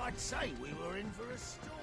I'd say we were in for a storm.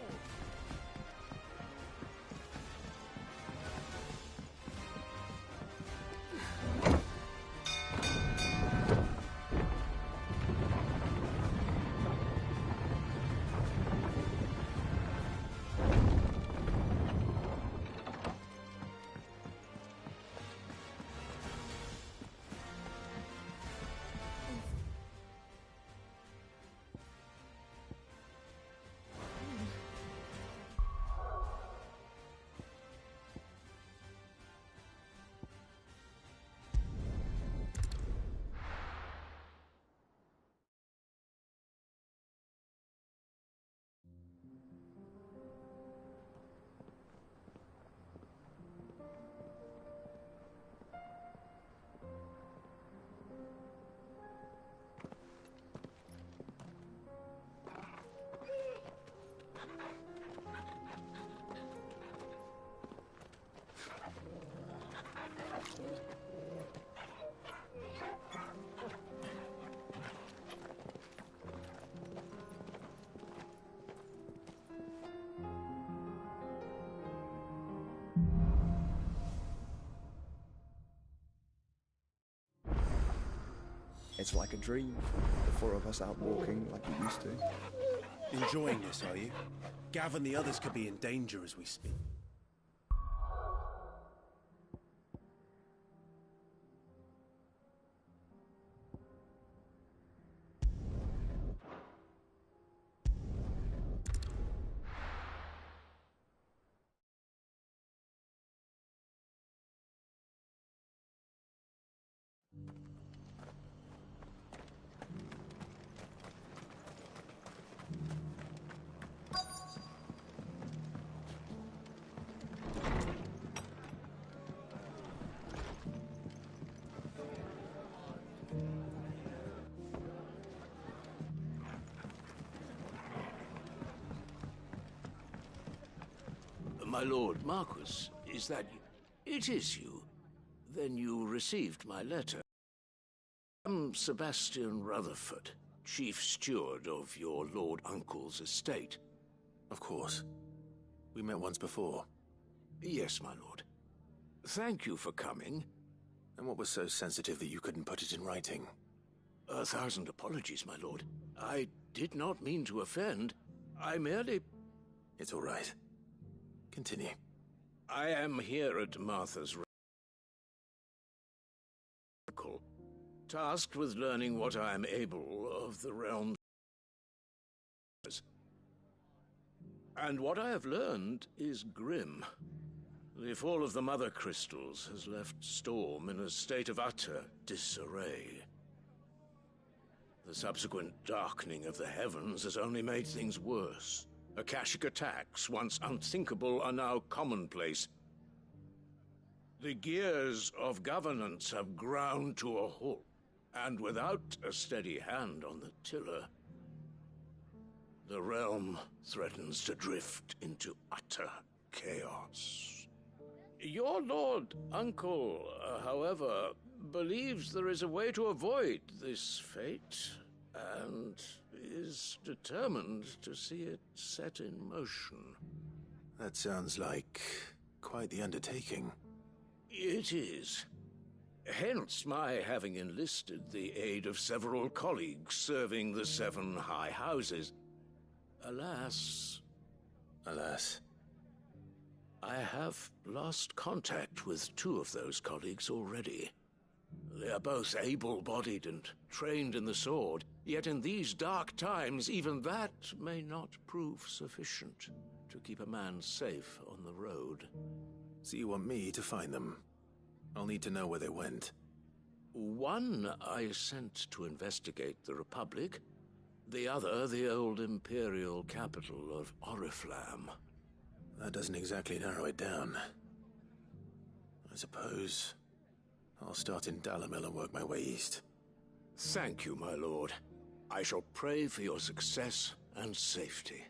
It's like a dream. The four of us out walking like we used to. Enjoying this, are you? Gav and the others could be in danger as we speak. My lord Marquis, is that you? It is you. Then you received my letter. I'm Sebastian Rutherford, chief steward of your lord uncle's estate. Of course. We met once before. Yes, my lord. Thank you for coming. And what was so sensitive that you couldn't put it in writing? 1,000 apologies, my lord. I did not mean to offend. I merely... It's all right. Continue. I am here at Martha's tasked with learning what I am able of the realms. And what I have learned is grim. The fall of the Mother Crystals has left Storm in a state of utter disarray. The subsequent darkening of the heavens has only made things worse. Akashic attacks, once unthinkable, are now commonplace. The gears of governance have ground to a halt, and without a steady hand on the tiller, the realm threatens to drift into utter chaos. Your lord uncle, however, believes there is a way to avoid this fate, and is determined to see it set in motion. That sounds like quite the undertaking. It is. Hence my having enlisted the aid of several colleagues serving the 7 high houses. Alas... Alas. I have lost contact with 2 of those colleagues already. They are both able-bodied and trained in the sword, yet in these dark times even that may not prove sufficient to keep a man safe on the road. So you want me to find them? I'll need to know where they went. One I sent to investigate the Republic, the other the old Imperial capital of Oriflamme. That doesn't exactly narrow it down. I suppose I'll start in Dalamil and work my way east. Thank you, my lord. I shall pray for your success and safety.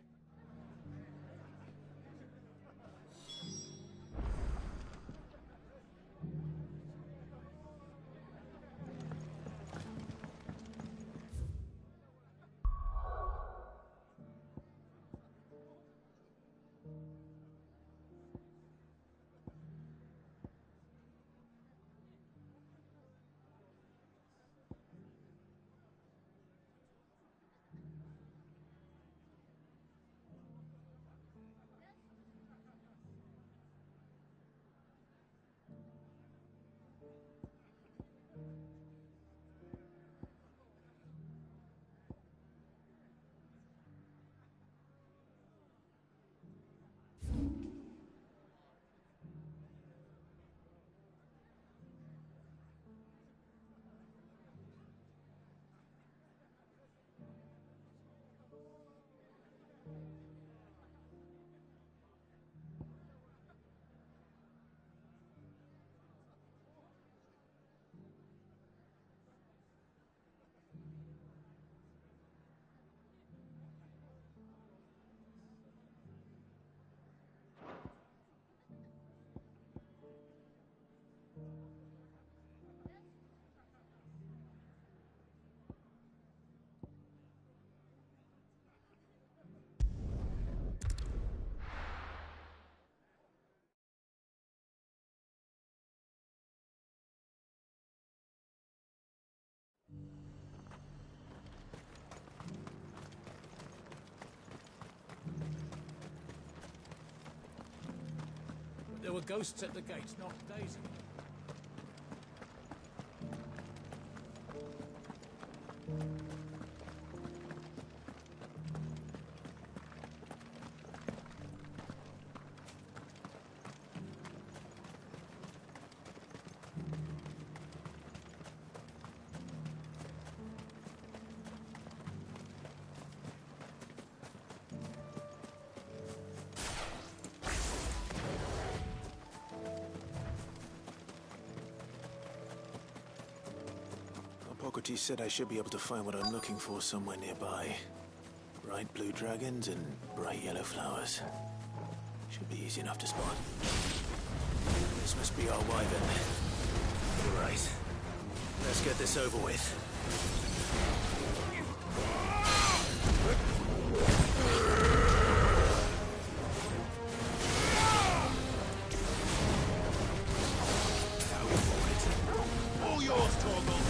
There were ghosts at the gates not days ago. Hippocrates said I should be able to find what I'm looking for somewhere nearby. Bright blue dragons and bright yellow flowers. Should be easy enough to spot. This must be our wyvern. Right. Let's get this over with. All yours, Torgal!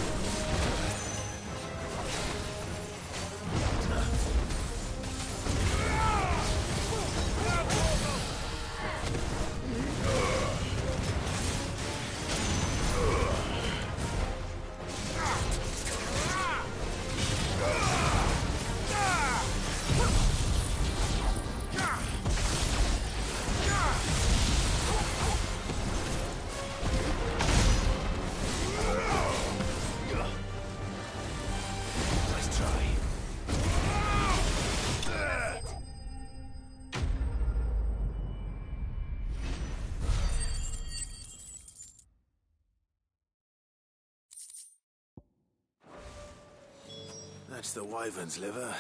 That's the wyvern's liver.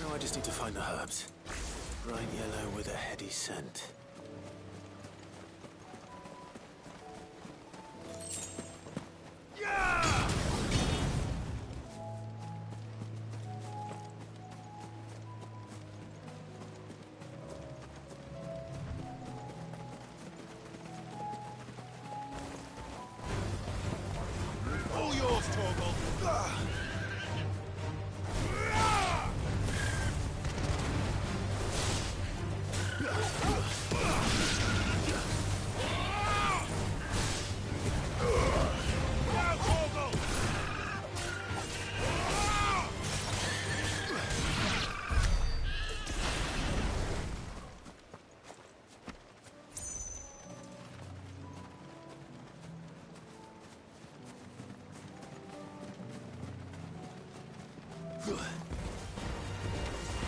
Now I just need to find the herbs. Bright yellow with a heady scent. All yours, Torgal!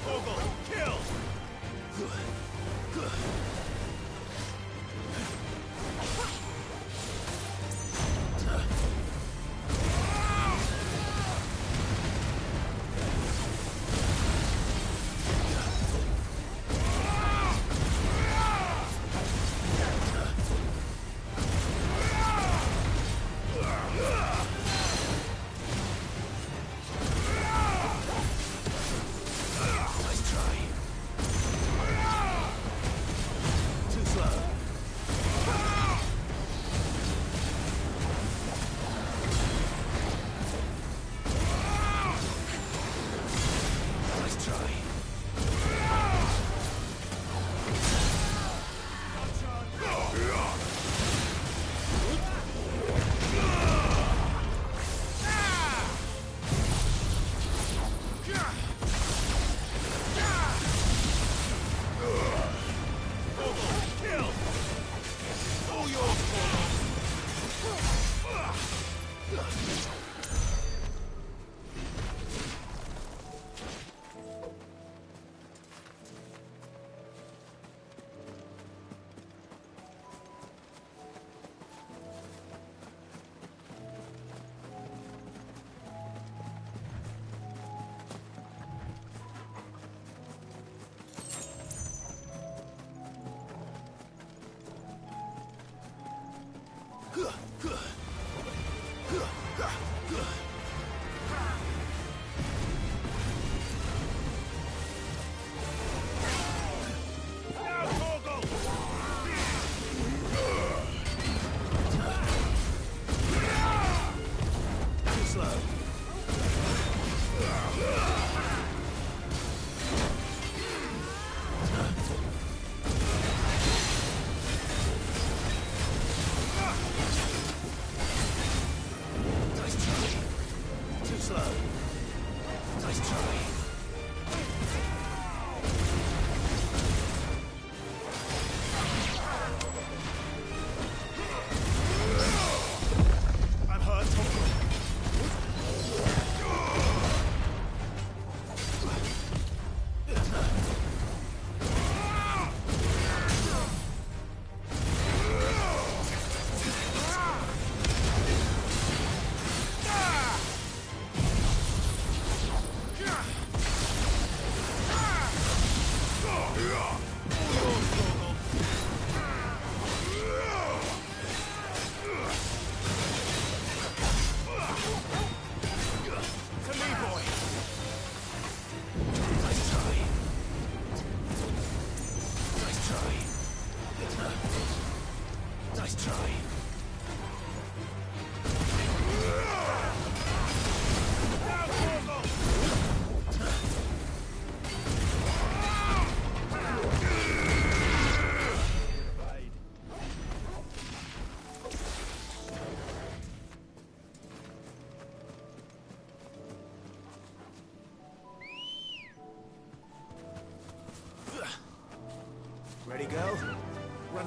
Torgal, kill!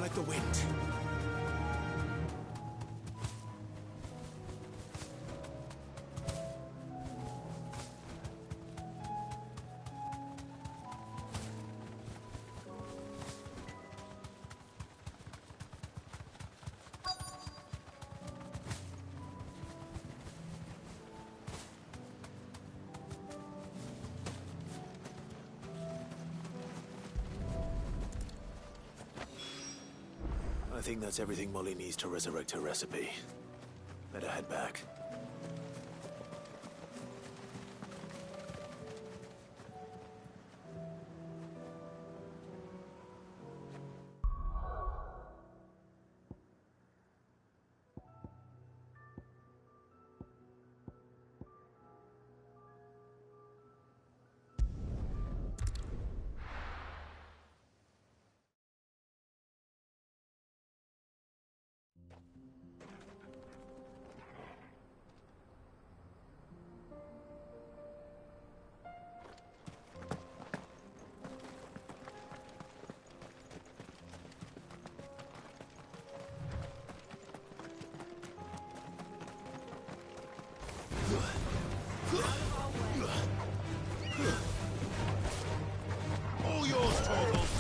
down like the wind. I think that's everything Molly needs to resurrect her recipe. Better head back. All yours, Torgal!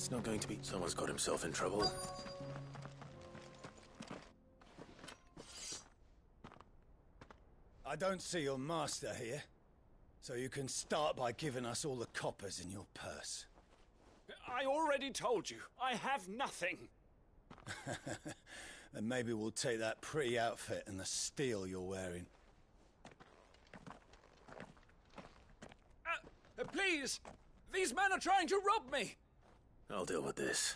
It's not going to be... Someone's got himself in trouble. I don't see your master here, so you can start by giving us all the coppers in your purse. I already told you, I have nothing. Then maybe we'll take that pretty outfit and the steel you're wearing. Please! These men are trying to rob me! I'll deal with this.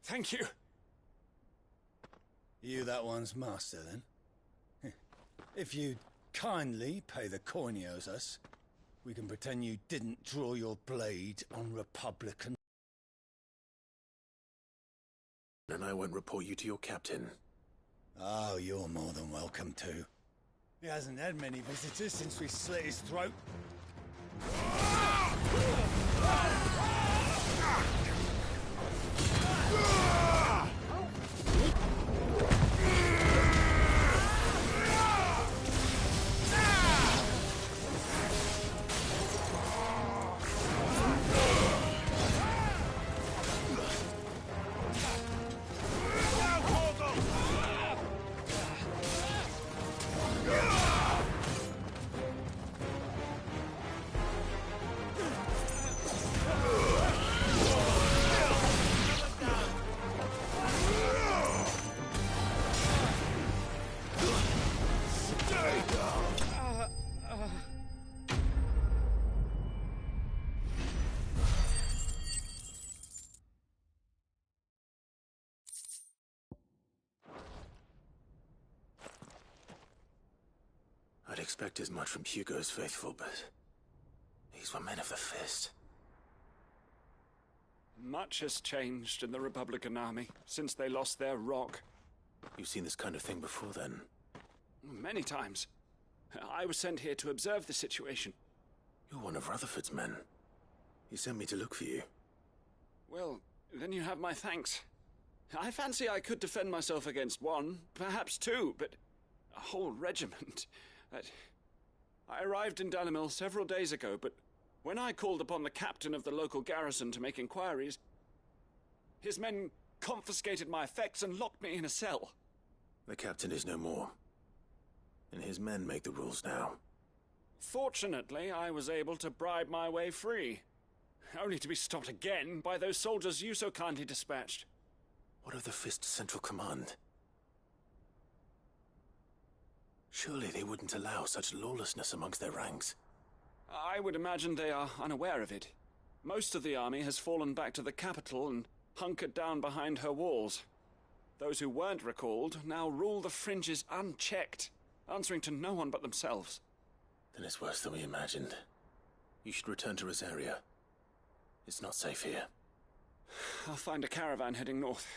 Thank you. You that one's master, then? If you'd kindly pay the coin he owes us, we can pretend you didn't draw your blade on Republican... And I won't report you to your captain. Oh, you're more than welcome to. He hasn't had many visitors since we slit his throat. I'd expect as much from Hugo's faithful, but these were men of the fist. Much has changed in the Republican army since they lost their rock. You've seen this kind of thing before, then? Many times. I was sent here to observe the situation. You're one of Rutherford's men. He sent me to look for you. Well, then you have my thanks. I fancy I could defend myself against one, perhaps two, but a whole regiment... I arrived in Dunamill several days ago, but when I called upon the captain of the local garrison to make inquiries, his men confiscated my effects and locked me in a cell. The captain is no more, and his men make the rules now. Fortunately, I was able to bribe my way free, only to be stopped again by those soldiers you so kindly dispatched. What of the Fist's central command? Surely they wouldn't allow such lawlessness amongst their ranks. I would imagine they are unaware of it. Most of the army has fallen back to the capital and hunkered down behind her walls. Those who weren't recalled now rule the fringes unchecked, answering to no one but themselves. Then it's worse than we imagined. You should return to Rosaria. It's not safe here. I'll find a caravan heading north.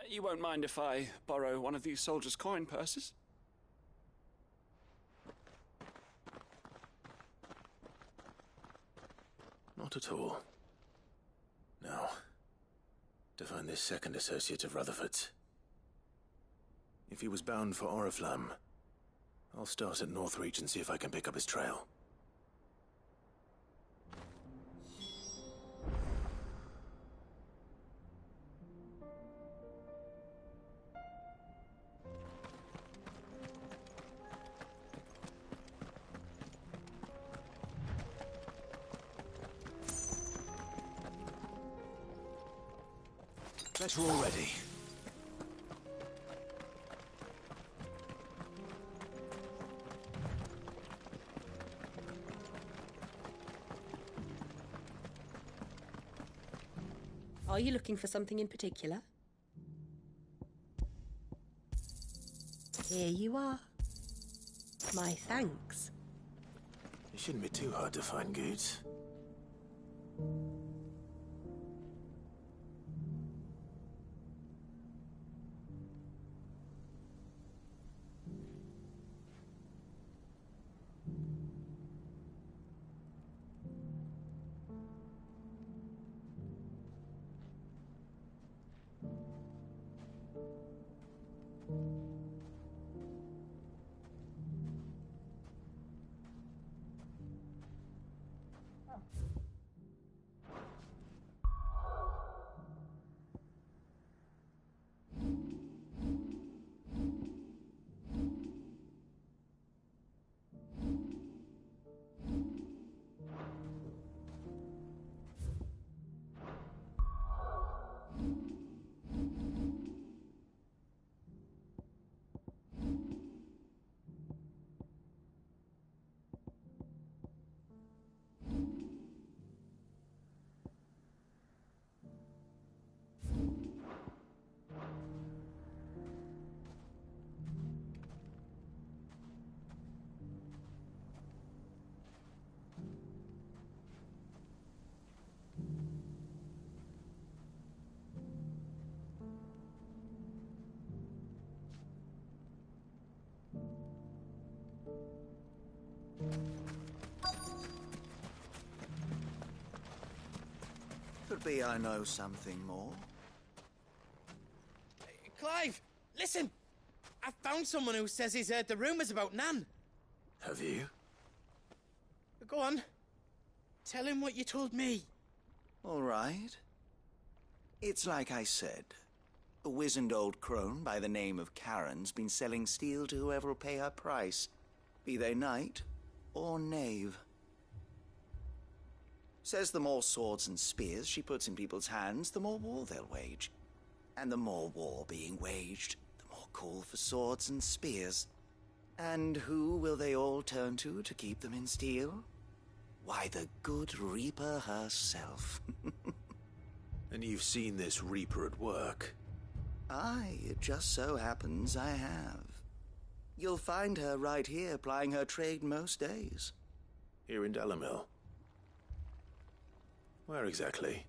You won't mind if I borrow one of these soldiers' coin purses? Not at all. Now, to find this second associate of Rutherford's. If he was bound for Oriflamme, I'll start at Northreach and see if I can pick up his trail. Better already. Are you looking for something in particular? Here you are. My thanks. It shouldn't be too hard to find goods. Could be I know something more. Clive, listen! I found someone who says he's heard the rumours about Nan. Have you? Go on. Tell him what you told me. All right. It's like I said. A wizened old crone by the name of Karen's been selling steel to whoever will pay her price, be they knight or knave. Says the more swords and spears she puts in people's hands, the more war they'll wage. And the more war being waged, the more call for swords and spears. And who will they all turn to keep them in steel? Why, the good Reaper herself. And you've seen this Reaper at work? Aye, it just so happens I have. You'll find her right here plying her trade most days. Here in Delamil? Where exactly?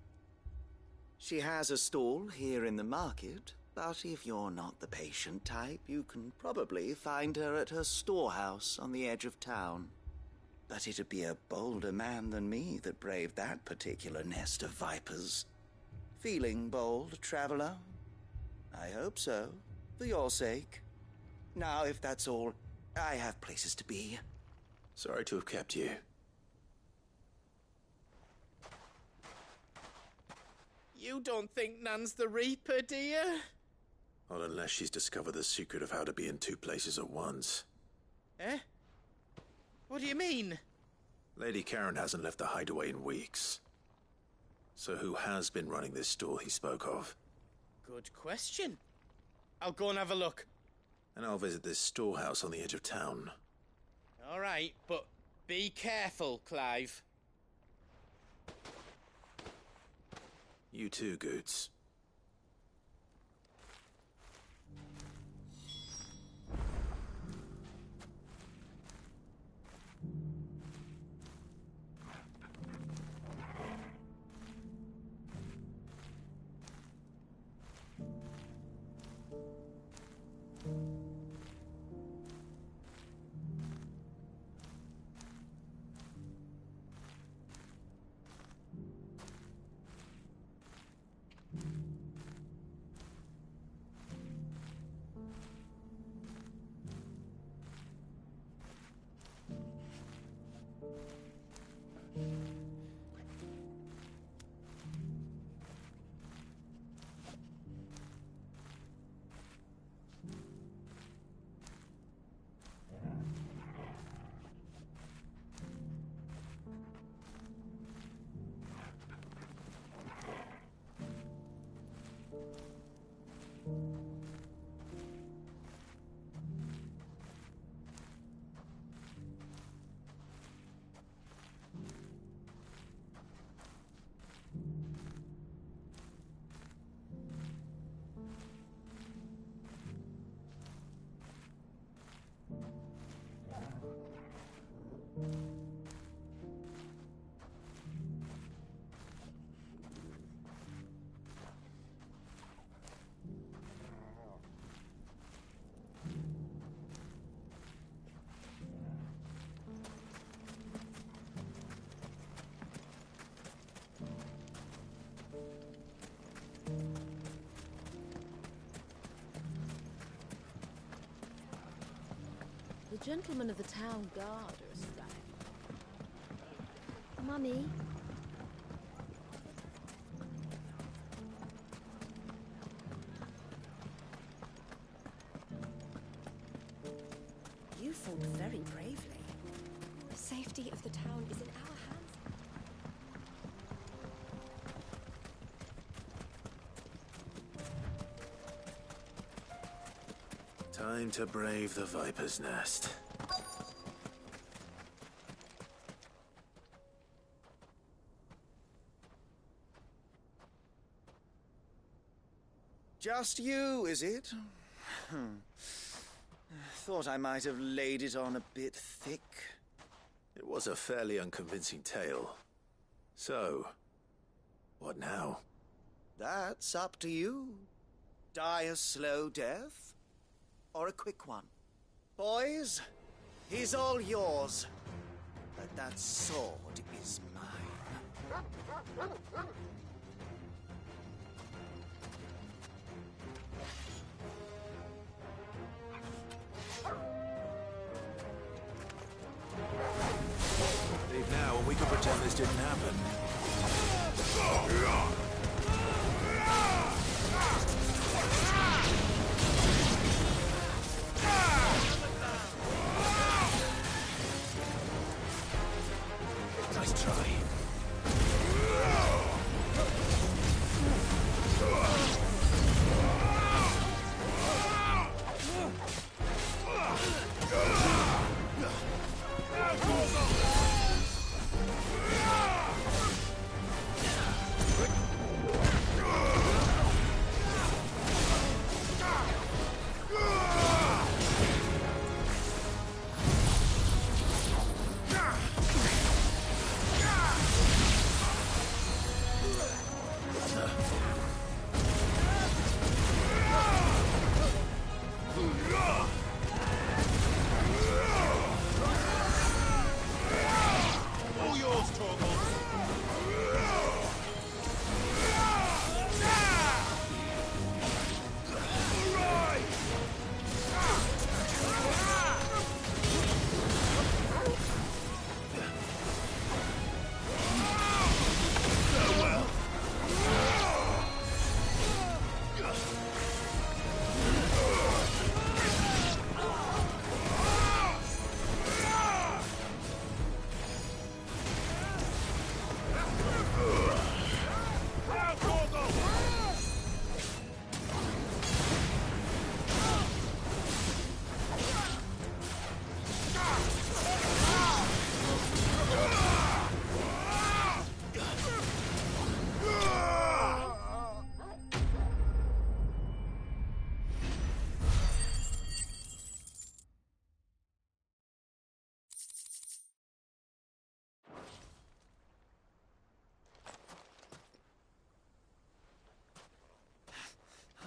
She has a stall here in the market, but if you're not the patient type, you can probably find her at her storehouse on the edge of town. But it'd be a bolder man than me that braved that particular nest of vipers. Feeling bold, traveler? I hope so, for your sake. Now, if that's all, I have places to be. Sorry to have kept you. You don't think Nan's the Reaper, do you? Not unless she's discovered the secret of how to be in two places at once. Eh? What do you mean? Lady Karen hasn't left the hideaway in weeks. So who has been running this stall he spoke of? Good question. I'll go and have a look. And I'll visit this storehouse on the edge of town. All right, but be careful, Clive. You too, Goots. The gentlemen of the town guard are astride. Mummy. You fought very bravely. The safety of the town is in our hands. Time to brave the Viper's Nest. Just you, is it? Thought I might have laid it on a bit thick. It was a fairly unconvincing tale. So, what now? That's up to you. Die a slow death, or a quick one. Boys, he's all yours. But that sword is mine. We can pretend this didn't happen. Nice try.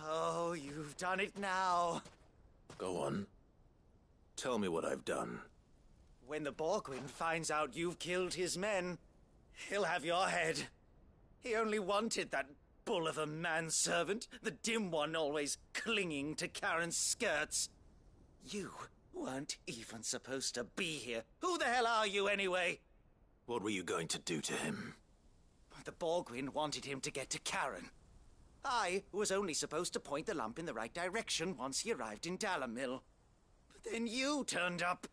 Oh, you've done it now. Go on. Tell me what I've done. When the Borgwyn finds out you've killed his men, he'll have your head. He only wanted that bull of a manservant, the dim one always clinging to Karen's skirts. You weren't even supposed to be here. Who the hell are you, anyway? What were you going to do to him? The Borgwyn wanted him to get to Karen. I was only supposed to point the lamp in the right direction once he arrived in Dalamil. But then you turned up.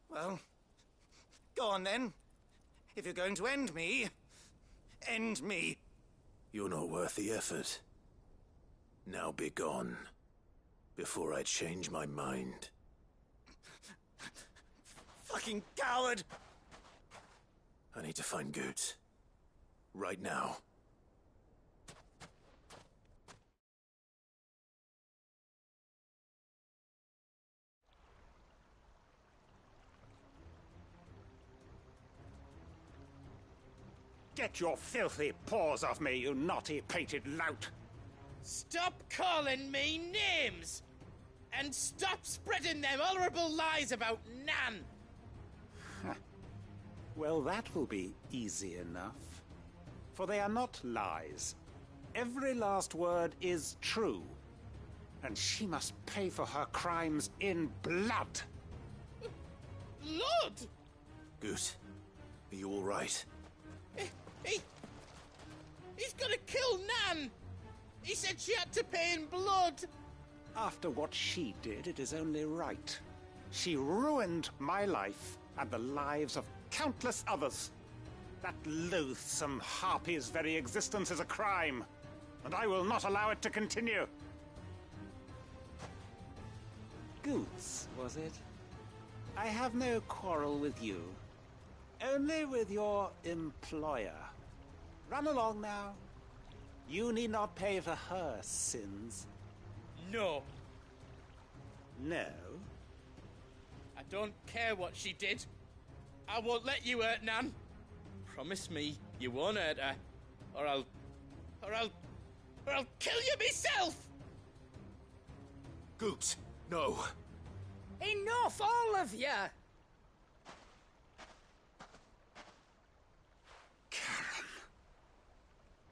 Well, go on then. If you're going to end me, end me. You're not worth the effort. Now be gone, before I change my mind. Fucking coward! I need to find Goot. Right now. Get your filthy paws off me, you naughty-pated lout! Stop calling me names! And stop spreading them horrible lies about Nan! Well, that will be easy enough. For they are not lies. Every last word is true. And she must pay for her crimes in blood. Lord! Goot, are you all right? He's gonna kill Nan! He said she had to pay in blood! After what she did, it is only right. She ruined my life and the lives of countless others. That loathsome harpy's very existence is a crime, and I will not allow it to continue. Goots, was it? I have no quarrel with you. Only with your employer. Run along now. You need not pay for her sins. No. No? I don't care what she did. I won't let you hurt Nan. Promise me you won't hurt her, or I'll kill you myself! Goot, no. Enough, all of you!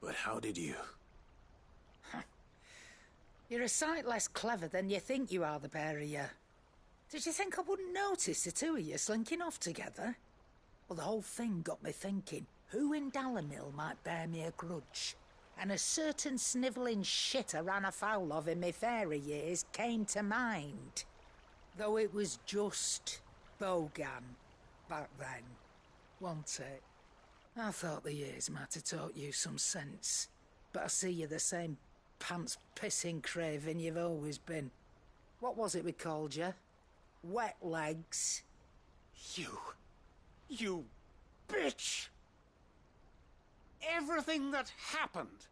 But how did you? You're a sight less clever than you think you are, the pair of you. Did you think I wouldn't notice the two of you slinking off together? Well, the whole thing got me thinking, who in Dalamil might bear me a grudge? And a certain snivelling shit I ran afoul of in my fairy years came to mind. Though it was just Bogan back then, wasn't it? I thought the years might have taught you some sense, but I see you're the same pants-pissing craven you've always been. What was it we called you? Wet legs? You bitch! Everything that happened,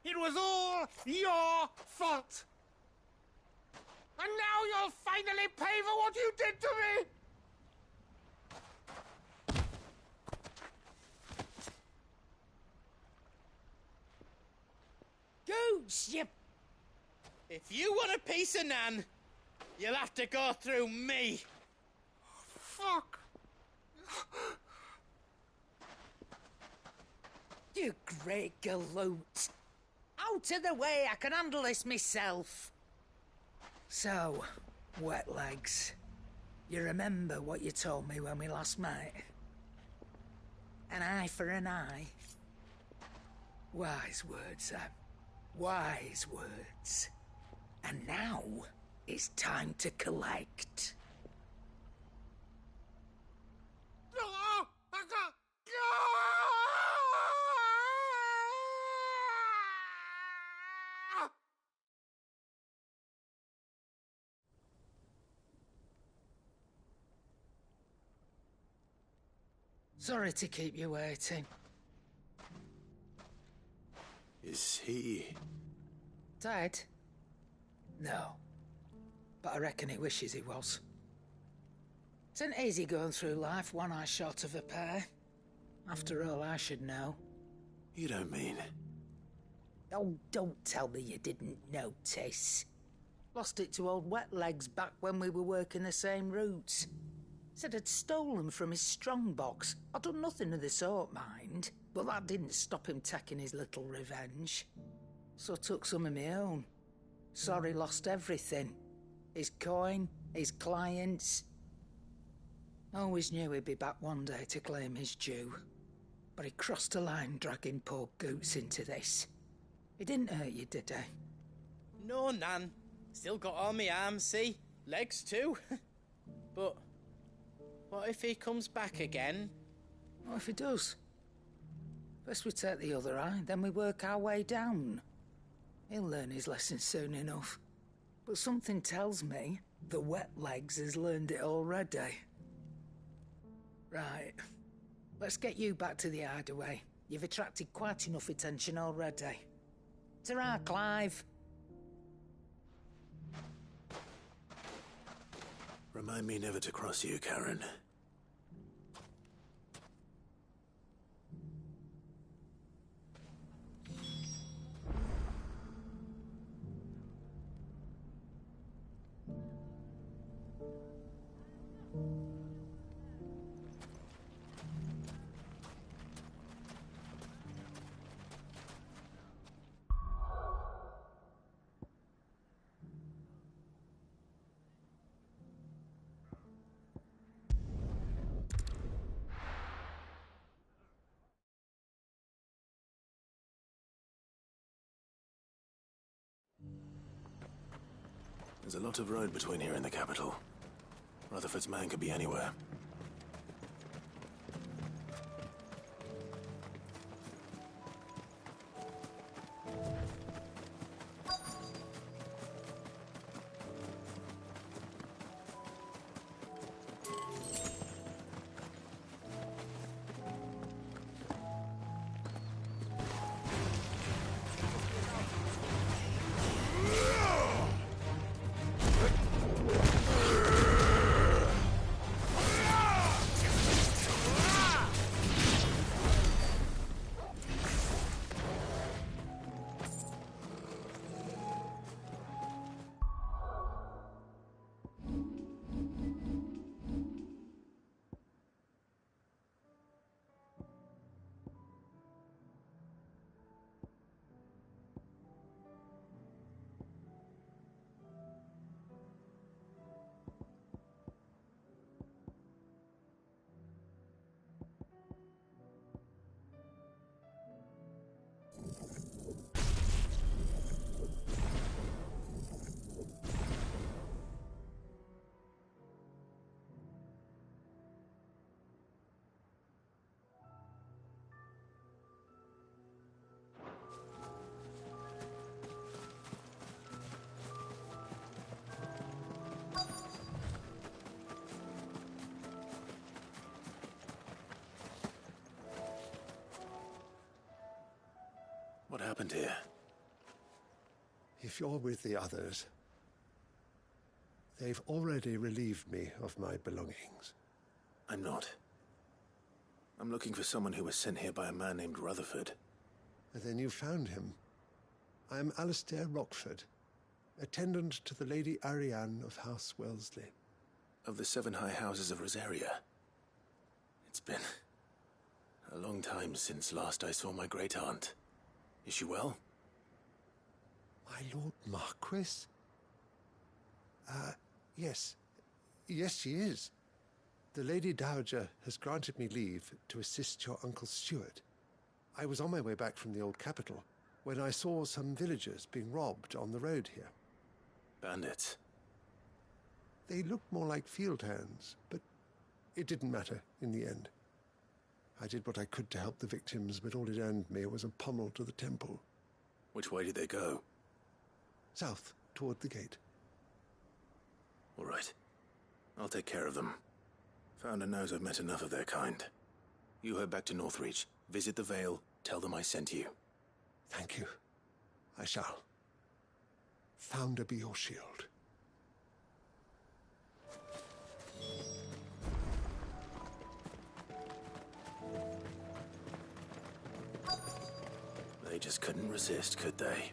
it was all your fault! And now you'll finally pay for what you did to me! Goose, you... If you want a piece of Nan, you'll have to go through me. Fuck! You great galoot. Out of the way, I can handle this myself. So, wet legs, you remember what you told me when we last met? An eye for an eye. Wise words, Sam. Wise words. And now, it's time to collect. Sorry to keep you waiting. Is he... Dead? No. But I reckon he wishes he was. It isn't easy going through life one eye short of a pair. After all, I should know. You don't mean... Oh, don't tell me you didn't notice. Lost it to old Wet Legs back when we were working the same routes. Said I'd stolen from his strongbox. I'd done nothing of the sort, mind. But that didn't stop him taking his little revenge. So I took some of my own. Sorry, lost everything. His coin, his clients. Always knew he'd be back one day to claim his due. But he crossed a line dragging poor Goots into this. He didn't hurt you, did he? No, Nan. Still got all my arms, see? Legs too. But what if he comes back again? What if he does? First we take the other eye, then we work our way down. He'll learn his lesson soon enough. But something tells me the Wet Legs has learned it already. Right. Let's get you back to the hideaway. You've attracted quite enough attention already. Ta-ra, Clive. Remind me never to cross you, Karen. There's a lot of road between here and the capital. Rutherford's man could be anywhere. happened here? If you're with the others, they've already relieved me of my belongings. I'm not. I'm looking for someone who was sent here by a man named Rutherford. Then you found him. I am Alistair Rockford, attendant to the Lady Ariane of House Wellesley. Of the 7 high houses of Rosaria. It's been a long time since last I saw my great-aunt. Is she well? My Lord Marquis? Yes. Yes, she is. The Lady Dowager has granted me leave to assist your Uncle Stuart. I was on my way back from the old capital when I saw some villagers being robbed on the road here. Bandits? They looked more like field hands, but it didn't matter in the end. I did what I could to help the victims, but all it earned me was a pummel to the temple. Which way did they go? South, toward the gate. All right. I'll take care of them. Founder knows I've met enough of their kind. You head back to Northreach, visit the Vale, tell them I sent you. Thank you. I shall. Founder be your shield. They just couldn't resist, could they?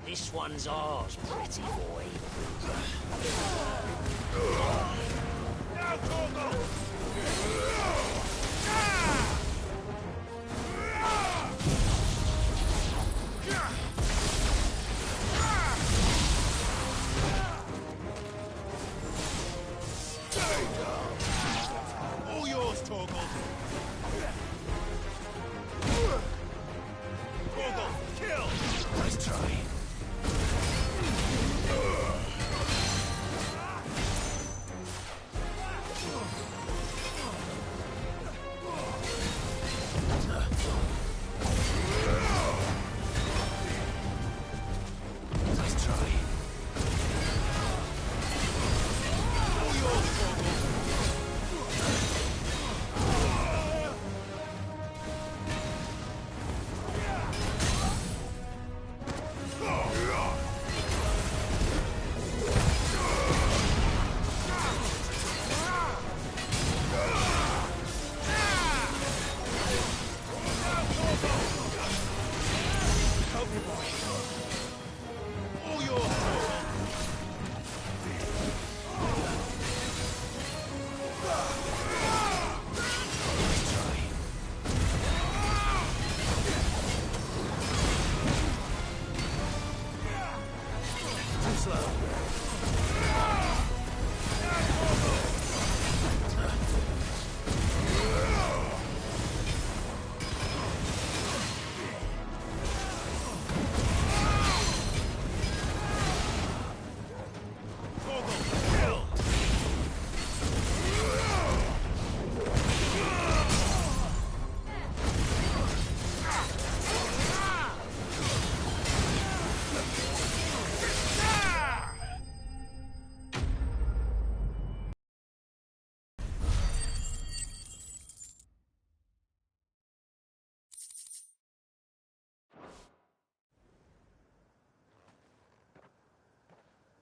This one's ours, pretty boy. Now, Torgal! All yours, Torgal! Torgal, kill! Nice try.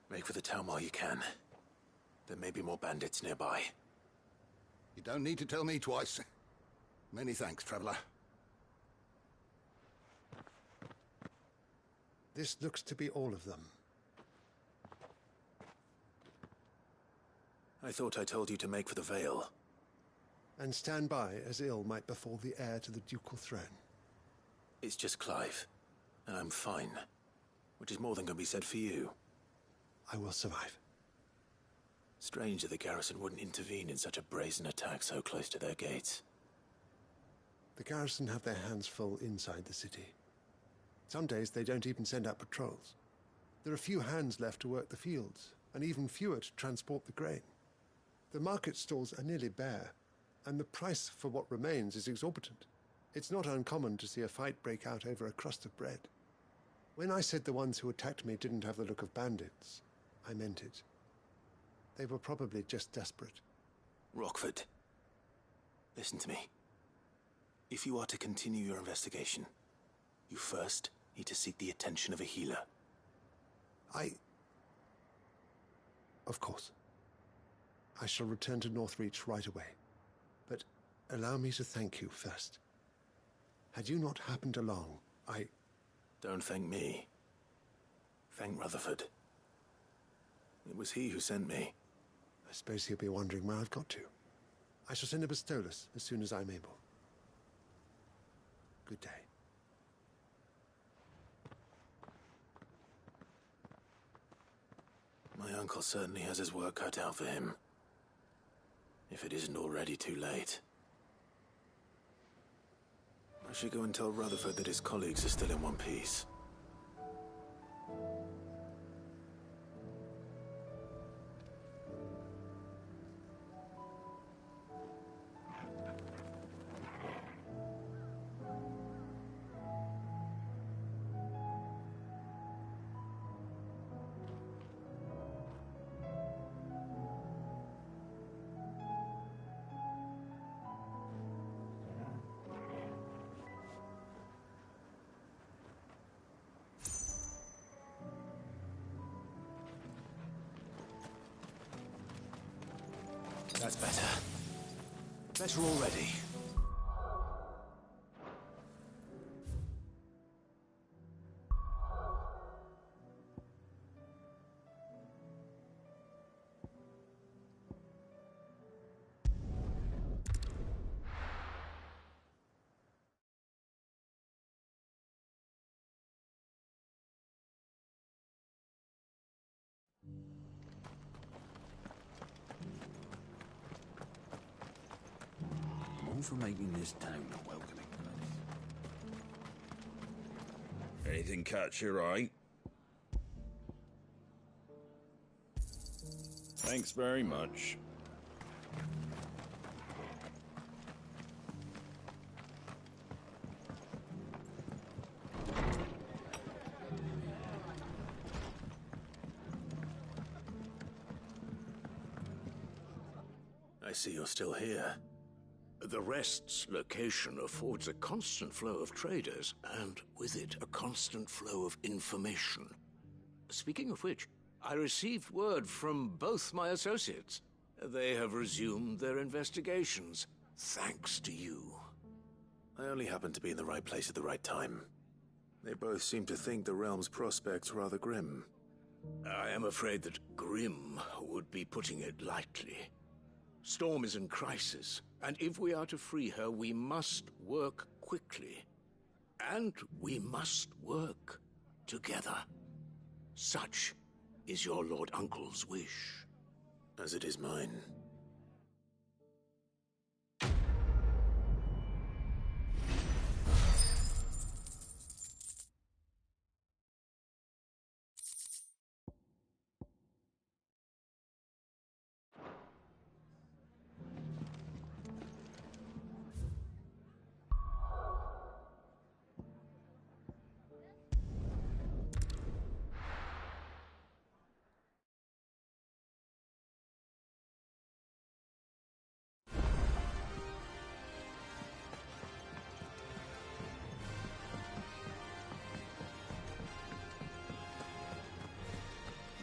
Make for the town while you can. There may be more bandits nearby. You don't need to tell me twice. Many thanks, traveler. This looks to be all of them. I thought I told you to make for the Vale. And stand by as ill might befall the heir to the ducal throne. It's just Clive, and I'm fine. Which is more than can be said for you. I will survive. Strange that the garrison wouldn't intervene in such a brazen attack so close to their gates. The garrison have their hands full inside the city. Some days they don't even send out patrols. There are few hands left to work the fields, and even fewer to transport the grain. The market stalls are nearly bare, and the price for what remains is exorbitant. It's not uncommon to see a fight break out over a crust of bread. When I said the ones who attacked me didn't have the look of bandits, I meant it. They were probably just desperate. Rockford, listen to me. If you are to continue your investigation, you first need to seek the attention of a healer. Of course. I shall return to Northreach right away. But allow me to thank you first. Had you not happened along, Don't thank me. Thank Rutherford. It was he who sent me. I suppose he'll be wondering where I've got to. I shall send a Bistolus as soon as I'm able. Good day. My uncle certainly has his work cut out for him. If it isn't already too late. I should go and tell Rutherford that his colleagues are still in one piece. That's better. Better already. For making this town a welcoming place. Anything catch your eye? Thanks very much. I see you're still here. The Rest's location affords a constant flow of traders, and with it, a constant flow of information. Speaking of which, I received word from both my associates. They have resumed their investigations, thanks to you. I only happened to be in the right place at the right time. They both seem to think the realm's prospects rather grim. I am afraid that grim would be putting it lightly. Storm is in crisis, and if we are to free her, we must work quickly. And we must work together. Such is your Lord Uncle's wish. As it is mine.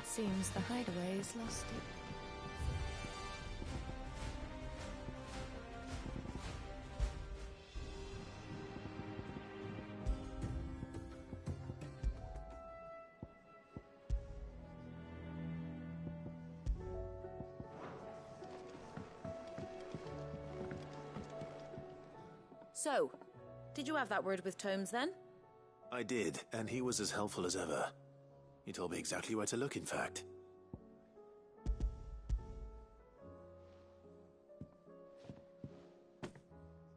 Seems the hideaway is lost it. So, did you have that word with Tomes then? I did, and he was as helpful as ever. He told me exactly where to look, in fact.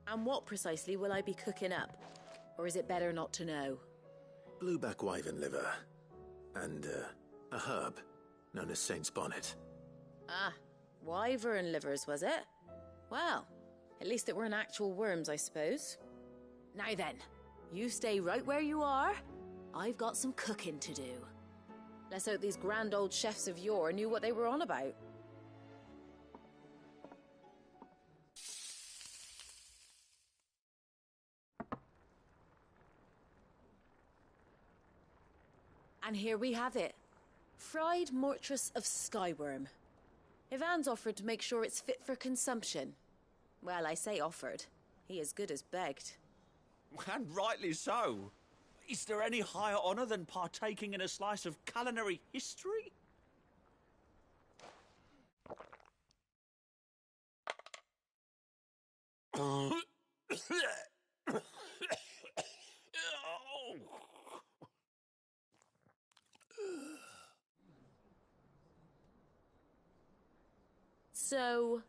And what precisely will I be cooking up? Or is it better not to know? Blueback wyvern liver. And, a herb known as Saint's Bonnet. Ah, wyvern livers, was it? Well, at least it weren't actual worms, I suppose. Now then, you stay right where you are. I've got some cooking to do. Let's hope these grand old chefs of yore knew what they were on about. And here we have it. Fried mortress of skyworm. Ivan's offered to make sure it's fit for consumption. Well, I say offered. He as good as begged. And rightly so. Is there any higher honour than partaking in a slice of culinary history? So,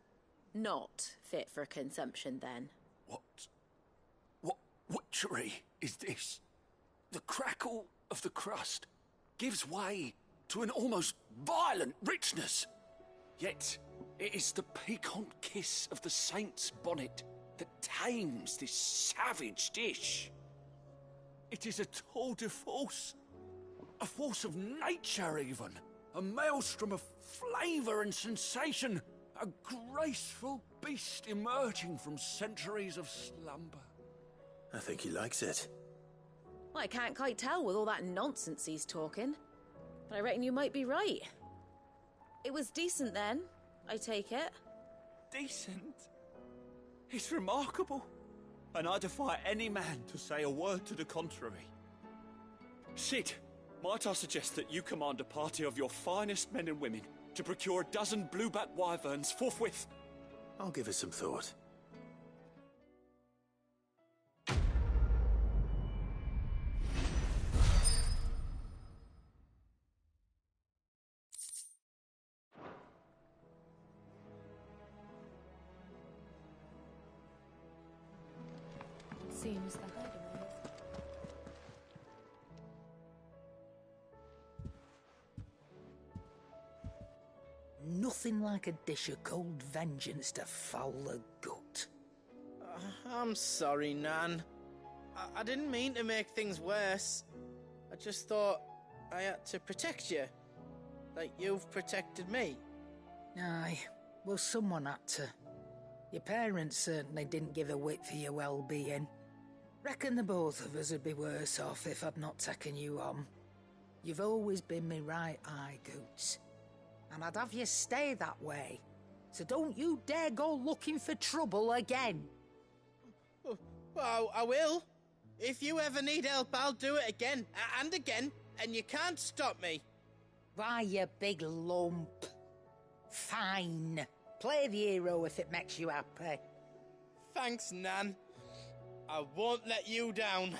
not fit for consumption then? What witchery is this? The crackle of the crust gives way to an almost violent richness. Yet, it is the piquant kiss of the saint's bonnet that tames this savage dish. It is a tour de force. A force of nature, even. A maelstrom of flavour and sensation. A graceful beast emerging from centuries of slumber. I think he likes it. Well, I can't quite tell with all that nonsense he's talking. But I reckon you might be right. It was decent then, I take it. Decent? It's remarkable. And I defy any man to say a word to the contrary. Sid, might I suggest that you command a party of your finest men and women to procure a dozen blueback wyverns forthwith? I'll give it some thought. Seems the hideaway. Nothing like a dish of cold vengeance to foul the gut. I'm sorry, Nan. I didn't mean to make things worse. I just thought I had to protect you. Like you've protected me. Aye, well, someone had to. Your parents certainly didn't give a whit for your well-being. Reckon the both of us would be worse off if I'd not taken you on. You've always been me right eye, Goots. And I'd have you stay that way. So don't you dare go looking for trouble again. Well, I will. If you ever need help, I'll do it again and again, and you can't stop me. Why, you big lump. Fine. Play the hero if it makes you happy. Thanks, Nan. I won't let you down.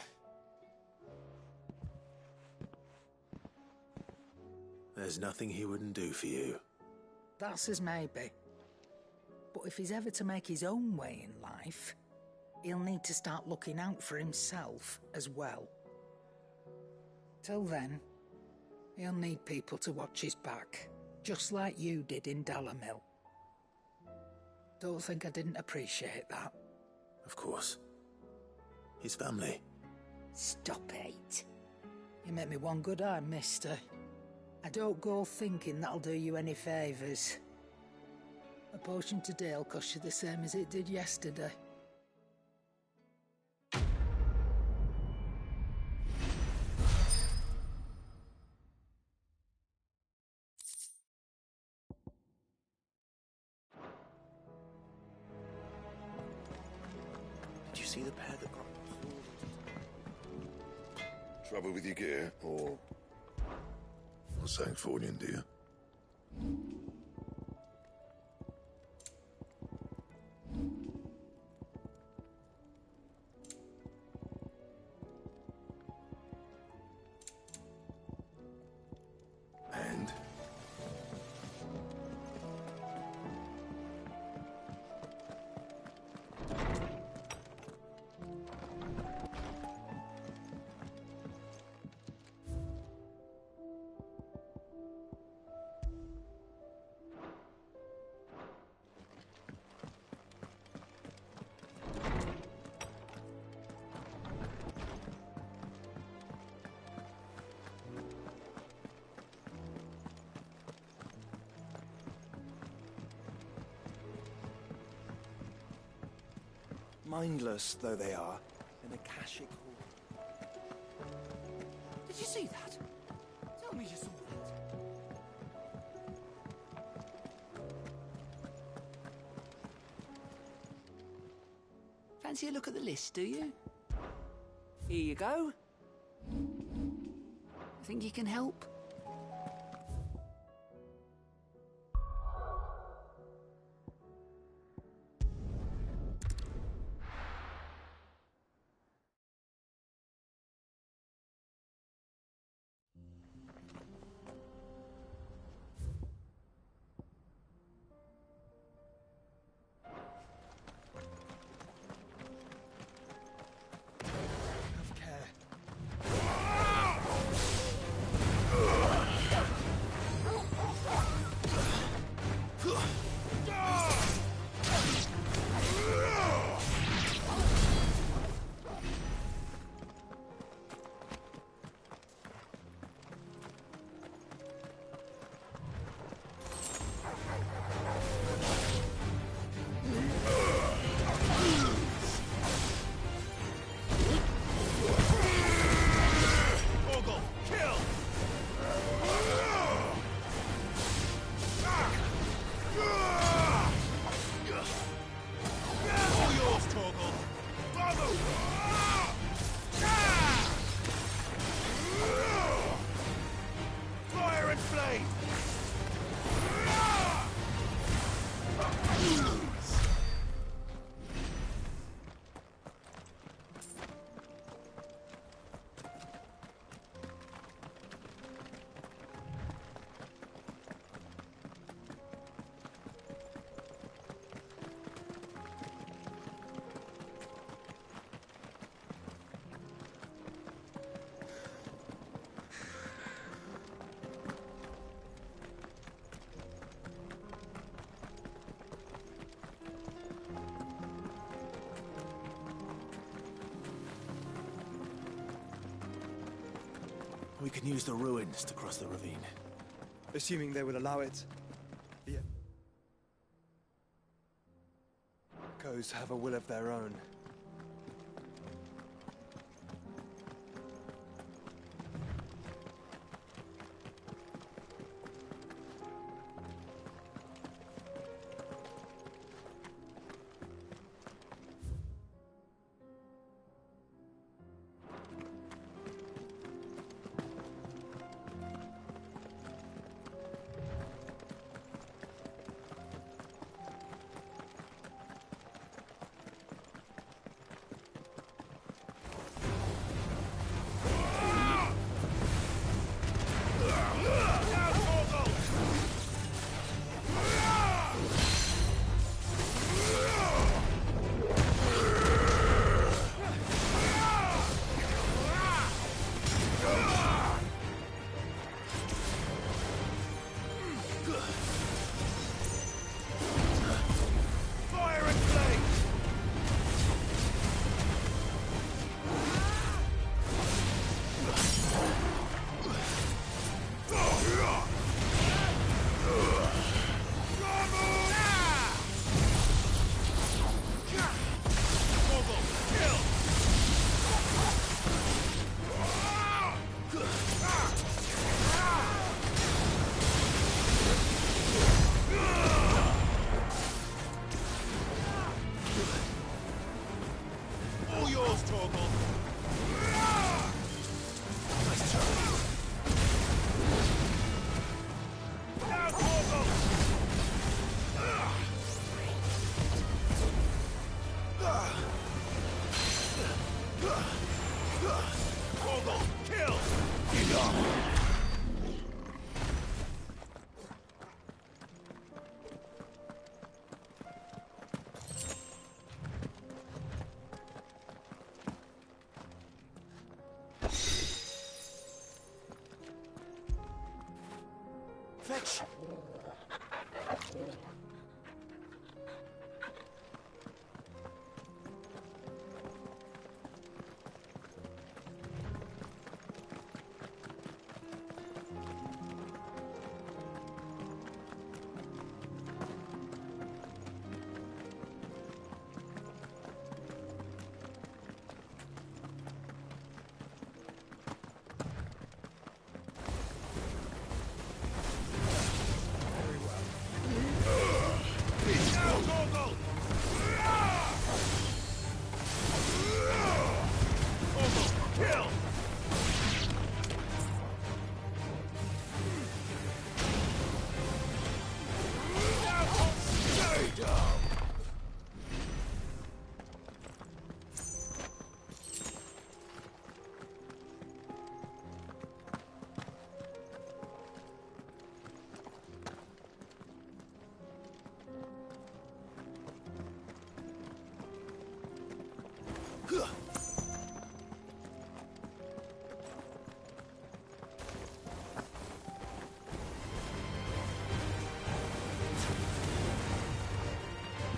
There's nothing he wouldn't do for you. That's as maybe. But if he's ever to make his own way in life, he'll need to start looking out for himself as well. Till then, he'll need people to watch his back, just like you did in Dalamil. Don't think I didn't appreciate that. Of course. His family. Stop it. You make me one good eye, mister. I don't go thinking that'll do you any favours. A potion today'll cost you the same as it did yesterday. Did you see the pair that got... Trouble with your gear, or something falling, do you? And? mindless though they are, in Akashic Hall. Did you see that? Tell me you saw that. Fancy a look at the list, do you? Here you go. Think you can help? We can use the ruins to cross the ravine. Assuming they will allow it. The echoes have a will of their own. Fetch!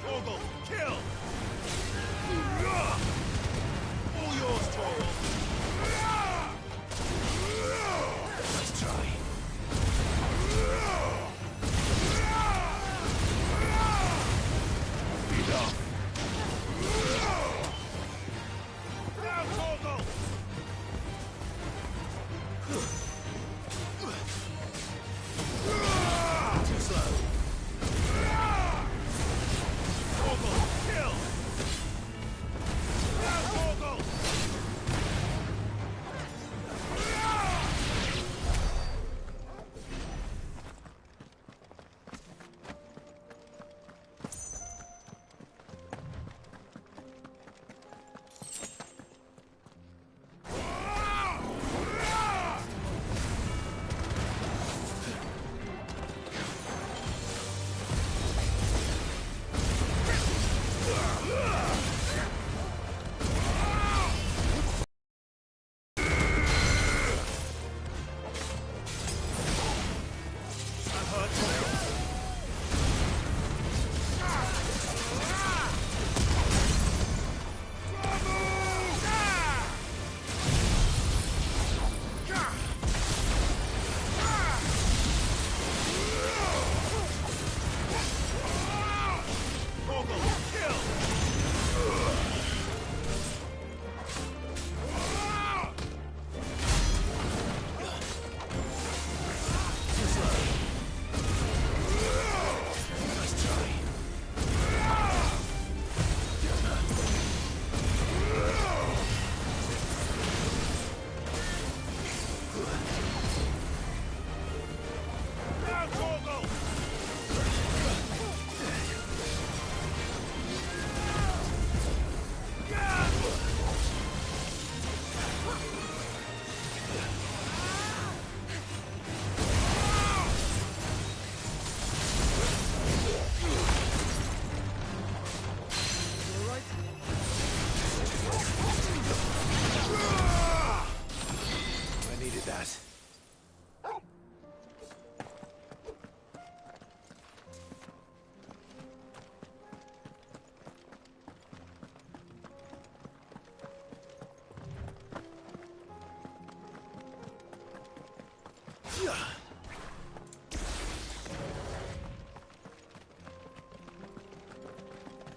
Torgal, kill! All yours, Torgal! Let's try. Beat up. Now, Torgal! Too slow. Torgal, kill! Now, Torgal!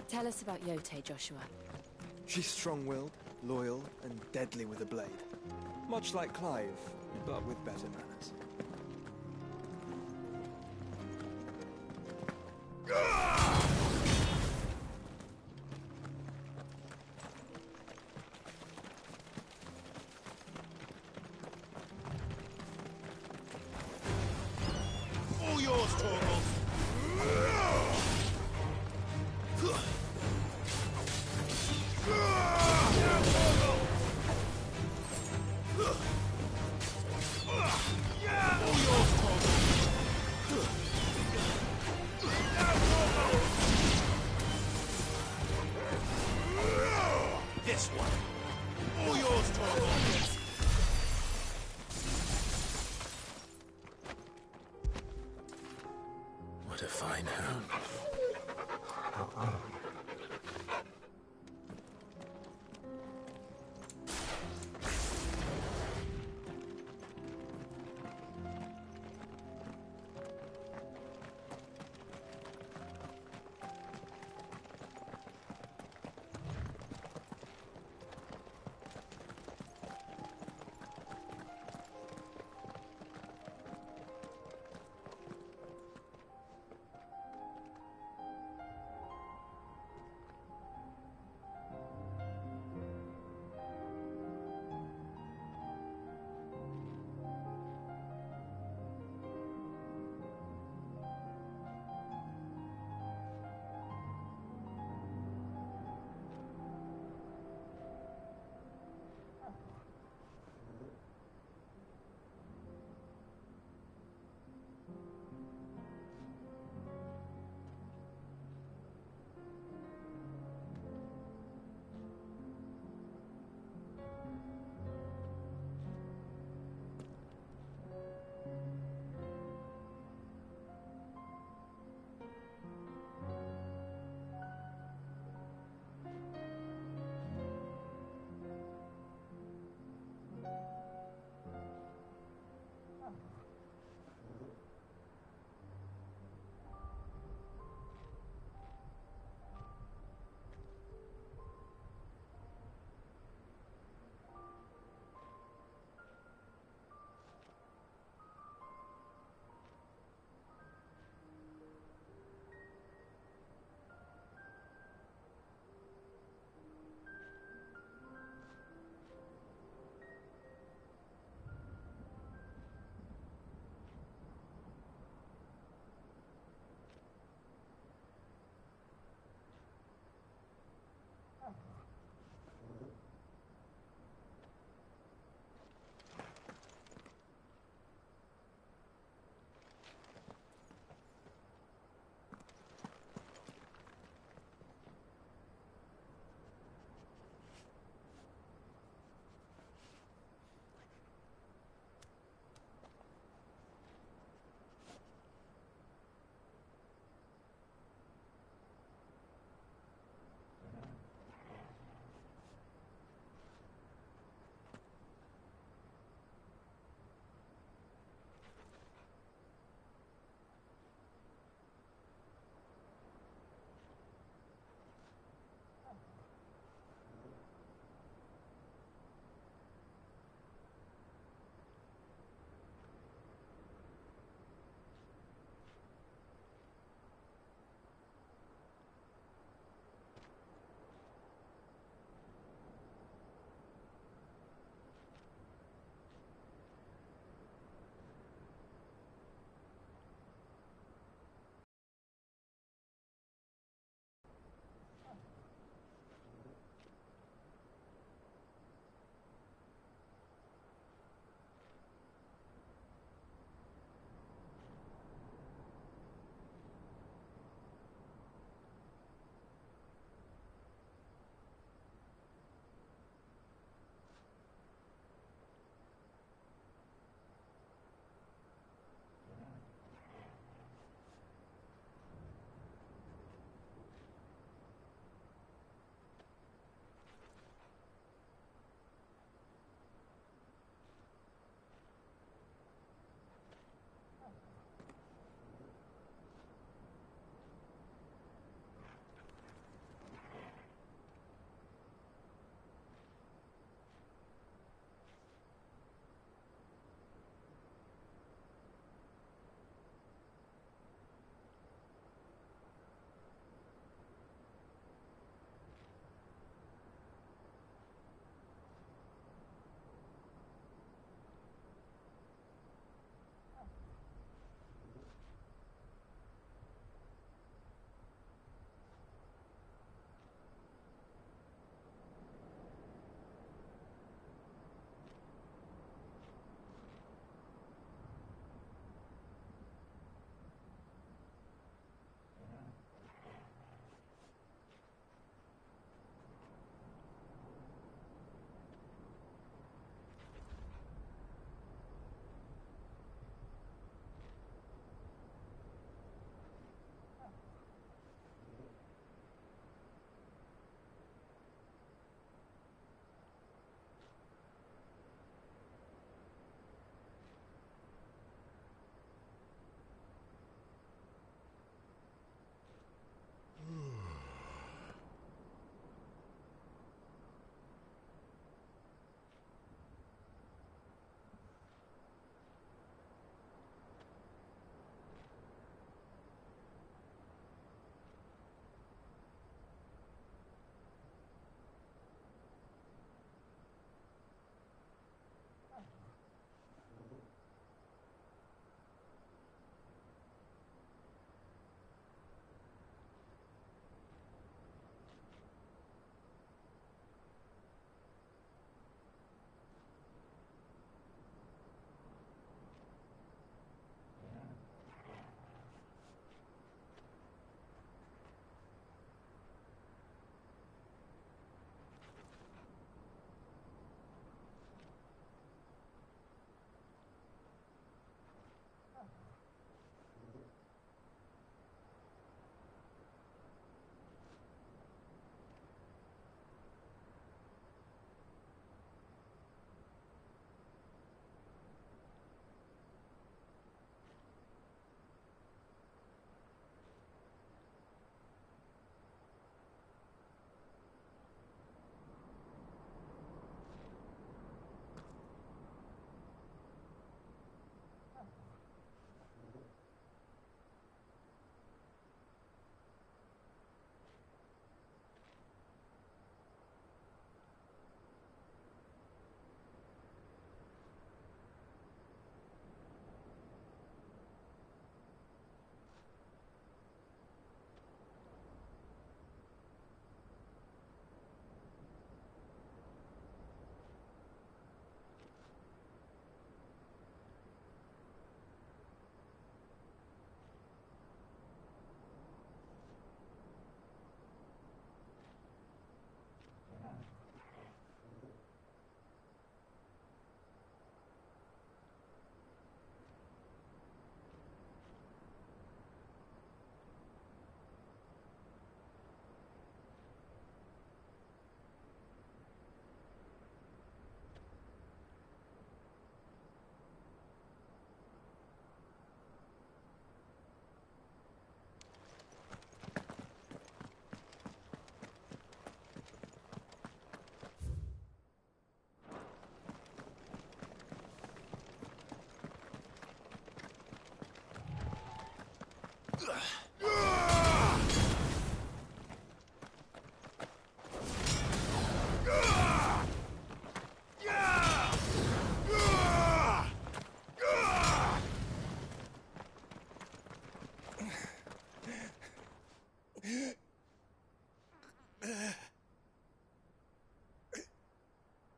Tell us about Yote, Joshua. She's strong-willed, loyal, and deadly with a blade. Much like Clive, but with better manners. All yours, Torgal! This one. All yours, Torgal. What a fine hound.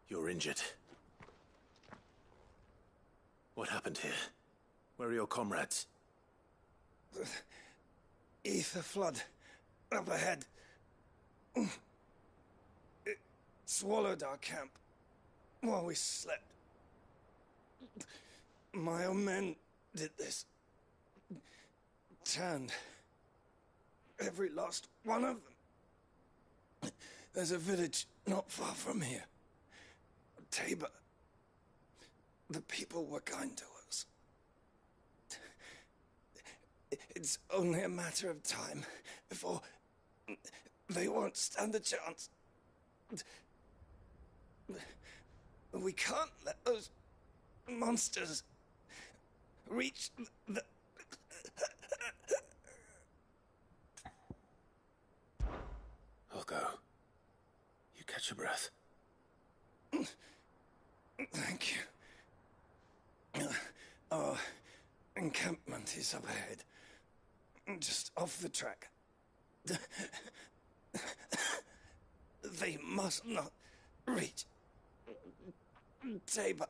You're injured. What happened here? Where are your comrades? Ether flood. Up ahead. It swallowed our camp while we slept. My own men did this. Turned every last one of them. There's a village not far from here. Tabor. The people were kind to us. It's only a matter of time before they won't stand a chance. We can't let those monsters reach the... I'll go. You catch your breath. Thank you. Our encampment is up ahead. Just off the track. They must not reach Tabor.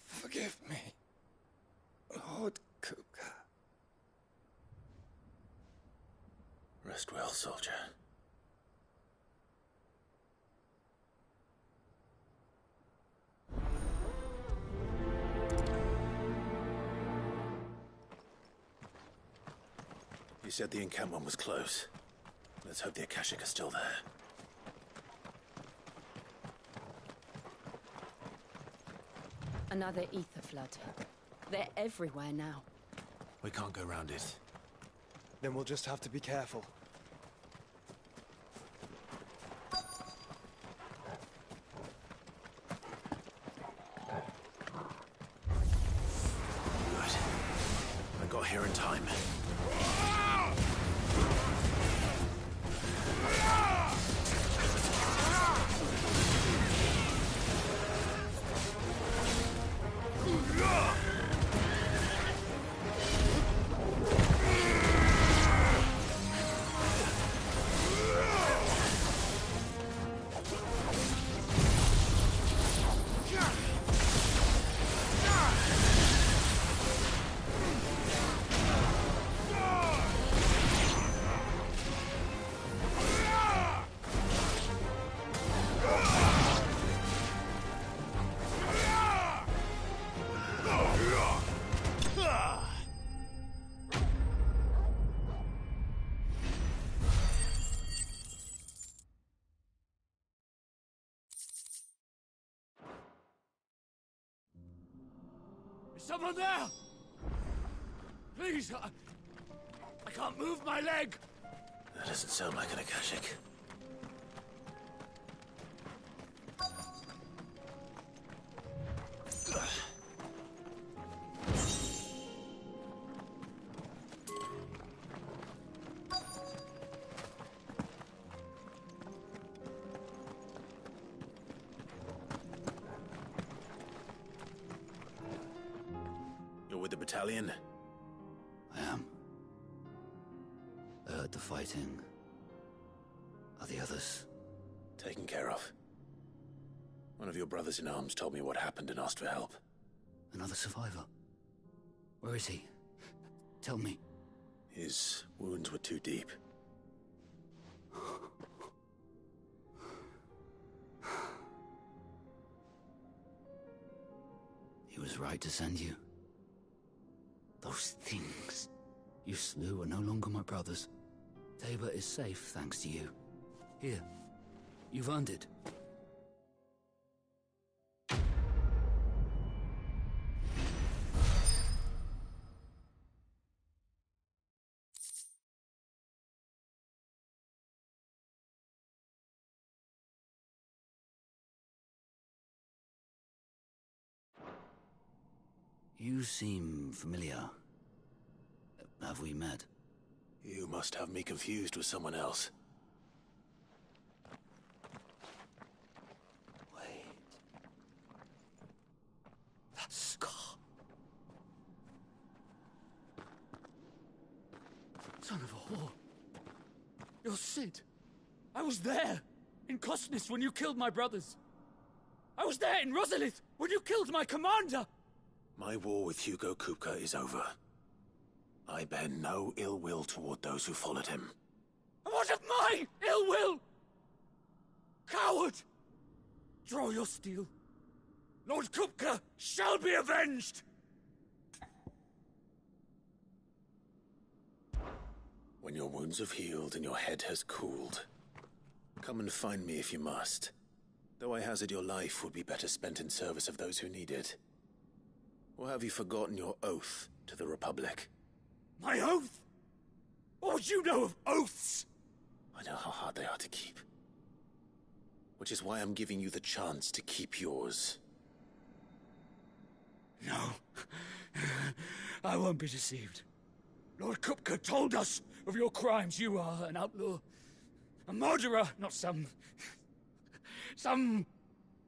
Forgive me, Lord Kuka. Rest well, soldier. You said the encampment was close. Let's hope the Akashic are still there. Another ether flood. They're everywhere now. We can't go round it. Then we'll just have to be careful. Good. I got here in time. Is someone there? Please, I can't move my leg. That doesn't sound like an Akashic. You're with the battalion? I am. I heard the fighting. Are the others? Taken care of. One of your brothers in arms told me what happened and asked for help. Another survivor? Where is he? Tell me. His wounds were too deep. He was right to send you. Those things you slew are no longer my brothers. Tabor is safe thanks to you. Here, you've earned it. You seem familiar. Have we met? You must have me confused with someone else. Wait. That scar. Son of a whore. You're Sid. I was there, in Cosnes when you killed my brothers. I was there in Rosalith when you killed my commander. My war with Hugo Kupka is over. I bear no ill will toward those who followed him. And what of my ill will? Coward! Draw your steel. Lord Kupka shall be avenged! When your wounds have healed and your head has cooled, come and find me if you must. Though I hazard your life would be better spent in service of those who need it. Or have you forgotten your oath to the Republic? My oath? What would you know of oaths? I know how hard they are to keep. Which is why I'm giving you the chance to keep yours. No. I won't be deceived. Lord Kupka told us of your crimes. You are an outlaw. A murderer, not some...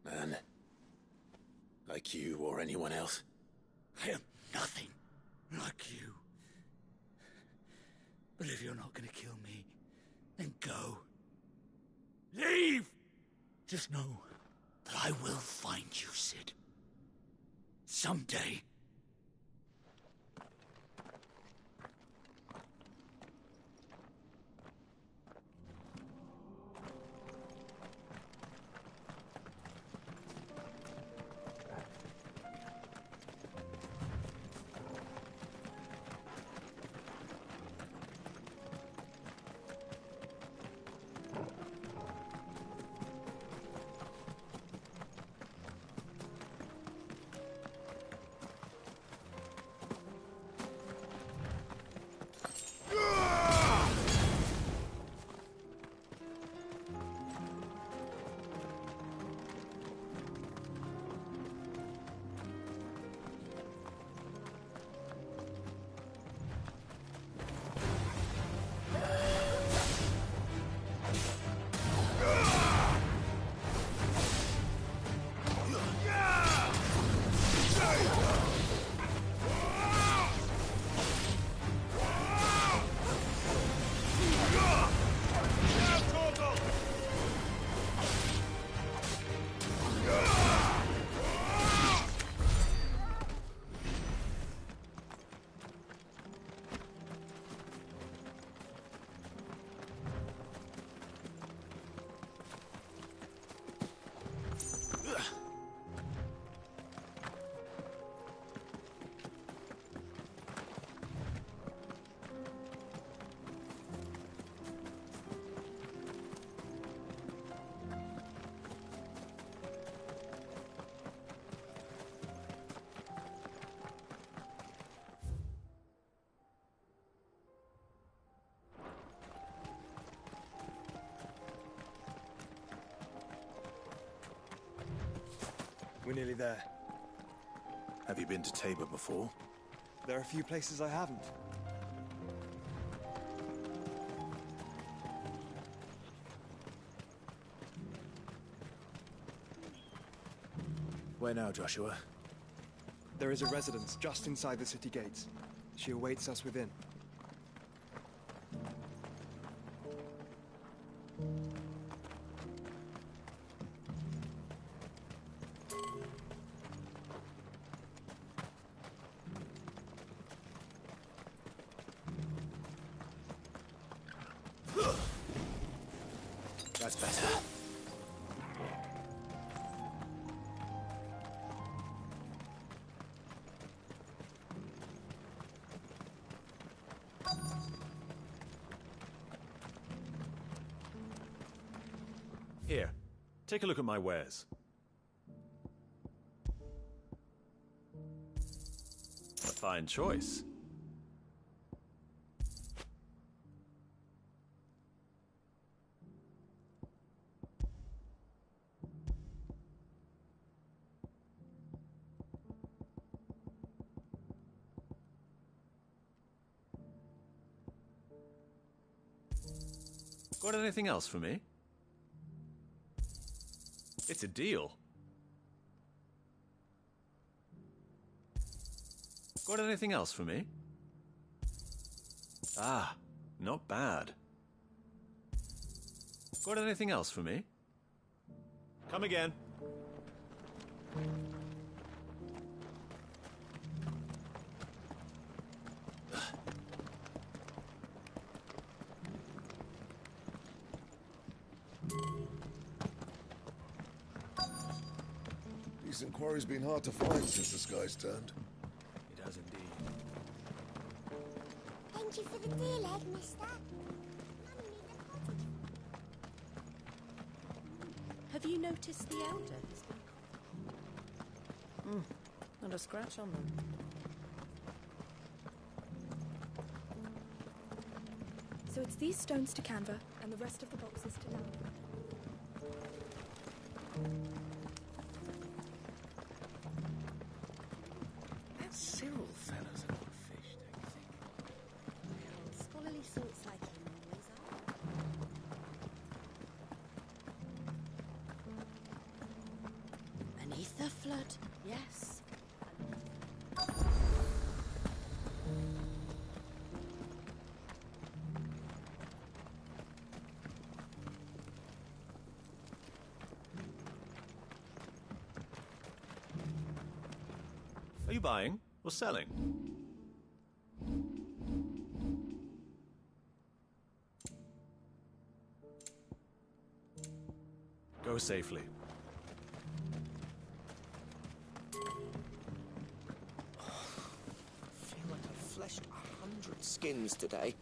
Man. Like you or anyone else. I am nothing like you. But if you're not gonna kill me, then go. Leave! Just know that I will find you, Sid. Someday. We're nearly there. Have you been to Tabor before? There are a few places I haven't. Where now, Joshua? There is a residence just inside the city gates. She awaits us within. That's better. Here, take a look at my wares. A fine choice. Got anything else for me? It's a deal. Got anything else for me? Ah, not bad. Got anything else for me? Come again. Decent quarry's been hard to find since the sky's turned. It has indeed. Thank you for the deal, egg, mister. Have you noticed the elder has been... not a scratch on them. So it's these stones to Canva, and the rest of the boxes to Lamb. That Cyril fella's a good fish, don't you think? Scholarly sorts like him always are. Beneath the flood, yes. Are you buying or selling? Go safely. I feel like I've fleshed 100 skins today.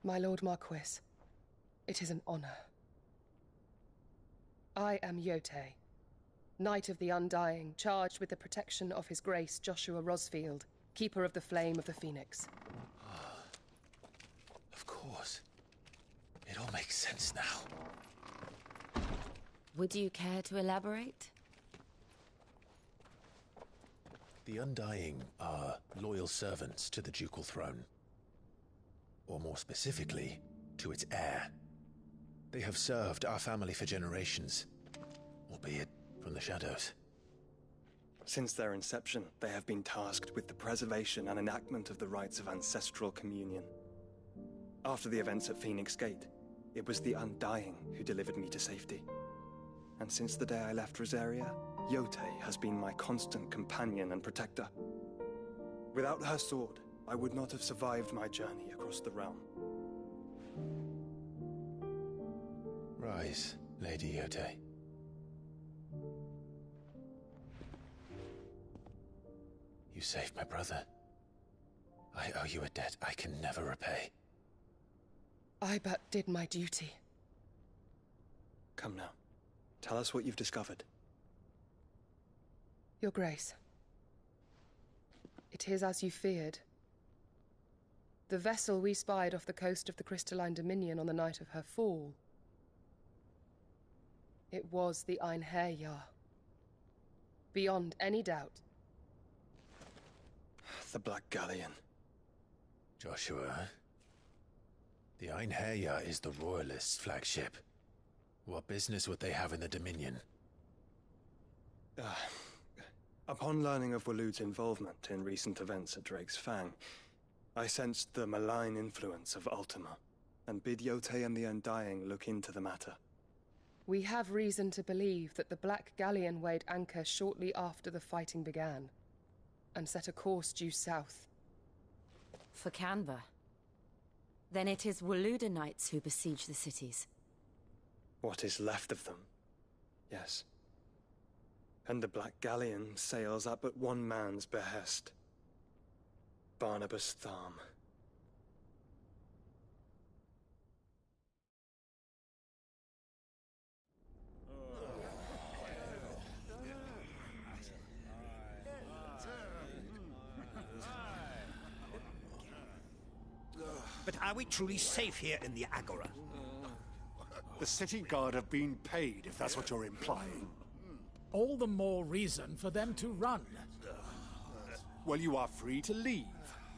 My Lord Marquis, it is an honor. I am Yotei, Knight of the Undying, charged with the protection of His Grace Joshua Rosfield, Keeper of the Flame of the Phoenix. Of course. It all makes sense now. Would you care to elaborate? The Undying are loyal servants to the ducal throne. Or more specifically, to its heir. They have served our family for generations, albeit from the shadows. Since their inception, they have been tasked with the preservation and enactment of the rites of ancestral communion. After the events at Phoenix Gate, it was the Undying who delivered me to safety. And since the day I left Rosaria, Yotei has been my constant companion and protector. Without her sword, I would not have survived my journey across the realm. Rise, Lady Yotei. You saved my brother. I owe you a debt I can never repay. I but did my duty. Come now. Tell us what you've discovered. Your Grace. It is as you feared. The vessel we spied off the coast of the Crystalline Dominion on the night of her fall. It was the Einherjar. Beyond any doubt. The Black Galleon. Joshua, the Einherjar is the Royalists' flagship. What business would they have in the Dominion? Upon learning of Waloed's involvement in recent events at Drake's Fang, I sensed the malign influence of Ultima, and bid Yotei and the Undying look into the matter. We have reason to believe that the Black Galleon weighed anchor shortly after the fighting began, and set a course due south. For Canva. Then it is Waloed Knights who besiege the cities. What is left of them, yes. And the Black Galleon sails at but one man's behest. Barnabas Tharm. But are we truly safe here in the Agora? The city guard have been paid, if that's what you're implying. All the more reason for them to run. Well, you are free to leave,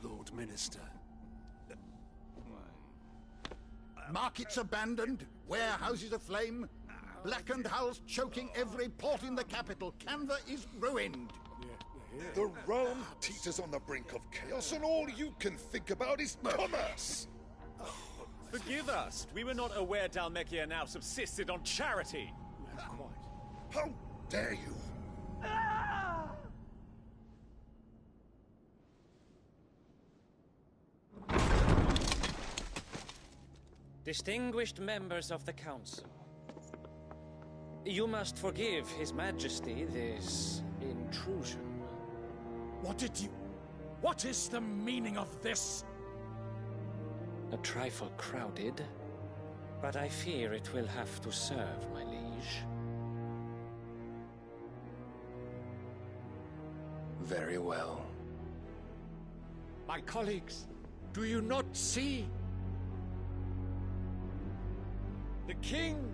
Lord Minister. Markets abandoned, warehouses aflame, blackened hulls choking every port in the capital. Canva is ruined. The realm teeters on the brink of chaos, and all you can think about is commerce. Forgive us. We were not aware Dhalmekia now subsisted on charity. How dare you? Distinguished members of the Council, you must forgive His Majesty this intrusion. What is the meaning of this? A trifle crowded, but I fear it will have to serve, my liege. Very well. My colleagues, do you not see? The King!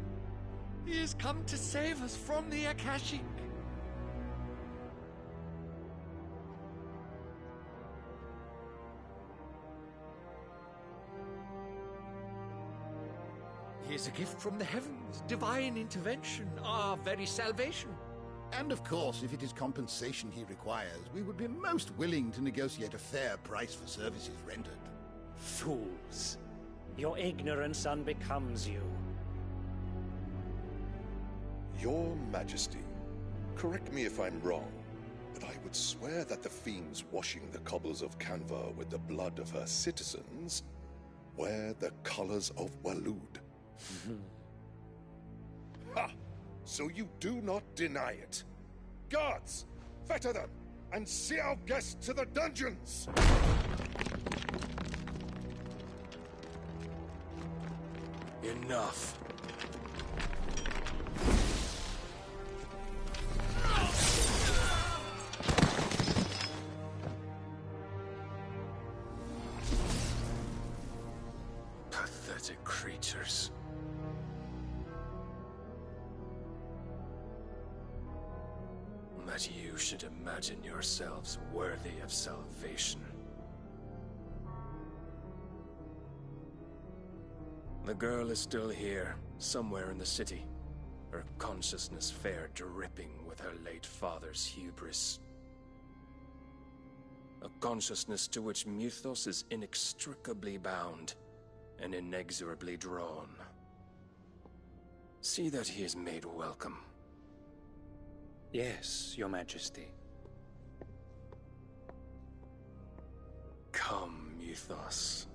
He has come to save us from the Akashic! He is a gift from the heavens, divine intervention, our very salvation. And of course, if it is compensation he requires, we would be most willing to negotiate a fair price for services rendered. Fools. Your ignorance unbecomes you. Your Majesty, correct me if I'm wrong, but I would swear that the fiends washing the cobbles of Canva with the blood of her citizens wear the colors of Waloed. Ha! So you do not deny it. Guards, fetter them, and see our guests to the dungeons! Enough. Pathetic creatures. That you should imagine yourselves worthy of salvation. The girl is still here, somewhere in the city, her consciousness fair dripping with her late father's hubris. A consciousness to which Mythos is inextricably bound and inexorably drawn. See that he is made welcome. Yes, Your Majesty. Come, Mythos.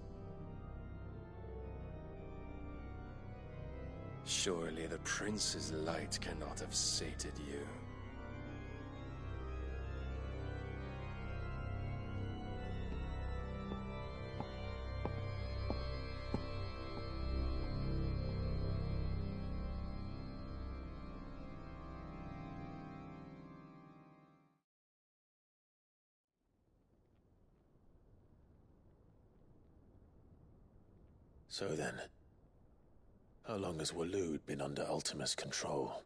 Surely the prince's light cannot have sated you. So then, how long has Waloed been under Ultima's control?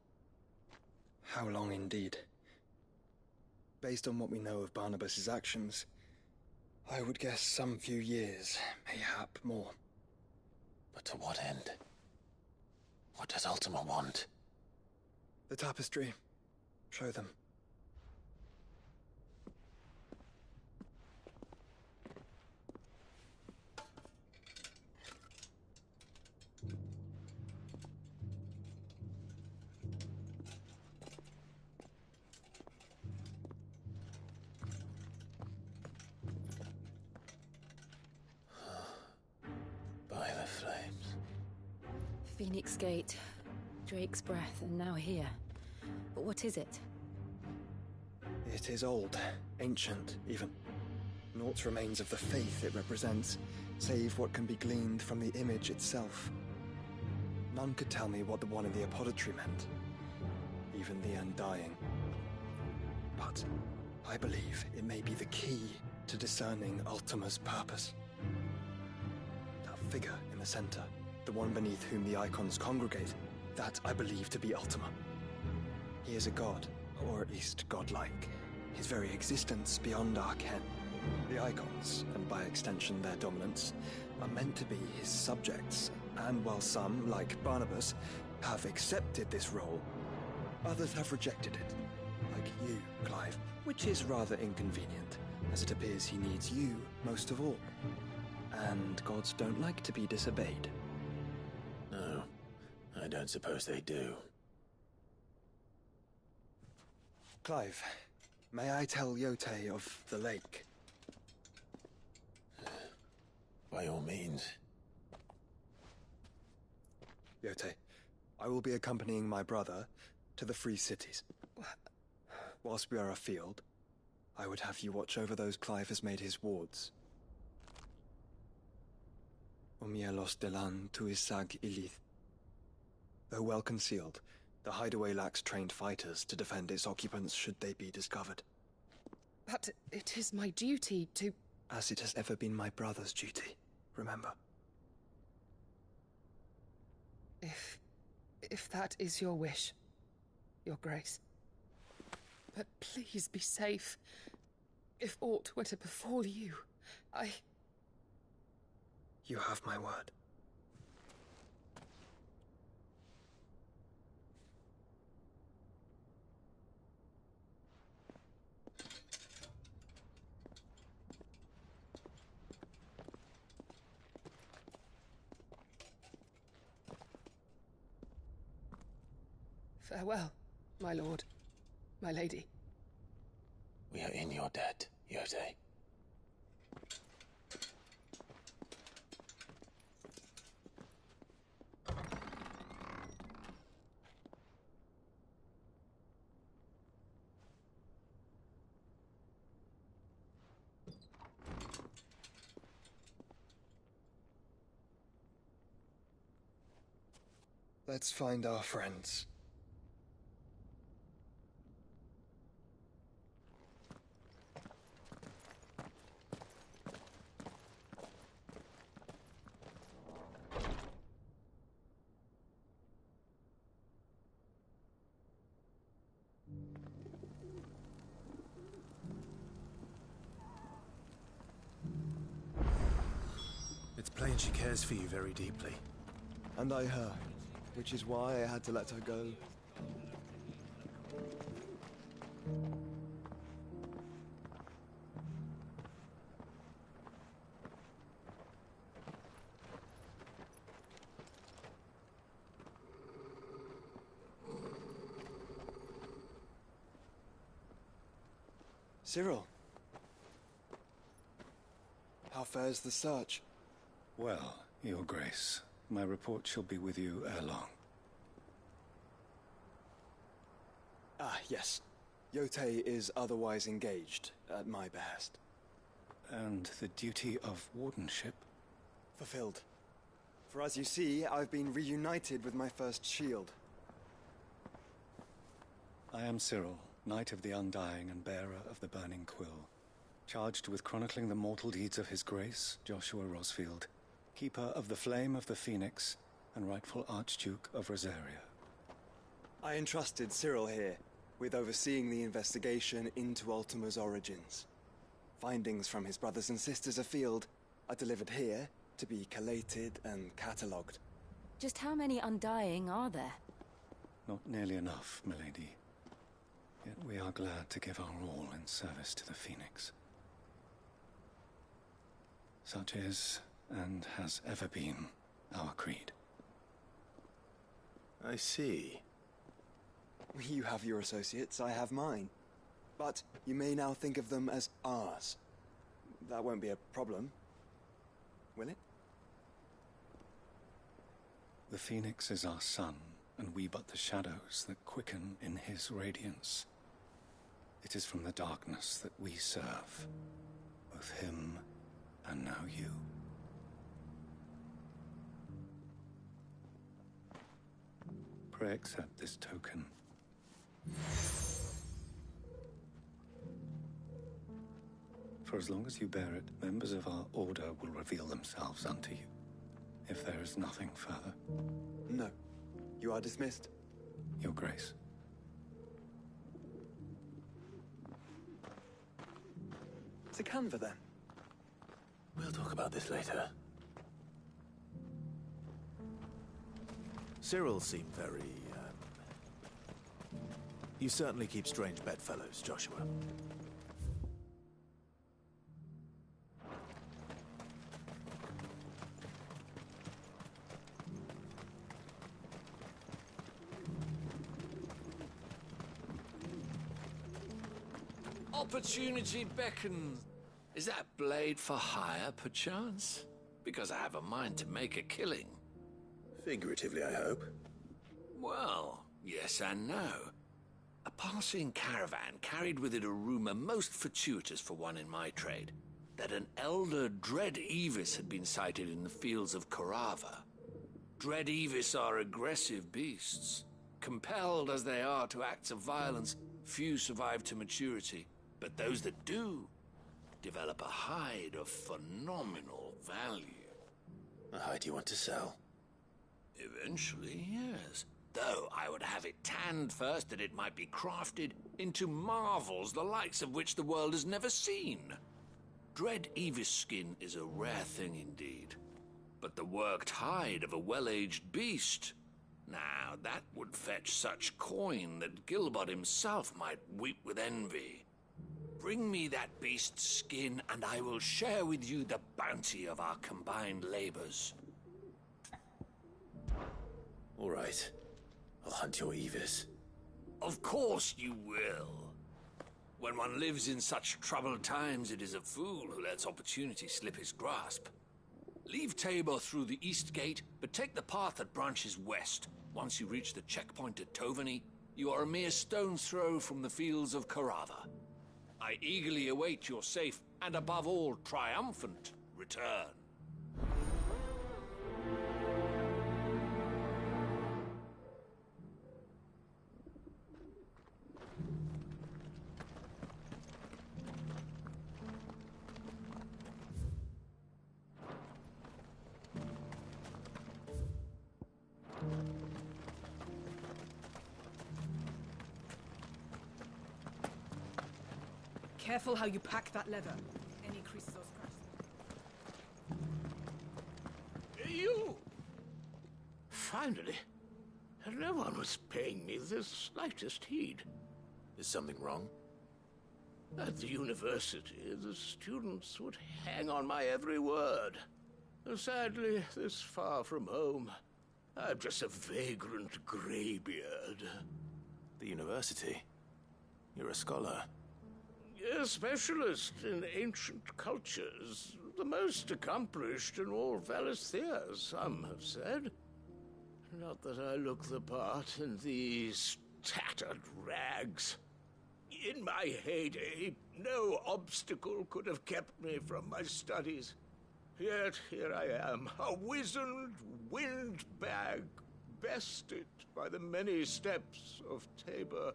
How long indeed? Based on what we know of Barnabas's actions, I would guess some few years, mayhap more. But to what end? What does Ultima want? The tapestry. Show them. By the flames. Phoenix Gate, Drake's Breath, and now here. But what is it? It is old, ancient, even. Naught remains of the faith it represents, save what can be gleaned from the image itself. None could tell me what the one in the apothecary meant, even the Undying. But I believe it may be the key to discerning Ultima's purpose. That figure in the center, the one beneath whom the icons congregate, that I believe to be Ultima. He is a god, or at least godlike, his very existence beyond our ken. The icons, and by extension their dominants, are meant to be his subjects, and while some, like Barnabas, have accepted this role, others have rejected it, like you, Clive, which is rather inconvenient, as it appears he needs you most of all. And gods don't like to be disobeyed. No, I don't suppose they do. Clive, may I tell Yote of the lake? By all means. Yote, I will be accompanying my brother to the Free Cities. Whilst we are afield, I would have you watch over those Clive has made his wards. Omielos delan tuisag ilith. Though well concealed, the hideaway lacks trained fighters to defend its occupants should they be discovered. But it is my duty to... As it has ever been my brother's duty, remember. If that is your wish, Your Grace. But please be safe. If aught were to befall you, You have my word. Farewell, my lord, my lady. We are in your debt, Yote. Let's find our friends. It's plain she cares for you very deeply. And I her, which is why I had to let her go. Cyril. How fares the search? Well, Your Grace, my report shall be with you ere long. Ah, yes. Yotei is otherwise engaged, at my behest. And the duty of wardenship? Fulfilled. For as you see, I've been reunited with my first shield. I am Cyril, Knight of the Undying and bearer of the Burning Quill, charged with chronicling the mortal deeds of His Grace, Joshua Rosfield, Keeper of the Flame of the Phoenix, and rightful Archduke of Rosaria. I entrusted Cyril here with overseeing the investigation into Ultima's origins. Findings from his brothers and sisters afield are delivered here to be collated and catalogued. Just how many Undying are there? Not nearly enough, milady. Yet we are glad to give our all in service to the Phoenix. Such is, and has ever been, our creed. I see. You have your associates, I have mine. But you may now think of them as ours. That won't be a problem, will it? The Phoenix is our sun, and we but the shadows that quicken in his radiance. It is from the darkness that we serve, both him and now you. Pray accept this token. For as long as you bear it, members of our order will reveal themselves unto you, if there is nothing further. No. You are dismissed. Your Grace. To Canva, then. We'll talk about this later. Cyril seemed very, You certainly keep strange bedfellows, Joshua. Opportunity beckons. Is that blade for hire, perchance? Because I have a mind to make a killing. Figuratively, I hope. Well, yes and no. A passing caravan carried with it a rumor most fortuitous for one in my trade, that an elder Dread Evis had been sighted in the fields of Carava. Dread Evis are aggressive beasts. Compelled as they are to acts of violence, few survive to maturity, but those that do develop a hide of phenomenal value. A hide you want to sell? Eventually, yes. Though I would have it tanned first that it might be crafted into marvels the likes of which the world has never seen. Dread Evis skin is a rare thing indeed. But the worked hide of a well-aged beast, now that would fetch such coin that Gilbert himself might weep with envy. Bring me that beast's skin, and I will share with you the bounty of our combined labors. All right. I'll hunt your Evis. Of course you will. When one lives in such troubled times, it is a fool who lets opportunity slip his grasp. Leave Tabor through the east gate, but take the path that branches west. Once you reach the checkpoint at Tovany, you are a mere stone's throw from the fields of Carava. I eagerly await your safe, and above all, triumphant return. Careful how you pack that leather. Any creases or scratches. You! Finally. No one was paying me the slightest heed. Is something wrong? At the university, the students would hang on my every word. Sadly, this far from home, I'm just a vagrant greybeard. The university? You're a scholar. A specialist in ancient cultures. The most accomplished in all Valisthea, some have said. Not that I look the part in these tattered rags. In my heyday, no obstacle could have kept me from my studies. Yet here I am, a wizened windbag, bested by the many steps of Tabor.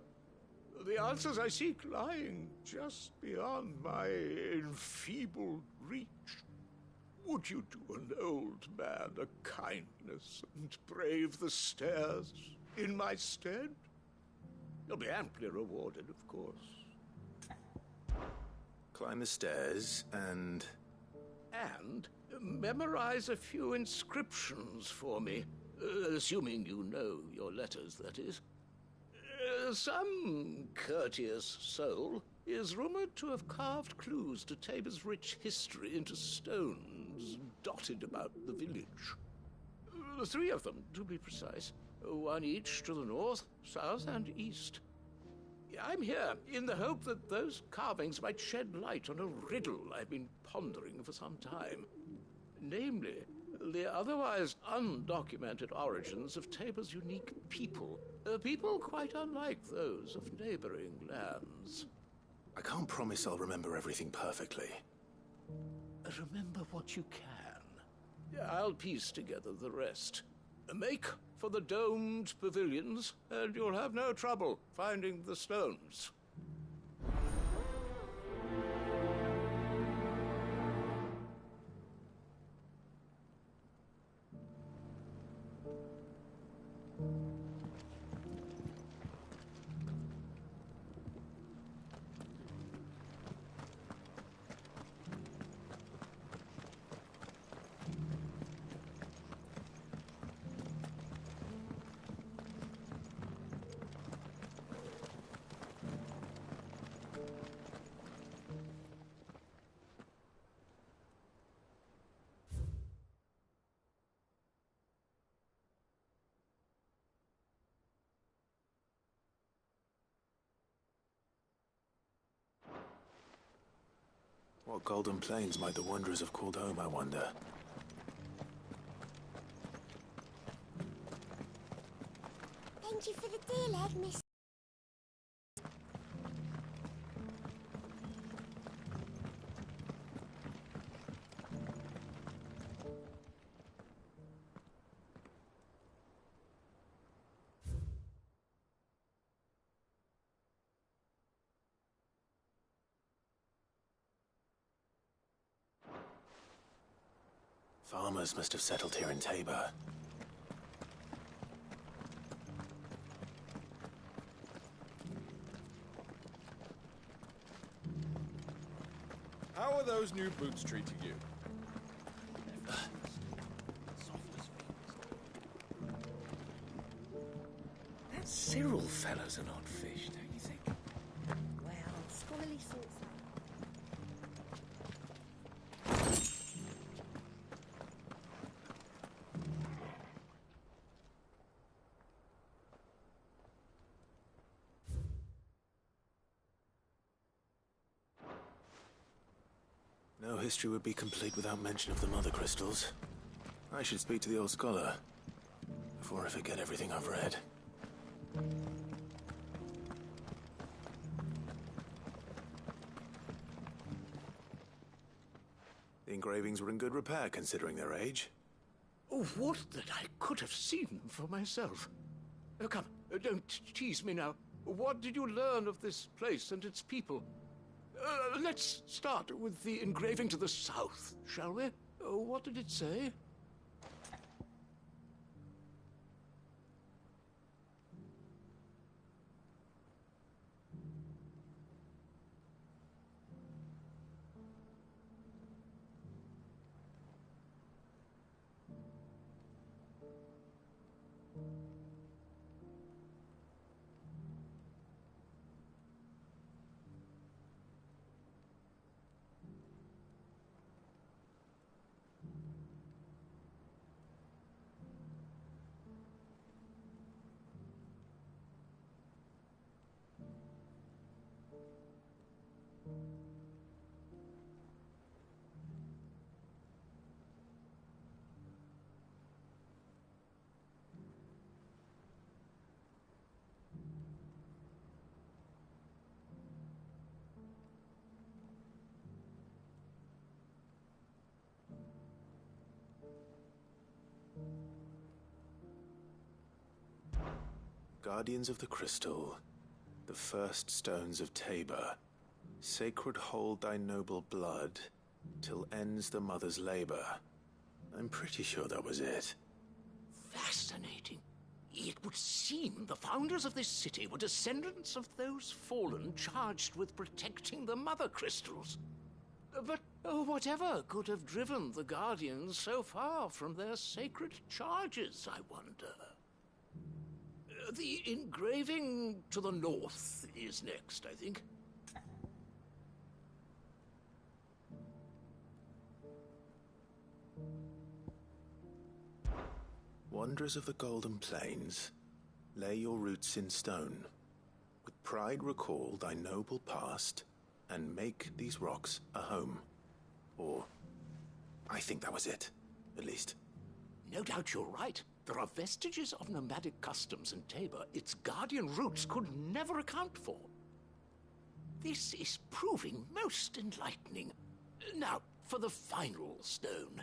The answers I seek lying just beyond my enfeebled reach. Would you do an old man a kindness and brave the stairs in my stead? You'll be amply rewarded, of course. Climb the stairs and memorize a few inscriptions for me. Assuming you know your letters, that is. Some courteous soul is rumored to have carved clues to Tabor's rich history into stones dotted about the village. 3 of them, to be precise. 1 each to the north, south, and east. I'm here in the hope that those carvings might shed light on a riddle I've been pondering for some time. Namely, the otherwise undocumented origins of Tabor's unique people. People quite unlike those of neighboring lands. I can't promise I'll remember everything perfectly. Remember what you can. I'll piece together the rest. Make for the domed pavilions, and you'll have no trouble finding the stones. What golden plains might the wanderers have called home, I wonder? Thank you for the deal, Ed, Miss. Farmers must have settled here in Tabor. How are those new boots treating you? That Cyril fellow's an odd fish, don't you think? Well, scholarly sorts out. No history would be complete without mention of the mother crystals. I should speak to the old scholar before I forget everything I've read. The engravings were in good repair considering their age. Oh, would that I could have seen them for myself. Come, don't tease me now. What did you learn of this place and its people? Let's start with the engraving to the south, shall we? What did it say? Guardians of the Crystal, the first stones of Tabor, sacred hold thy noble blood, till ends the mother's labor. I'm pretty sure that was it. Fascinating. It would seem the founders of this city were descendants of those fallen charged with protecting the mother crystals. But whatever could have driven the Guardians so far from their sacred charges, I wonder? The engraving to the north is next, I think. Wanderers of the Golden Plains, lay your roots in stone. With pride recall thy noble past, and make these rocks a home. Or, I think that was it, at least. No doubt you're right. There are vestiges of nomadic customs in Tabor its guardian roots could never account for. This is proving most enlightening. Now, for the final stone.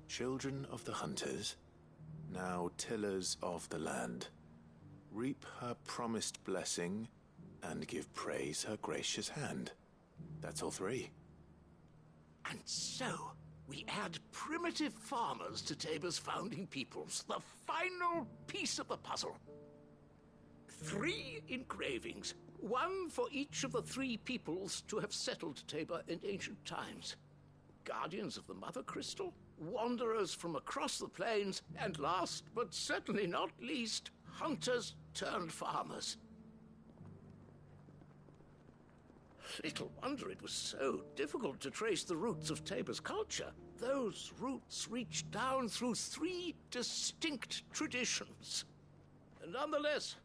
Children of the hunters, now tillers of the land, reap her promised blessing and give praise her gracious hand. That's all three. And so, we add primitive farmers to Tabor's founding peoples, the final piece of the puzzle. 3 engravings, one for each of the 3 peoples to have settled Tabor in ancient times. Guardians of the Mother Crystal, wanderers from across the plains, and last but certainly not least, hunters turned farmers. Little wonder it was so difficult to trace the roots of Tabor's culture. Those roots reach down through 3 distinct traditions. Nonetheless,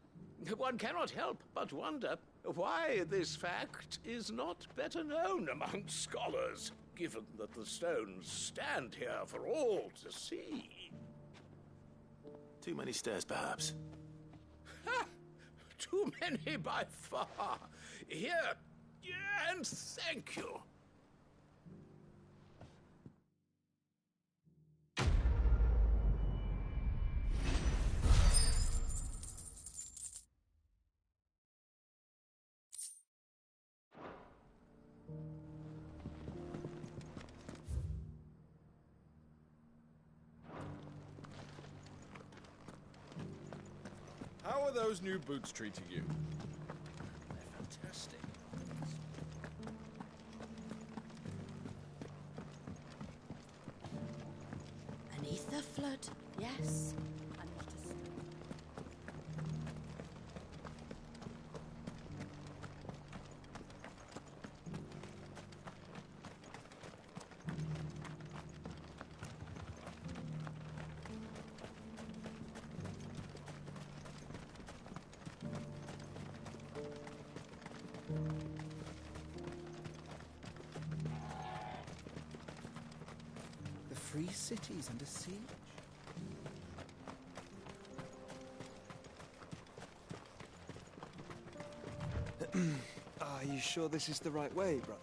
one cannot help but wonder why this fact is not better known among scholars, given that the stones stand here for all to see. Too many stairs, perhaps. Ha! Too many by far. Here, and thank you. How are those new boots treating you? They're fantastic. Beneath the flood, yes. The free city's under siege. Are you sure this is the right way, brother?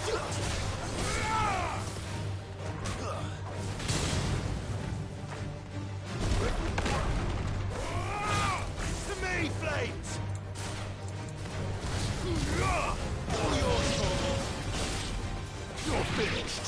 destruction. To me, flames! All yours, Torgal. You're finished.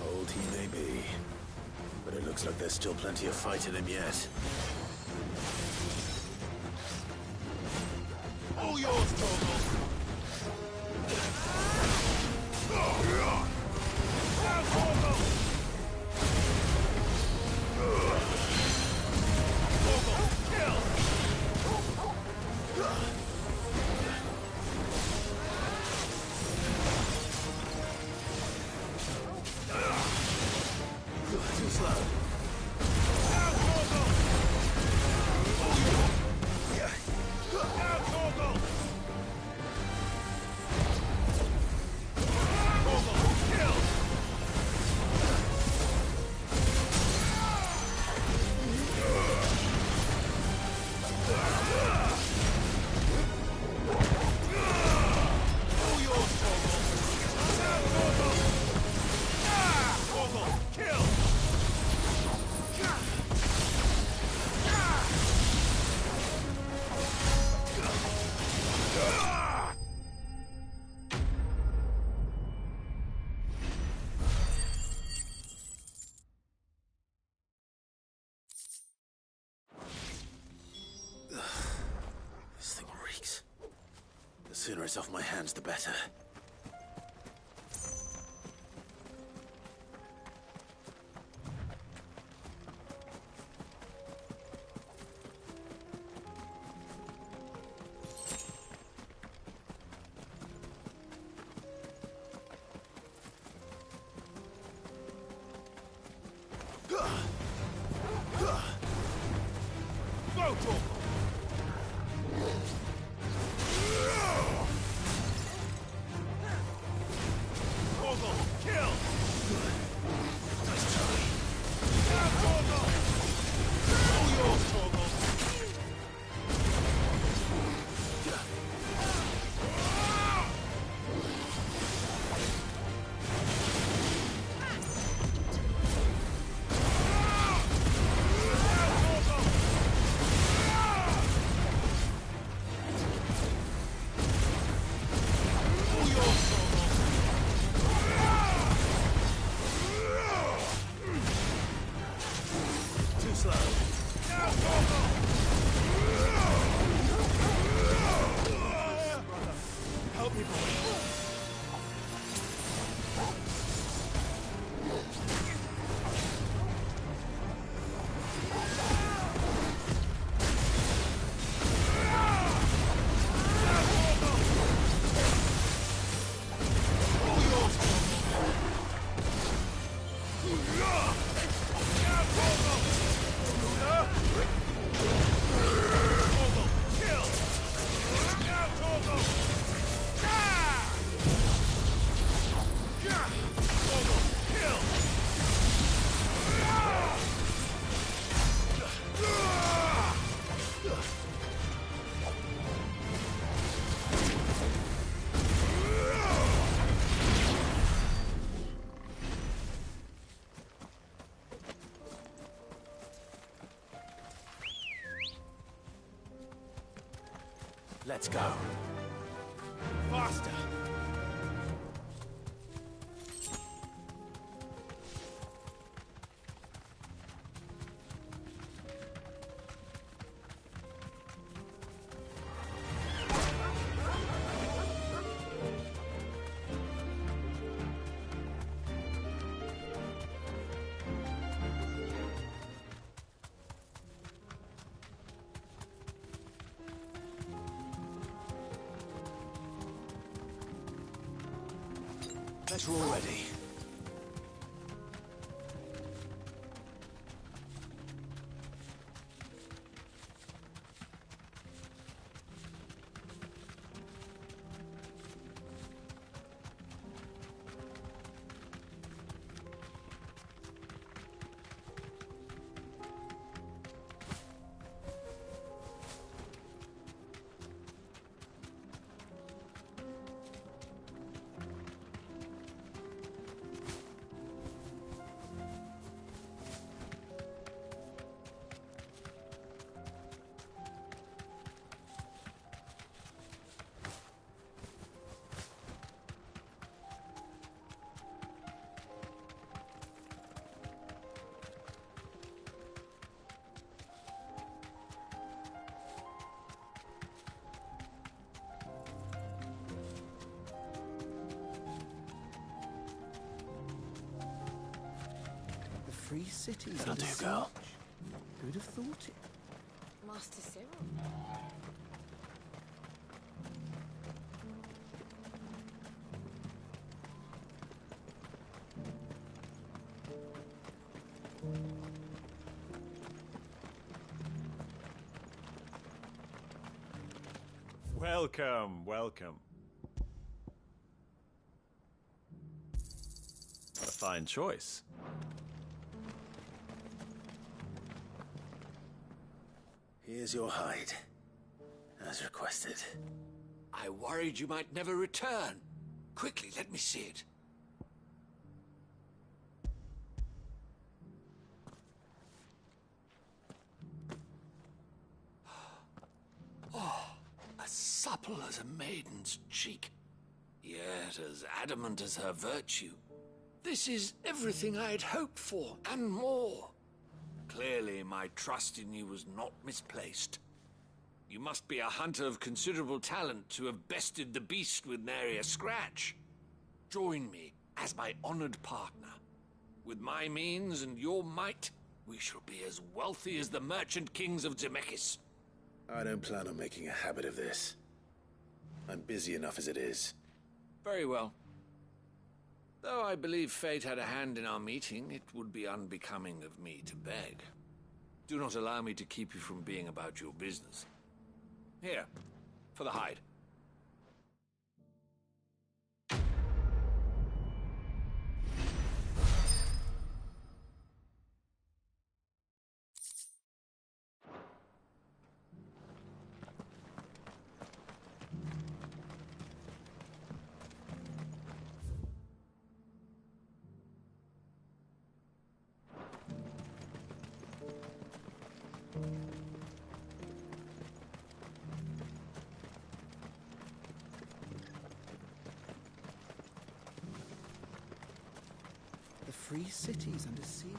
Old he may be, but it looks like there's still plenty of fight in him yet. All yours, Torgal. Now, Torgal! Torgal, kill! Too slow. Now, Torgal! All yours! Now, Torgal! Torgal, kill! All yours, Torgal! Now, Torgal! Torgal, kill! This thing reeks. The sooner it's off my hands, the better. Go, Torgal! Torgal, kill! Nice try. Now, Torgal! All yours, Torgal! Now, Torgal! Help me, boy. Let's go. Faster! We're all ready. Free cities. That'll do, girl. Who'd have thought it? Master Cyril. Welcome, welcome. A fine choice. Here's your hide, as requested. I worried you might never return. Quickly, let me see it. Oh, as supple as a maiden's cheek, yet as adamant as her virtue. This is everything I had hoped for, and more. Clearly, my trust in you was not misplaced. You must be a hunter of considerable talent to have bested the beast with nary a scratch. Join me as my honored partner. With my means and your might, we shall be as wealthy as the merchant kings of Zemeckis. I don't plan on making a habit of this. I'm busy enough as it is. Very well. Though I believe fate had a hand in our meeting, it would be unbecoming of me to beg. Do not allow me to keep you from being about your business. Here, for the hide. The free cities under siege.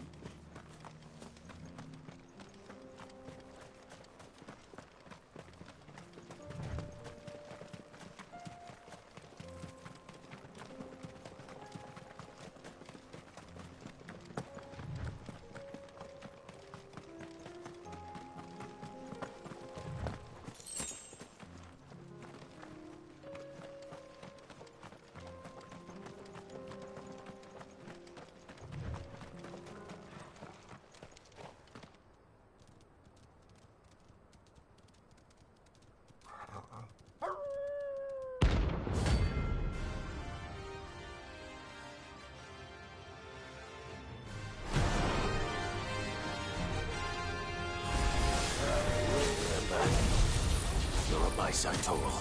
eyesight total.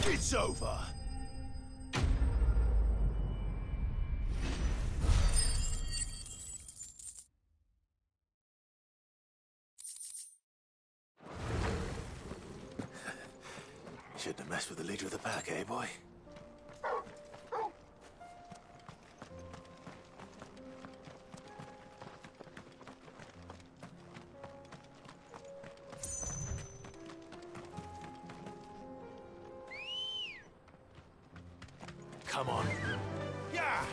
It's over. Shouldn't have messed with the leader of the pack, eh, boy? Come on. Yeah!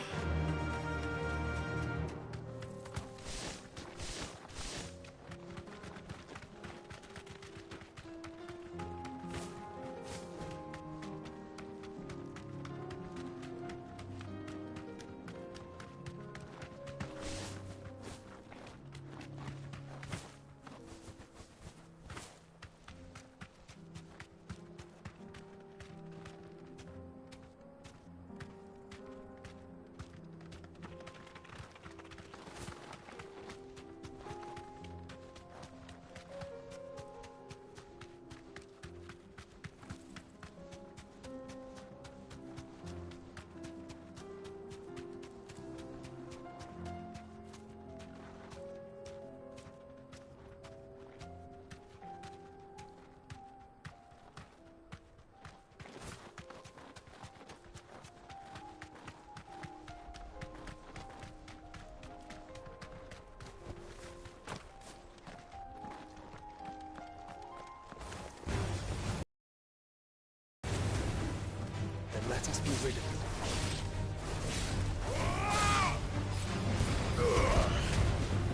Let us be rid of you.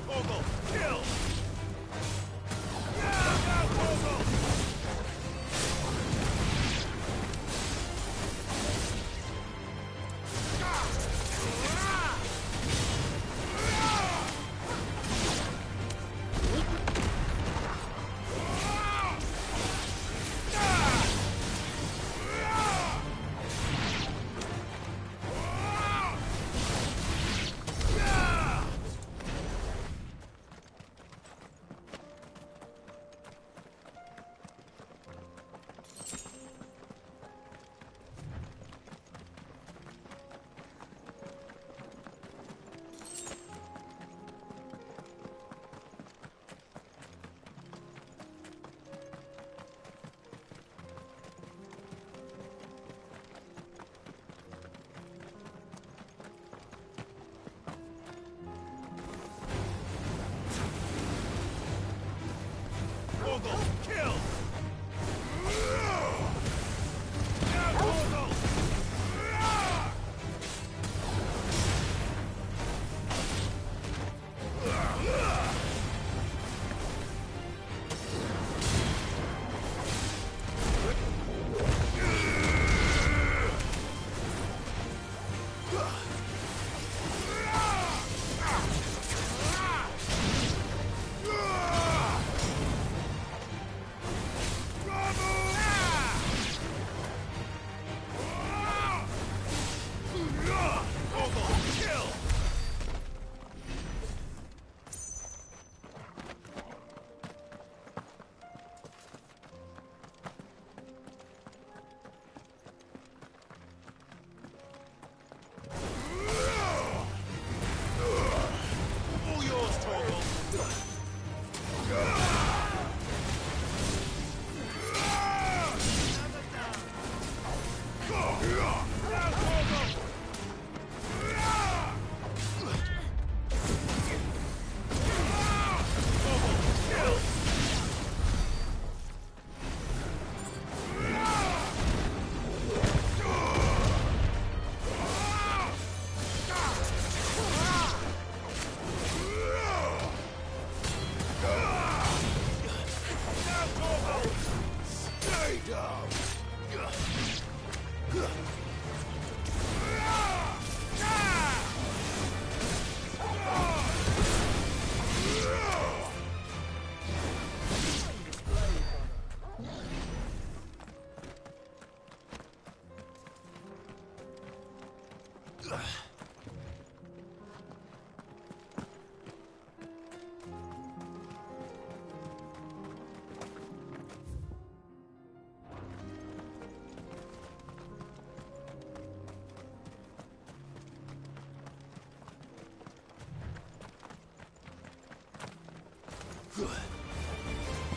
Vogel, kill! Yeah, Vogel!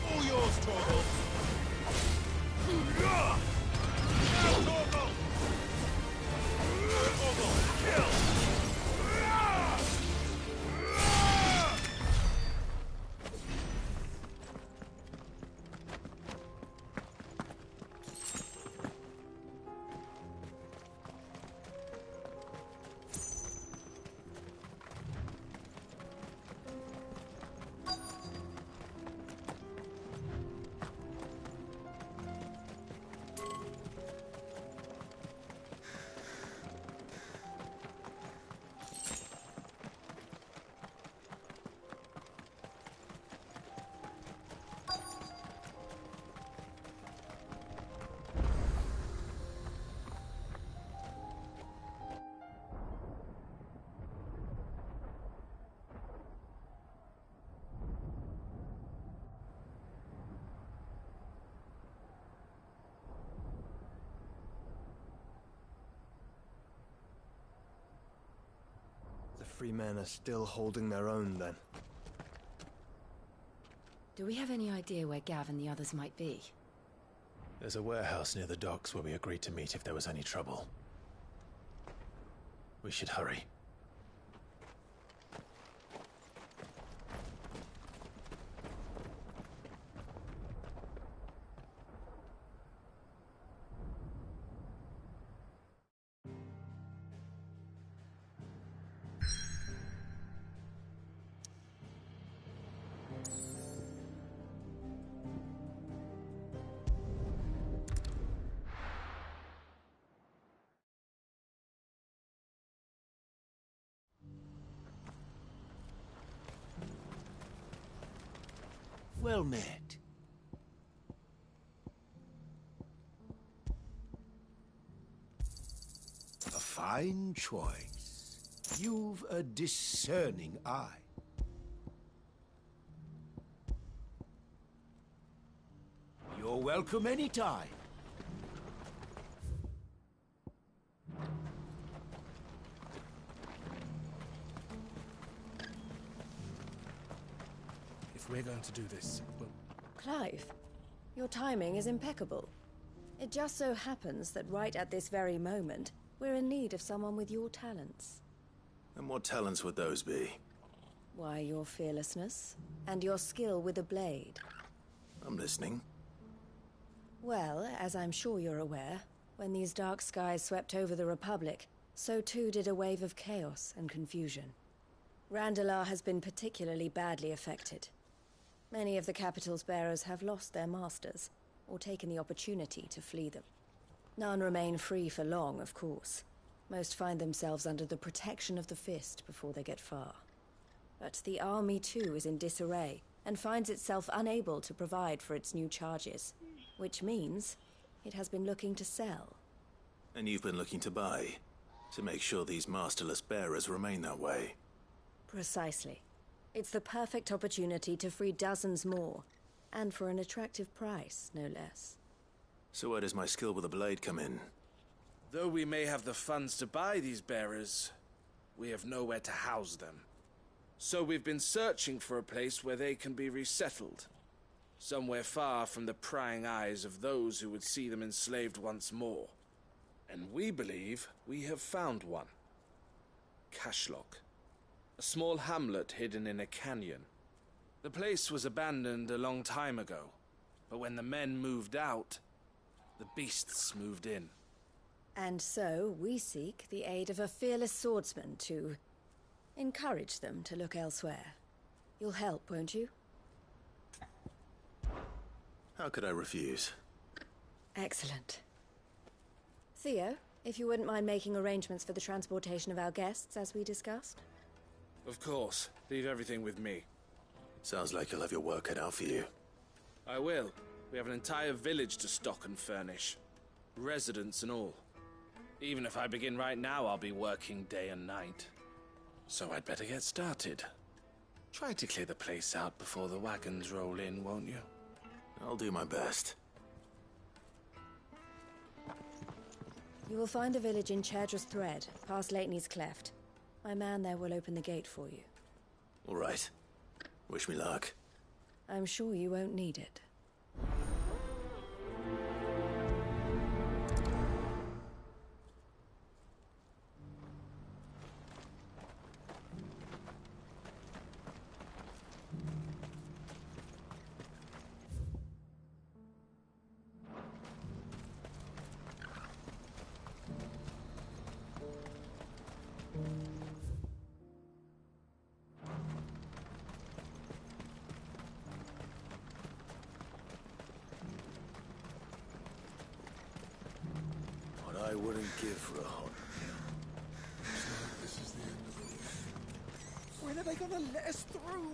All yours, Torgal! Now, Torgal! Torgal, kill! The free men are still holding their own, then. Do we have any idea where Gav and the others might be? There's a warehouse near the docks where we agreed to meet if there was any trouble. We should hurry. Well met. A fine choice. You've a discerning eye. You're welcome anytime. If we're going to do this, well... Clive, your timing is impeccable. It just so happens that right at this very moment, we're in need of someone with your talents. And what talents would those be? Why, your fearlessness, and your skill with a blade. I'm listening. Well, as I'm sure you're aware, when these dark skies swept over the Republic, so too did a wave of chaos and confusion. Randalar has been particularly badly affected. Many of the capital's bearers have lost their masters, or taken the opportunity to flee them. None remain free for long, of course. Most find themselves under the protection of the Fist before they get far. But the army too is in disarray, and finds itself unable to provide for its new charges. Which means it has been looking to sell. And you've been looking to buy, to make sure these masterless bearers remain that way. Precisely. It's the perfect opportunity to free dozens more, and for an attractive price, no less. So where does my skill with a blade come in? Though we may have the funds to buy these bearers, we have nowhere to house them. So we've been searching for a place where they can be resettled. Somewhere far from the prying eyes of those who would see them enslaved once more. And we believe we have found one. Cashlock. A small hamlet hidden in a canyon. The place was abandoned a long time ago, but when the men moved out, the beasts moved in. And so, we seek the aid of a fearless swordsman to encourage them to look elsewhere. You'll help, won't you? How could I refuse? Excellent. Theo, if you wouldn't mind making arrangements for the transportation of our guests, as we discussed. Of course. Leave everything with me. Sounds like you'll have your work cut out for you. I will. We have an entire village to stock and furnish. Residents and all. Even if I begin right now, I'll be working day and night. So I'd better get started. Try to clear the place out before the wagons roll in, won't you? I'll do my best. You will find a village in Chadra's Thread, past Lateney's Cleft. My man there will open the gate for you. All right. Wish me luck. I'm sure you won't need it. I wouldn't give for a hot. This is the end of the road. When are they gonna let us through?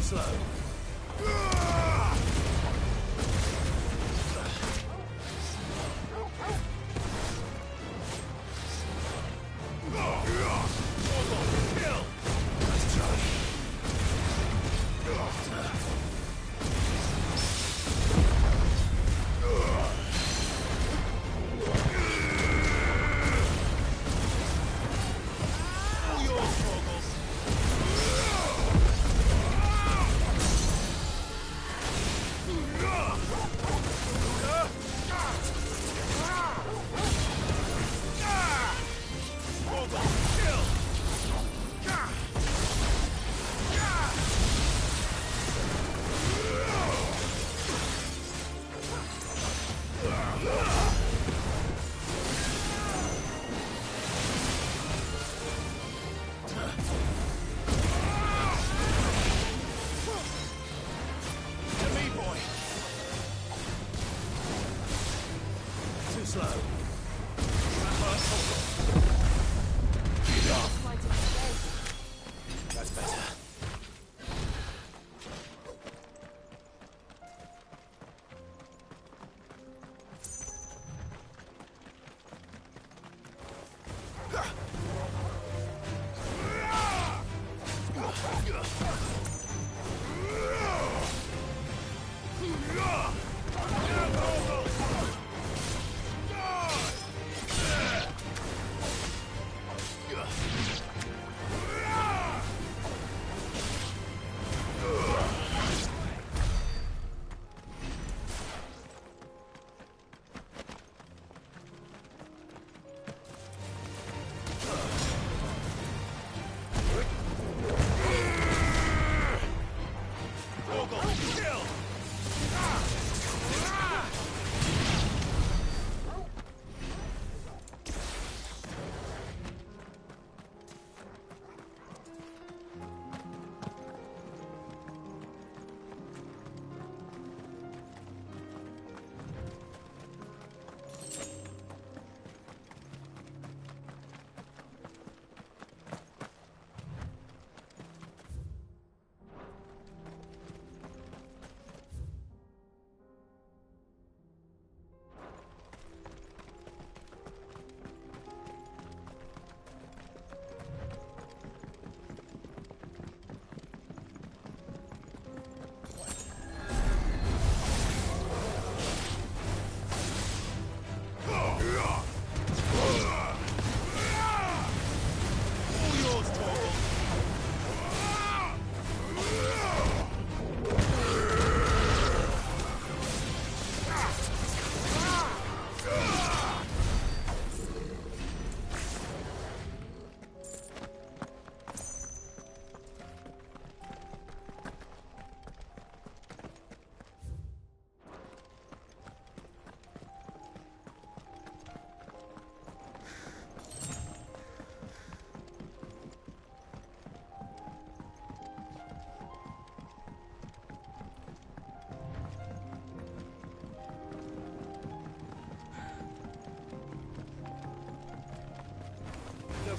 Slow.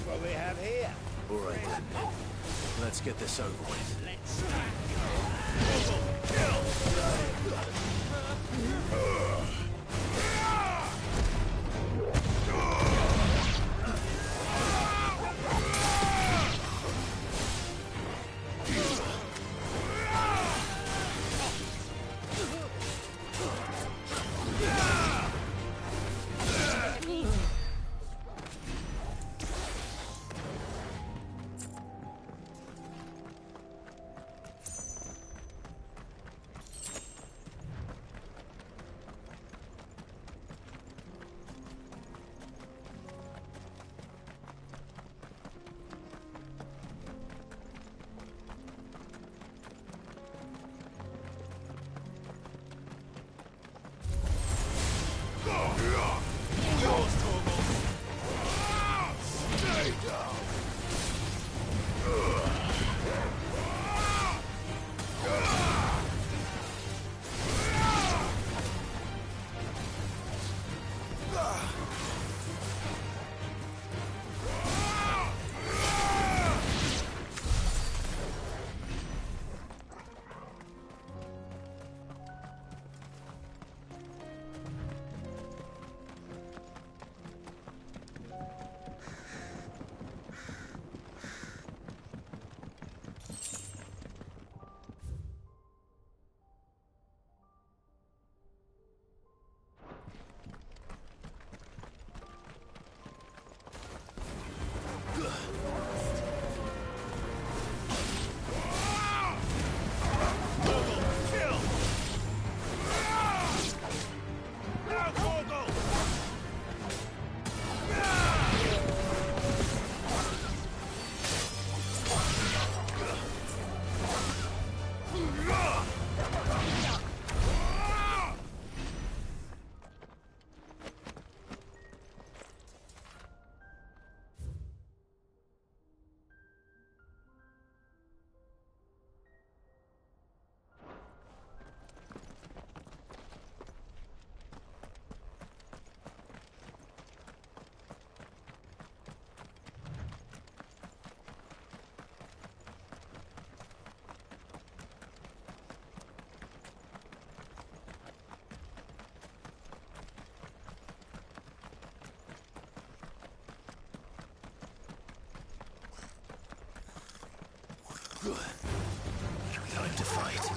what we have here. All right, then. Let's get this over with. Let's Time to fight.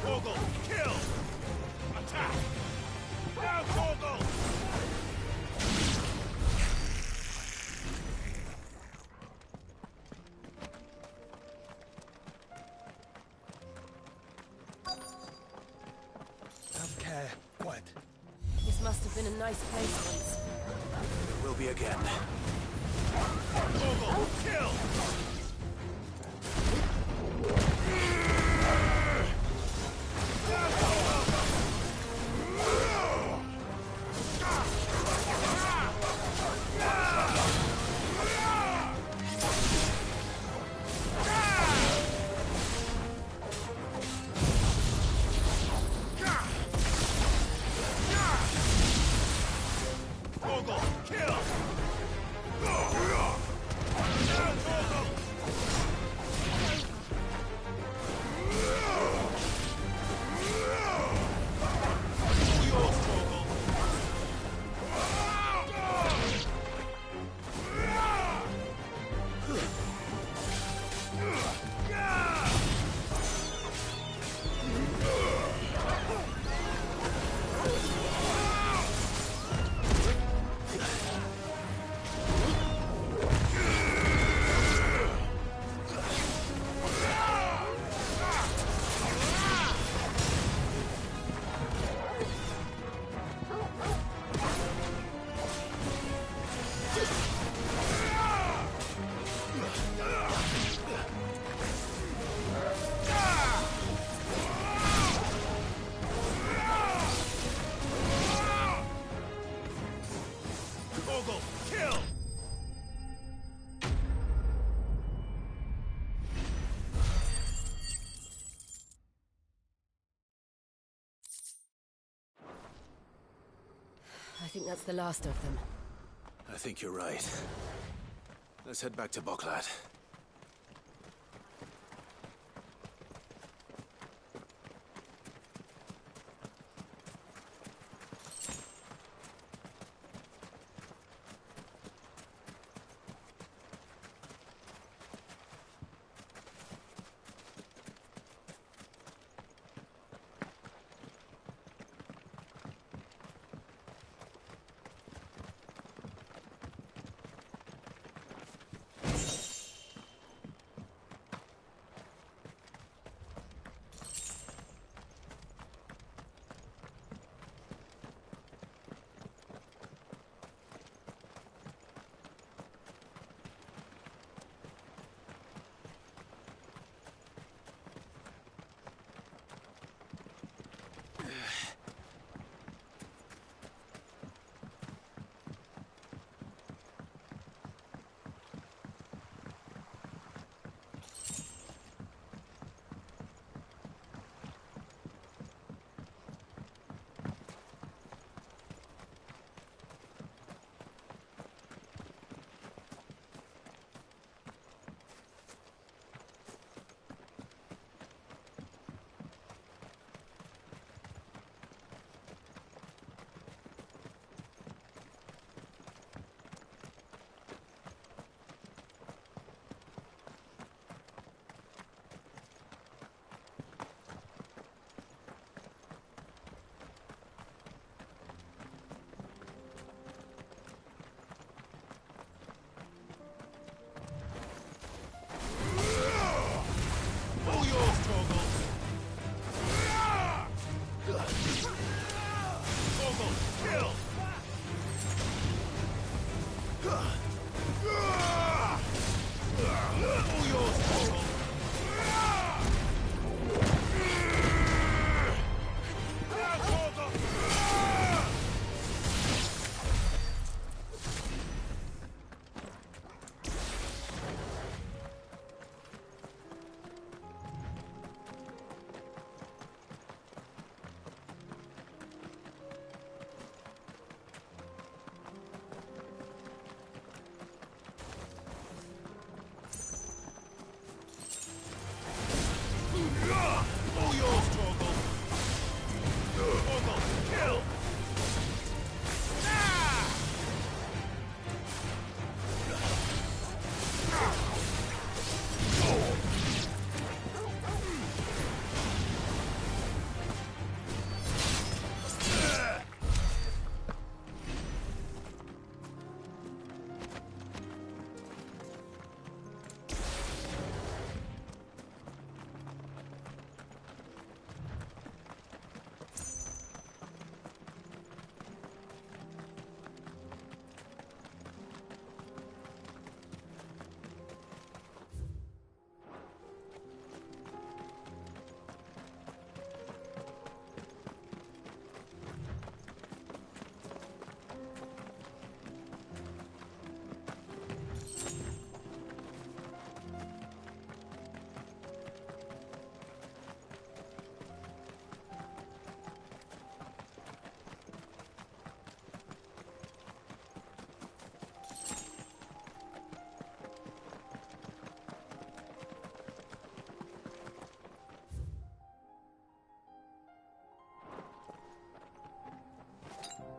Torgal, kill! Attack! Now, Torgal! Have care. Quiet. This must have been a nice place once. It will be again. Torgal, kill! Torgal, kill! Now, Torgal! think that's the last of them. I think you're right. Let's head back to Boklat.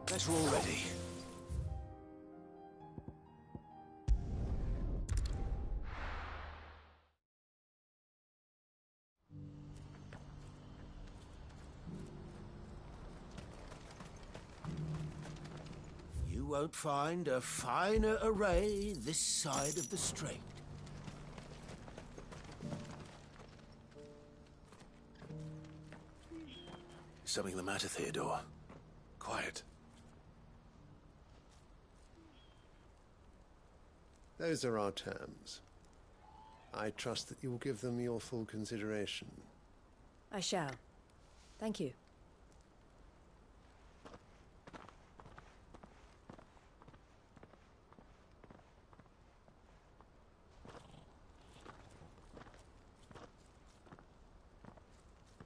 Better already. You won't find a finer array this side of the strait. Is something the matter, Theodore? Quiet. Those are our terms. I trust that you will give them your full consideration. I shall. Thank you.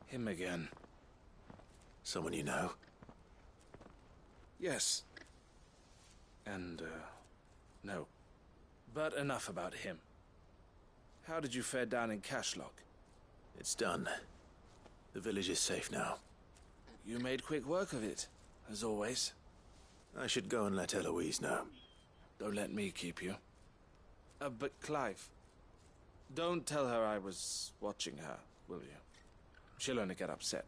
Him again. Someone you know? Yes. And, no. But enough about him. How did you fare down in Cashlock? It's done. The village is safe now. You made quick work of it, as always. I should go and let Eloise know. Don't let me keep you. But Clive, don't tell her I was watching her, will you? She'll only get upset.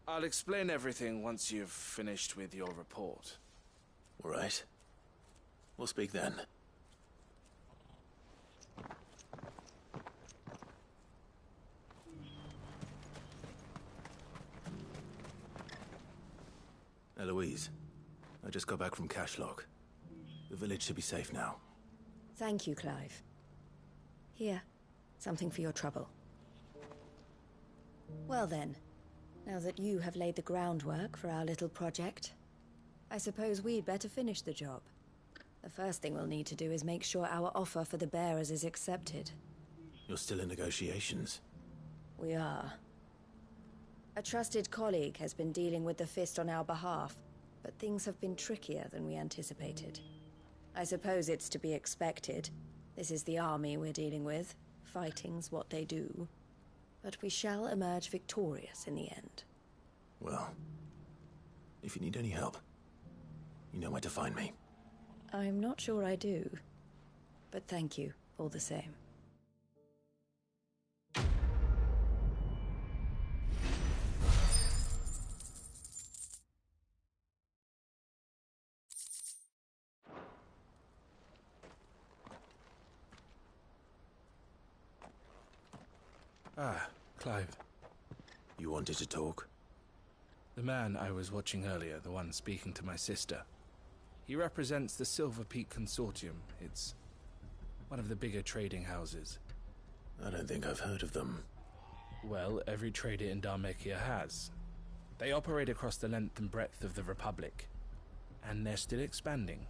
I'll explain everything once you've finished with your report. All right. We'll speak then. Eloise, I just got back from Cashlock. The village should be safe now. Thank you, Clive. Here, something for your trouble. Well then, now that you have laid the groundwork for our little project, I suppose we'd better finish the job. The first thing we'll need to do is make sure our offer for the bearers is accepted. You're still in negotiations? We are. A trusted colleague has been dealing with the Fist on our behalf, but things have been trickier than we anticipated. I suppose it's to be expected. This is the army we're dealing with. Fighting's what they do. But we shall emerge victorious in the end. Well, if you need any help, you know where to find me. I'm not sure I do, but thank you all the same. Ah, Clive. You wanted to talk? The man I was watching earlier, the one speaking to my sister. He represents the Silver Peak Consortium. It's one of the bigger trading houses. I don't think I've heard of them. Well, every trader in Dharmekia has. They operate across the length and breadth of the Republic, and they're still expanding.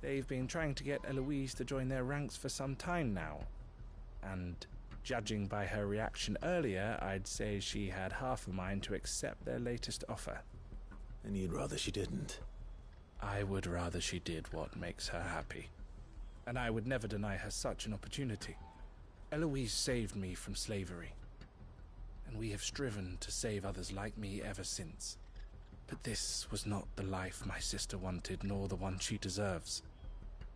They've been trying to get Eloise to join their ranks for some time now, and judging by her reaction earlier, I'd say she had half a mind to accept their latest offer. And you'd rather she didn't? I would rather she did what makes her happy. And I would never deny her such an opportunity. Eloise saved me from slavery, and we have striven to save others like me ever since. But this was not the life my sister wanted, nor the one she deserves.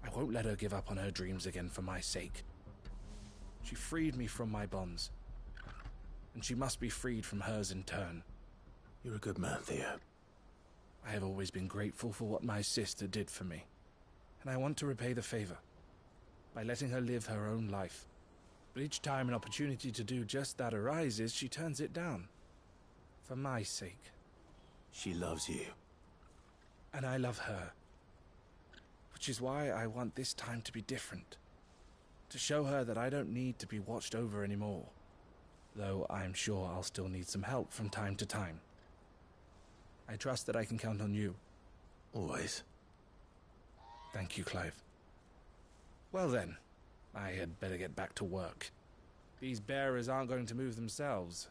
I won't let her give up on her dreams again for my sake. She freed me from my bonds, and she must be freed from hers in turn. You're a good man, Theo. I have always been grateful for what my sister did for me, and I want to repay the favor by letting her live her own life. But each time an opportunity to do just that arises, she turns it down. For my sake. She loves you. And I love her. Which is why I want this time to be different. To show her that I don't need to be watched over anymore. Though I'm sure I'll still need some help from time to time. I trust that I can count on you. Always. Thank you, Clive. Well then, I had better get back to work. These bearers aren't going to move themselves.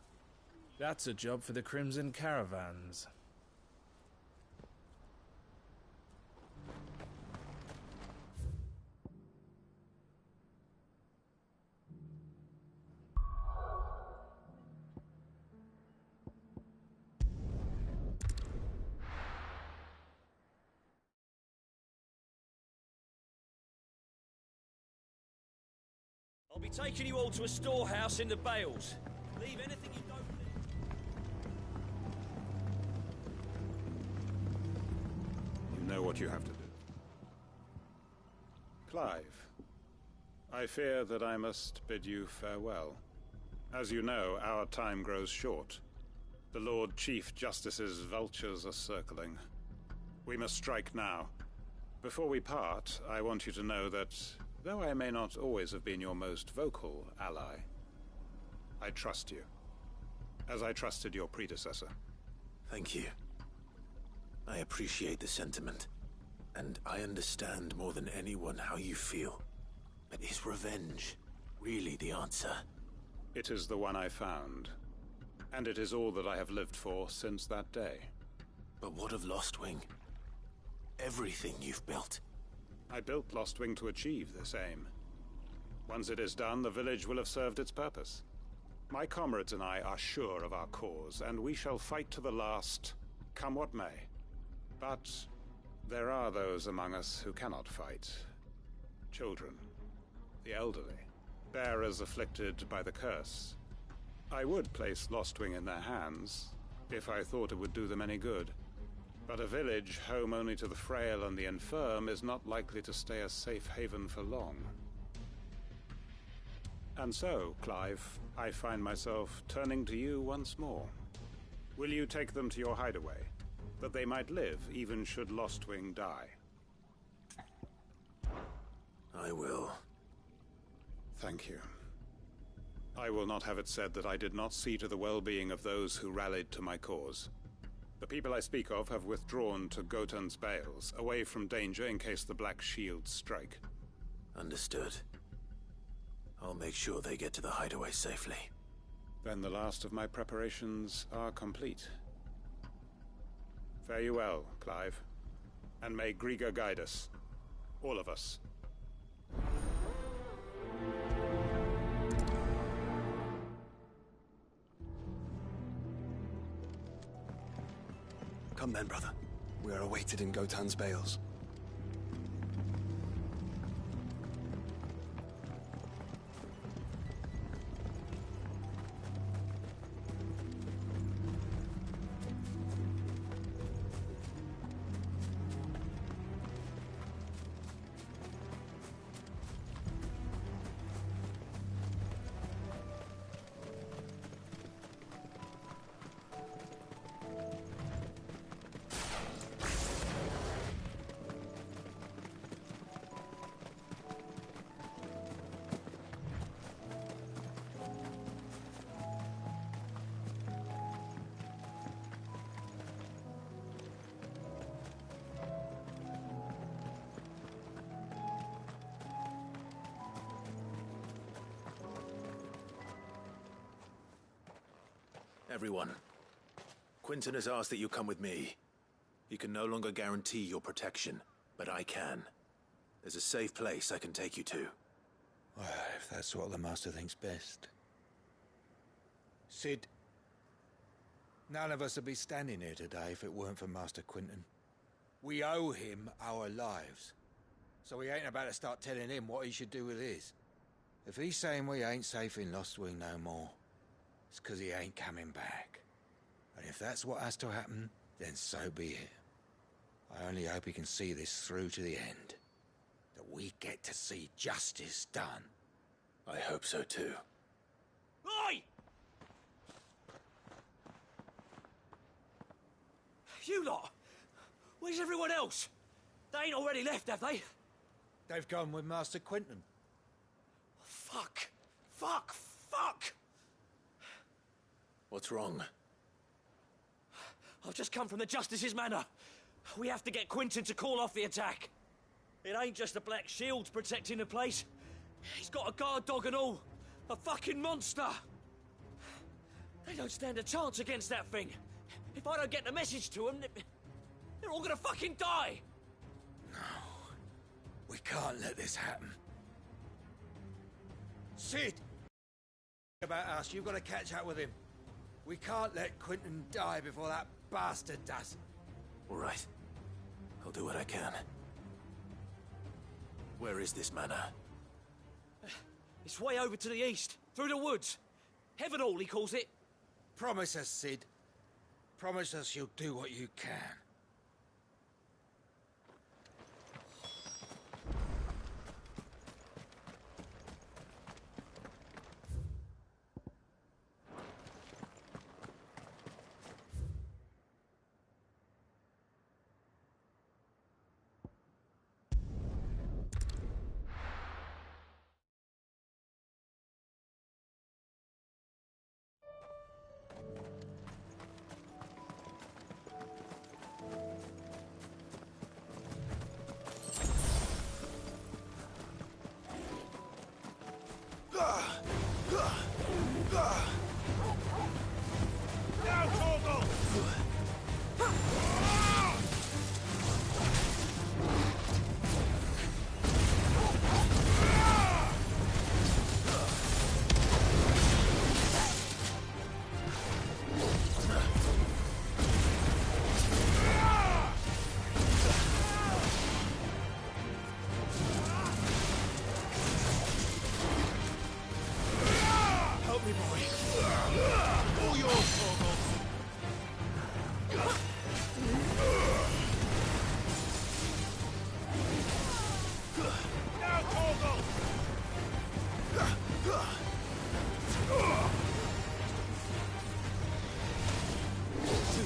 That's a job for the Crimson Caravans. I'll be taking you all to a storehouse in the Bales. Leave anything you don't need. You know what you have to do. Clive, I fear that I must bid you farewell. As you know, our time grows short. The Lord Chief Justice's vultures are circling. We must strike now. Before we part, I want you to know that though I may not always have been your most vocal ally, I trust you, as I trusted your predecessor. Thank you. I appreciate the sentiment, and I understand more than anyone how you feel. But is revenge really the answer? It is the one I found, and it is all that I have lived for since that day. But what of Lost Wing? Everything you've built. I built Lostwing to achieve this aim. Once it is done, the village will have served its purpose. My comrades and I are sure of our cause, and we shall fight to the last, come what may. But there are those among us who cannot fight. Children, the elderly, bearers afflicted by the curse. I would place Lostwing in their hands, if I thought it would do them any good. But a village home only to the frail and the infirm is not likely to stay a safe haven for long. And so, Clive, I find myself turning to you once more. Will you take them to your hideaway, that they might live even should Lostwing die? I will. Thank you. I will not have it said that I did not see to the well-being of those who rallied to my cause. The people I speak of have withdrawn to Gotan's Bales, away from danger in case the Black Shields strike. Understood. I'll make sure they get to the hideaway safely. Then the last of my preparations are complete. Fare you well, Clive. And may Griga guide us. All of us. Come then, brother. We are awaited in Gotan's Bales. Everyone, Quinton has asked that you come with me. He can no longer guarantee your protection, but I can. There's a safe place I can take you to. Well, if that's what the Master thinks best. Sid, none of us would be standing here today if it weren't for Master Quinton. We owe him our lives. So we ain't about to start telling him what he should do with his. If he's saying we ain't safe in Lostwing no more, it's 'cause he ain't coming back. And if that's what has to happen, then so be it. I only hope he can see this through to the end. That we get to see justice done. I hope so too. Oi! You lot! Where's everyone else? They ain't already left, have they? They've gone with Master Quinton. Fuck! Fuck! Fuck! What's wrong? I've just come from the Justice's manor. We have to get Quinton to call off the attack. It ain't just the Black Shields protecting the place. He's got a guard dog and all. A fucking monster. They don't stand a chance against that thing. If I don't get the message to them, they're all gonna fucking die. No. We can't let this happen. Sid! About us, you've got to catch up with him. We can't let Quinton die before that bastard does. All right. I'll do what I can. Where is this manor? It's way over to the east, through the woods. Heaven Hall, he calls it. Promise us, Sid. Promise us you'll do what you can.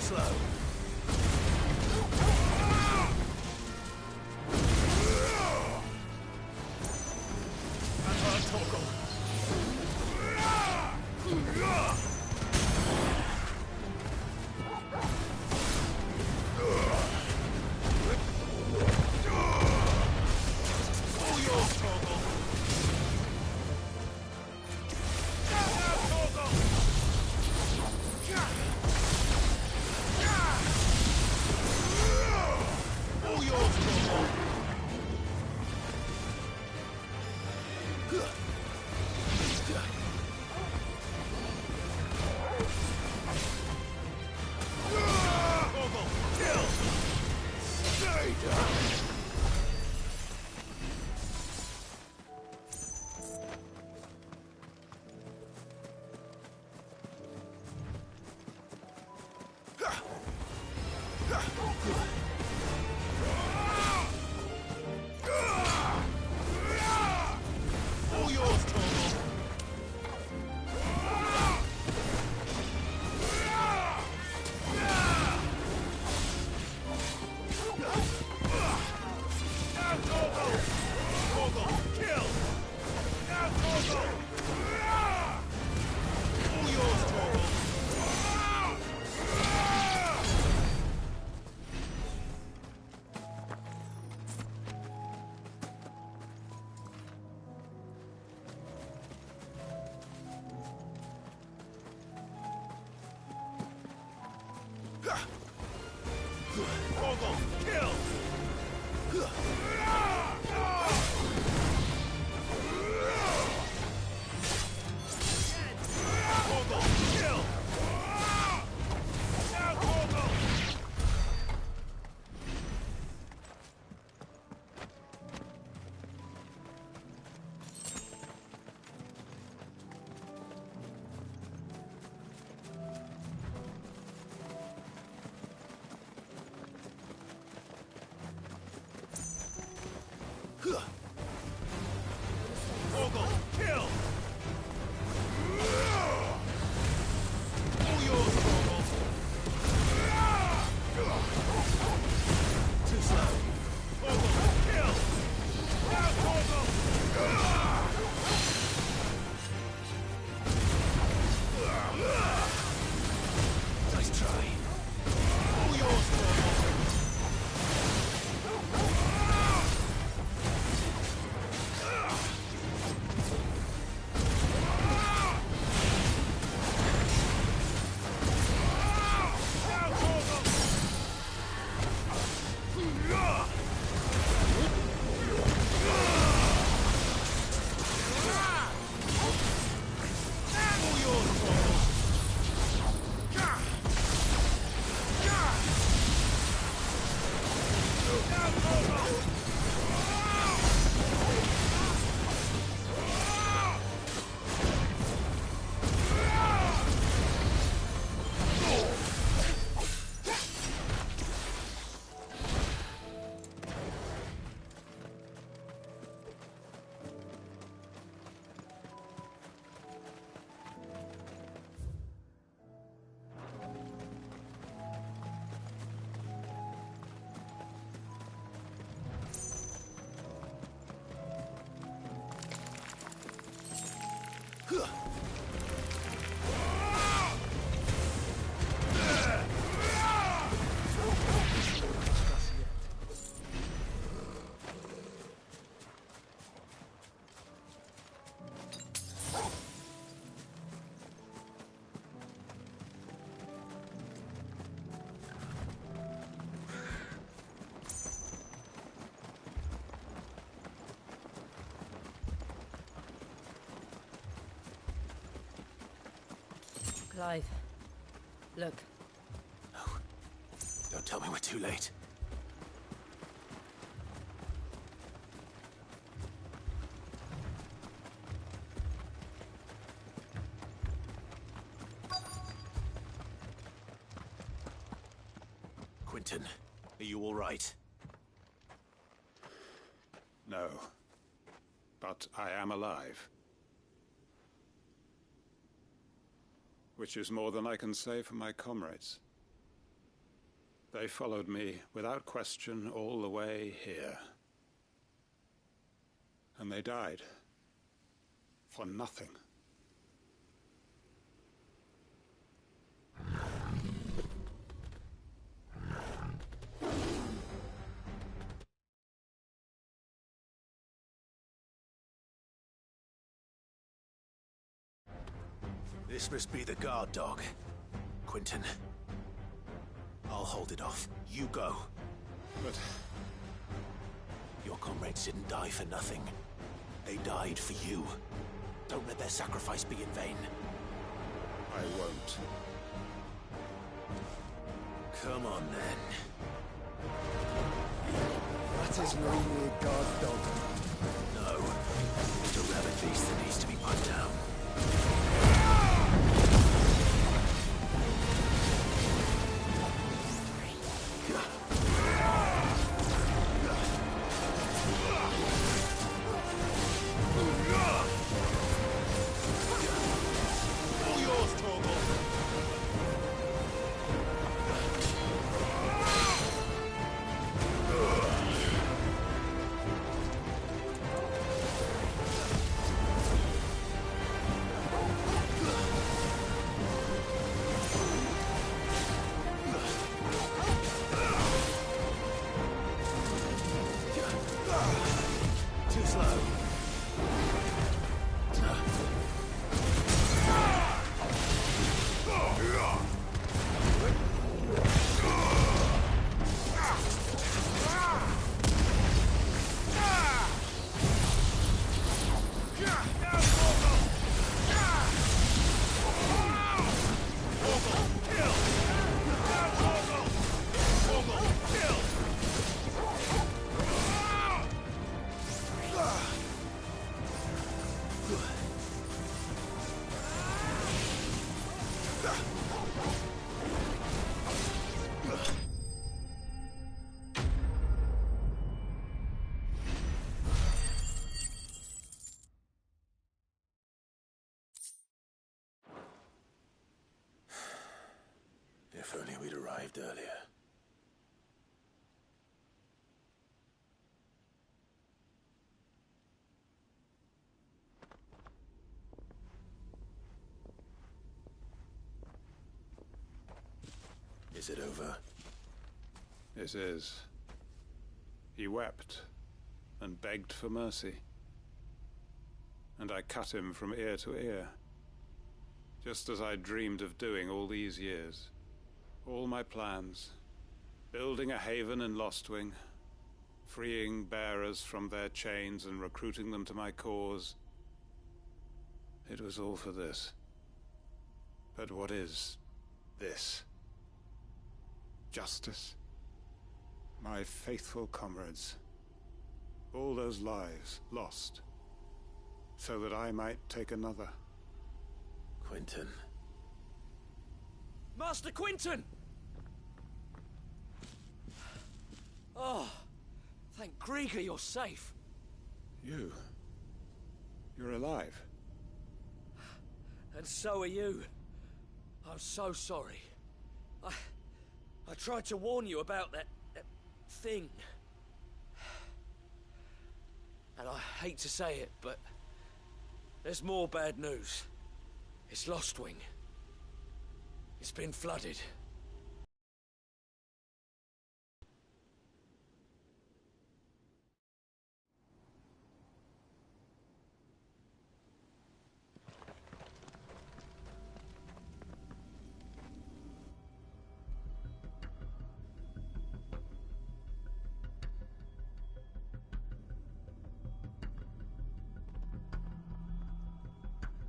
slow. That's what I'm talking. All yours, Torgal. All yours, Torgal. Torgal, kill! Stay down! All yours, Torgal. Now, Torgal! Torgal, kill! Now, Torgal! All yours, Torgal. Torgal, kill! Torgal, kill! Now, Torgal! Torgal, kill! All yours, Torgal! Too slow. Torgal, kill! Now, Torgal! Nice try. All yours, Torgal! Clive, look. No. Don't tell me we're too late. Quentin, are you all right? No. But I am alive. Which is more than I can say for my comrades. They followed me without question all the way here. And they died. For nothing. This must be the guard dog. Quentin. I'll hold it off. You go. But... your comrades didn't die for nothing. They died for you. Don't let their sacrifice be in vain. I won't. Come on, then. That is no mere guard dog. No. It's a rabid beast that needs to be put down. If only we'd arrived earlier. Is it over? It is. He wept and begged for mercy. And I cut him from ear to ear, just as I dreamed of doing all these years. All my plans, building a haven in Lostwing, freeing bearers from their chains and recruiting them to my cause. It was all for this. But what is this? Justice? My faithful comrades. All those lives lost, so that I might take another. Quentin. Master Quentin! Oh, thank Grieger you're safe. You're alive. And so are you. I'm so sorry. I tried to warn you about that thing. And I hate to say it, but there's more bad news. It's Lostwing. It's been flooded.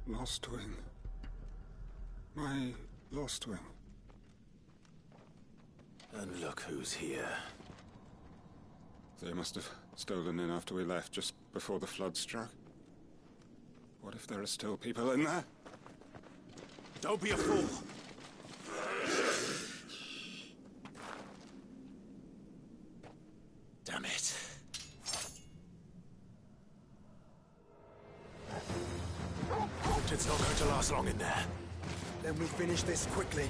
Lostwing. My Lostwing. And look who's here. They must have stolen in after we left, just before the flood struck. What if there are still people in there? Don't be a fool! Damn it. It's not going to last long in there. Then we finish this quickly.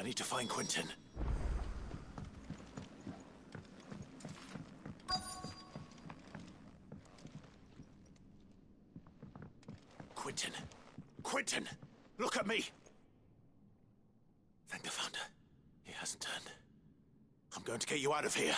I need to find Quentin. Quentin! Quentin! Look at me! Thank the Founder. He hasn't turned. I'm going to get you out of here.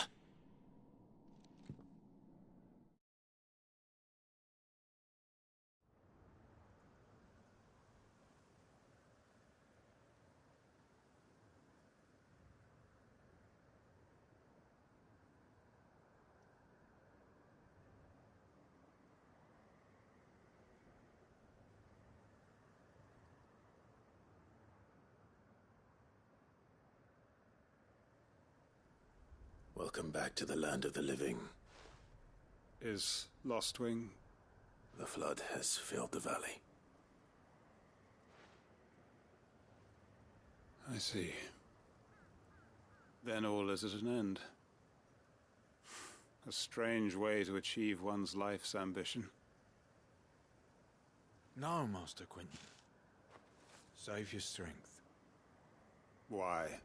Welcome back to the land of the living. Is Lostwing? The flood has filled the valley. I see. Then all is at an end. A strange way to achieve one's life's ambition. No, Master Quentin. Save your strength. Why?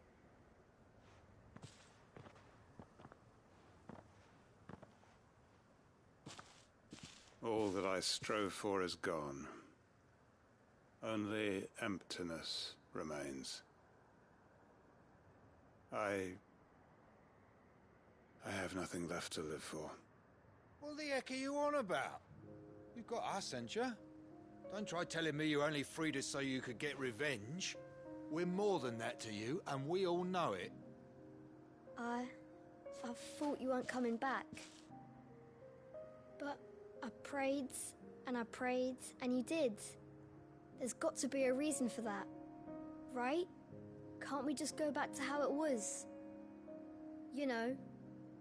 All that I strove for is gone. Only emptiness remains. I have nothing left to live for. What the heck are you on about? You've got us, ain't you? Don't try telling me you only freed us so you could get revenge. We're more than that to you, and we all know it. I thought you weren't coming back. But I prayed, and you did. There's got to be a reason for that, right? Can't we just go back to how it was? You know,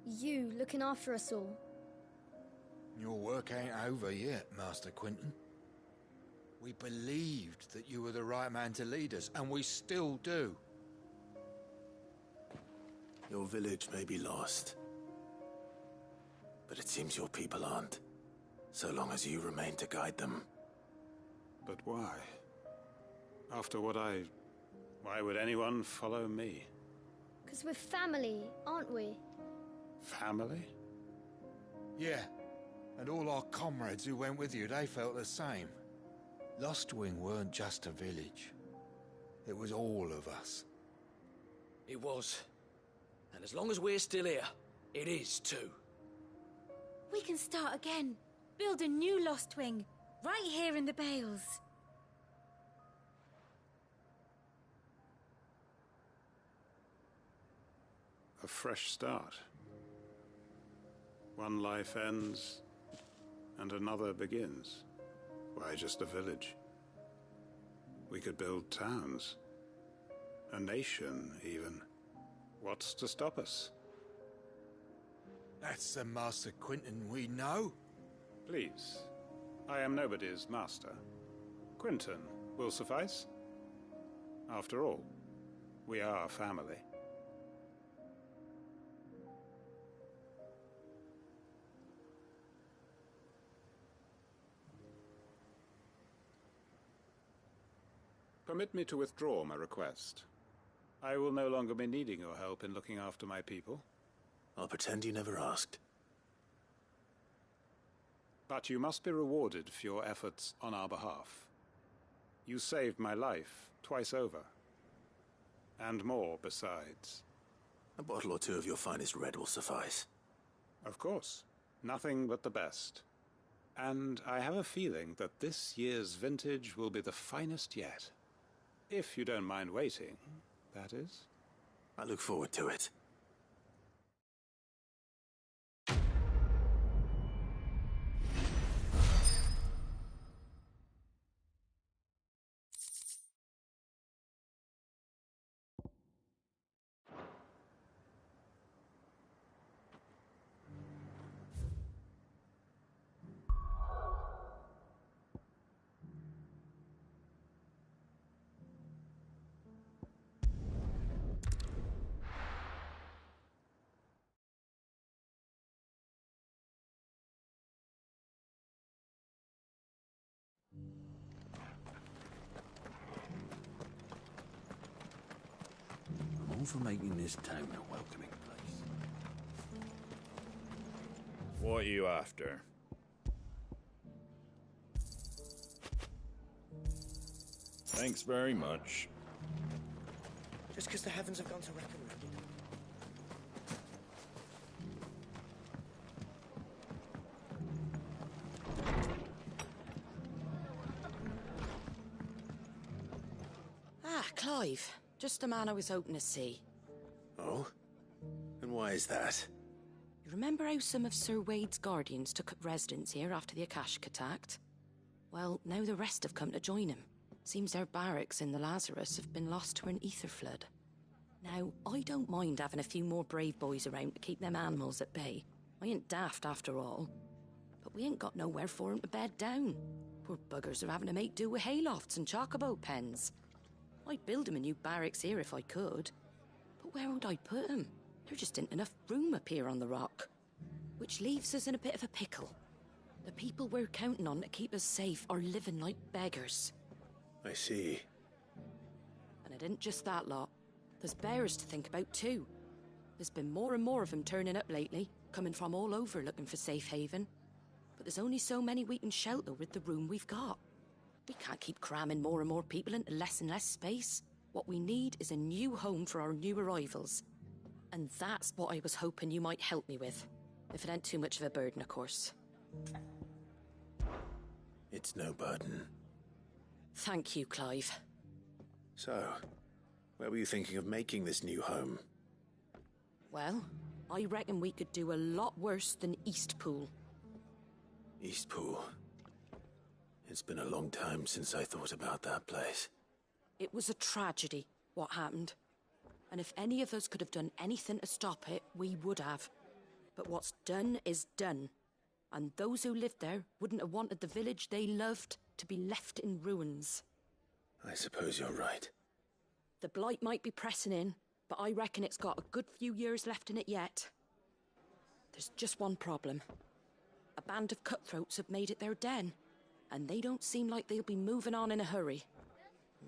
you looking after us all. Your work ain't over yet, Master Quentin. We believed that you were the right man to lead us, and we still do. Your village may be lost, but it seems your people aren't. So long as you remain to guide them. But why? After what why would anyone follow me? 'Cause we're family, aren't we? Family? Yeah, and all our comrades who went with you, they felt the same. Lostwing weren't just a village. It was all of us. It was. And as long as we're still here, it is too. We can start again. Build a new Lostwing, right here in the Bales. A fresh start. One life ends, and another begins. Why just a village? We could build towns. A nation, even. What's to stop us? That's the Master Quentin we know. Please. I am nobody's master. Quentin will suffice. After all, we are family. Permit me to withdraw my request. I will no longer be needing your help in looking after my people. I'll pretend you never asked. But you must be rewarded for your efforts on our behalf. You saved my life twice over. And more besides. A bottle or two of your finest red will suffice. Of course. Nothing but the best. And I have a feeling that this year's vintage will be the finest yet. If you don't mind waiting, that is. I look forward to it. for making this town a welcoming place. What are you after? Thanks very much. Just because the heavens have gone to wreck and Clive. Just the man I was hoping to see. Oh? And why is that? You remember how some of Sir Wade's guardians took up residence here after the Akashic attacked? Well, now the rest have come to join him. Seems their barracks in the Lazarus have been lost to an ether flood. Now, I don't mind having a few more brave boys around to keep them animals at bay. I ain't daft after all. But we ain't got nowhere for 'em to bed down. Poor buggers are having to make do with haylofts and chocobo pens. I'd build 'em a new barracks here if I could. But where would I put 'em? There just ain't enough room up here on the rock. Which leaves us in a bit of a pickle. The people we're counting on to keep us safe are living like beggars. I see. And it ain't just that lot. There's bears to think about too. There's been more and more of them turning up lately, coming from all over looking for safe haven. But there's only so many we can shelter with the room we've got. We can't keep cramming more and more people into less and less space. What we need is a new home for our new arrivals. And that's what I was hoping you might help me with. If it ain't too much of a burden, of course. It's no burden. Thank you, Clive. So, where were you thinking of making this new home? Well, I reckon we could do a lot worse than Eastpool. Eastpool. It's been a long time since I thought about that place. It was a tragedy, what happened. And if any of us could have done anything to stop it, we would have. But what's done is done. And those who lived there wouldn't have wanted the village they loved to be left in ruins. I suppose you're right. The blight might be pressing in, but I reckon it's got a good few years left in it yet. There's just one problem. A band of cutthroats have made it their den, and they don't seem like they'll be moving on in a hurry.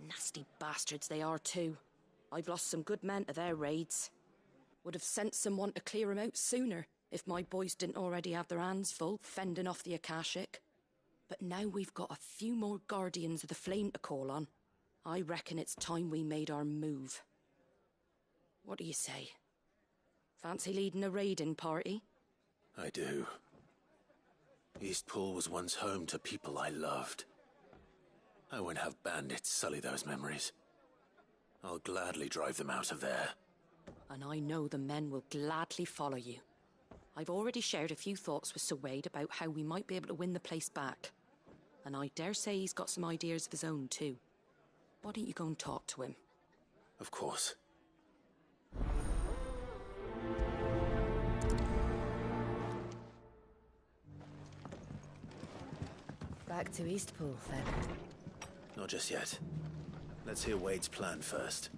Nasty bastards they are too. I've lost some good men to their raids. Would have sent someone to clear 'em out sooner, if my boys didn't already have their hands full fending off the Akashic. But now we've got a few more Guardians of the Flame to call on. I reckon it's time we made our move. What do you say? Fancy leading a raiding party? I do. Eastpool was once home to people I loved. I won't have bandits sully those memories. I'll gladly drive them out of there. And I know the men will gladly follow you. I've already shared a few thoughts with Sir Wade about how we might be able to win the place back. And I dare say he's got some ideas of his own too. Why don't you go and talk to him? Of course. Back to Eastpool, then. Not just yet. Let's hear Wade's plan first.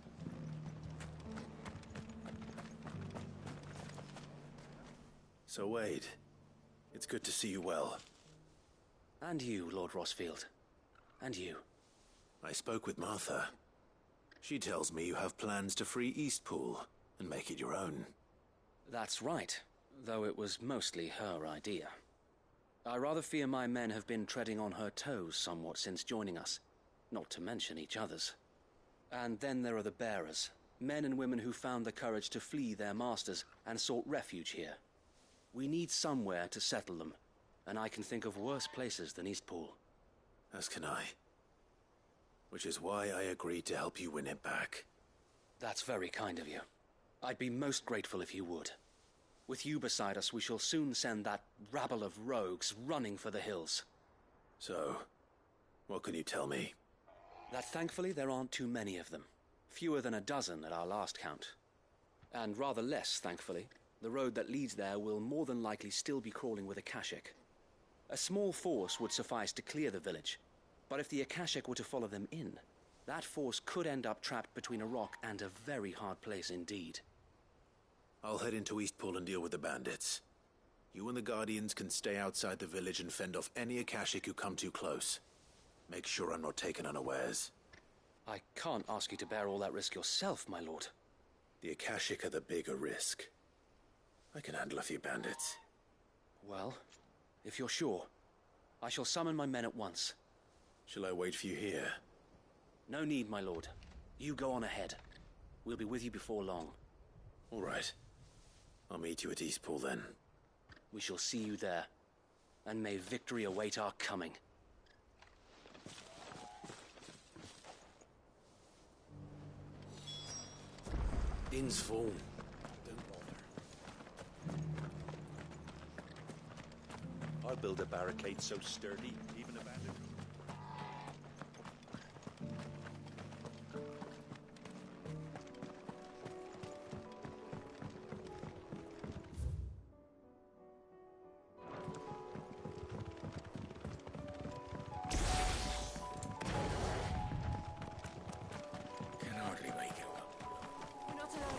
So, Wade, it's good to see you well. And you, Lord Rosfield. And you. I spoke with Martha. She tells me you have plans to free Eastpool and make it your own. That's right, though it was mostly her idea. I rather fear my men have been treading on her toes somewhat since joining us, not to mention each other's. And then there are the bearers, men and women who found the courage to flee their masters and sought refuge here. We need somewhere to settle them, and I can think of worse places than Eastpool. As can I. Which is why I agreed to help you win it back. That's very kind of you. I'd be most grateful if you would. With you beside us, we shall soon send that rabble of rogues running for the hills. So, what can you tell me? That thankfully there aren't too many of them. Fewer than a dozen at our last count. And rather less, thankfully. The road that leads there will more than likely still be crawling with Akashic. A small force would suffice to clear the village, but if the Akashic were to follow them in, that force could end up trapped between a rock and a very hard place indeed. I'll head into Eastpool and deal with the bandits. You and the Guardians can stay outside the village and fend off any Akashic who come too close. Make sure I'm not taken unawares. I can't ask you to bear all that risk yourself, my lord. The Akashic are the bigger risk. I can handle a few bandits. Well, if you're sure, I shall summon my men at once. Shall I wait for you here? No need, my lord. You go on ahead. We'll be with you before long. All right. I'll meet you at Eastpool then. We shall see you there. And may victory await our coming. Inn's full. Don't bother. I'll build a barricade so sturdy, even a bandit. Can hardly make it. You're not alone.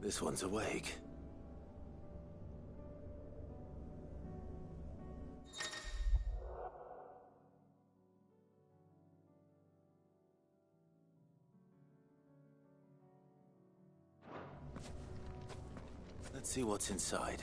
This one's awake. Let's see what's inside.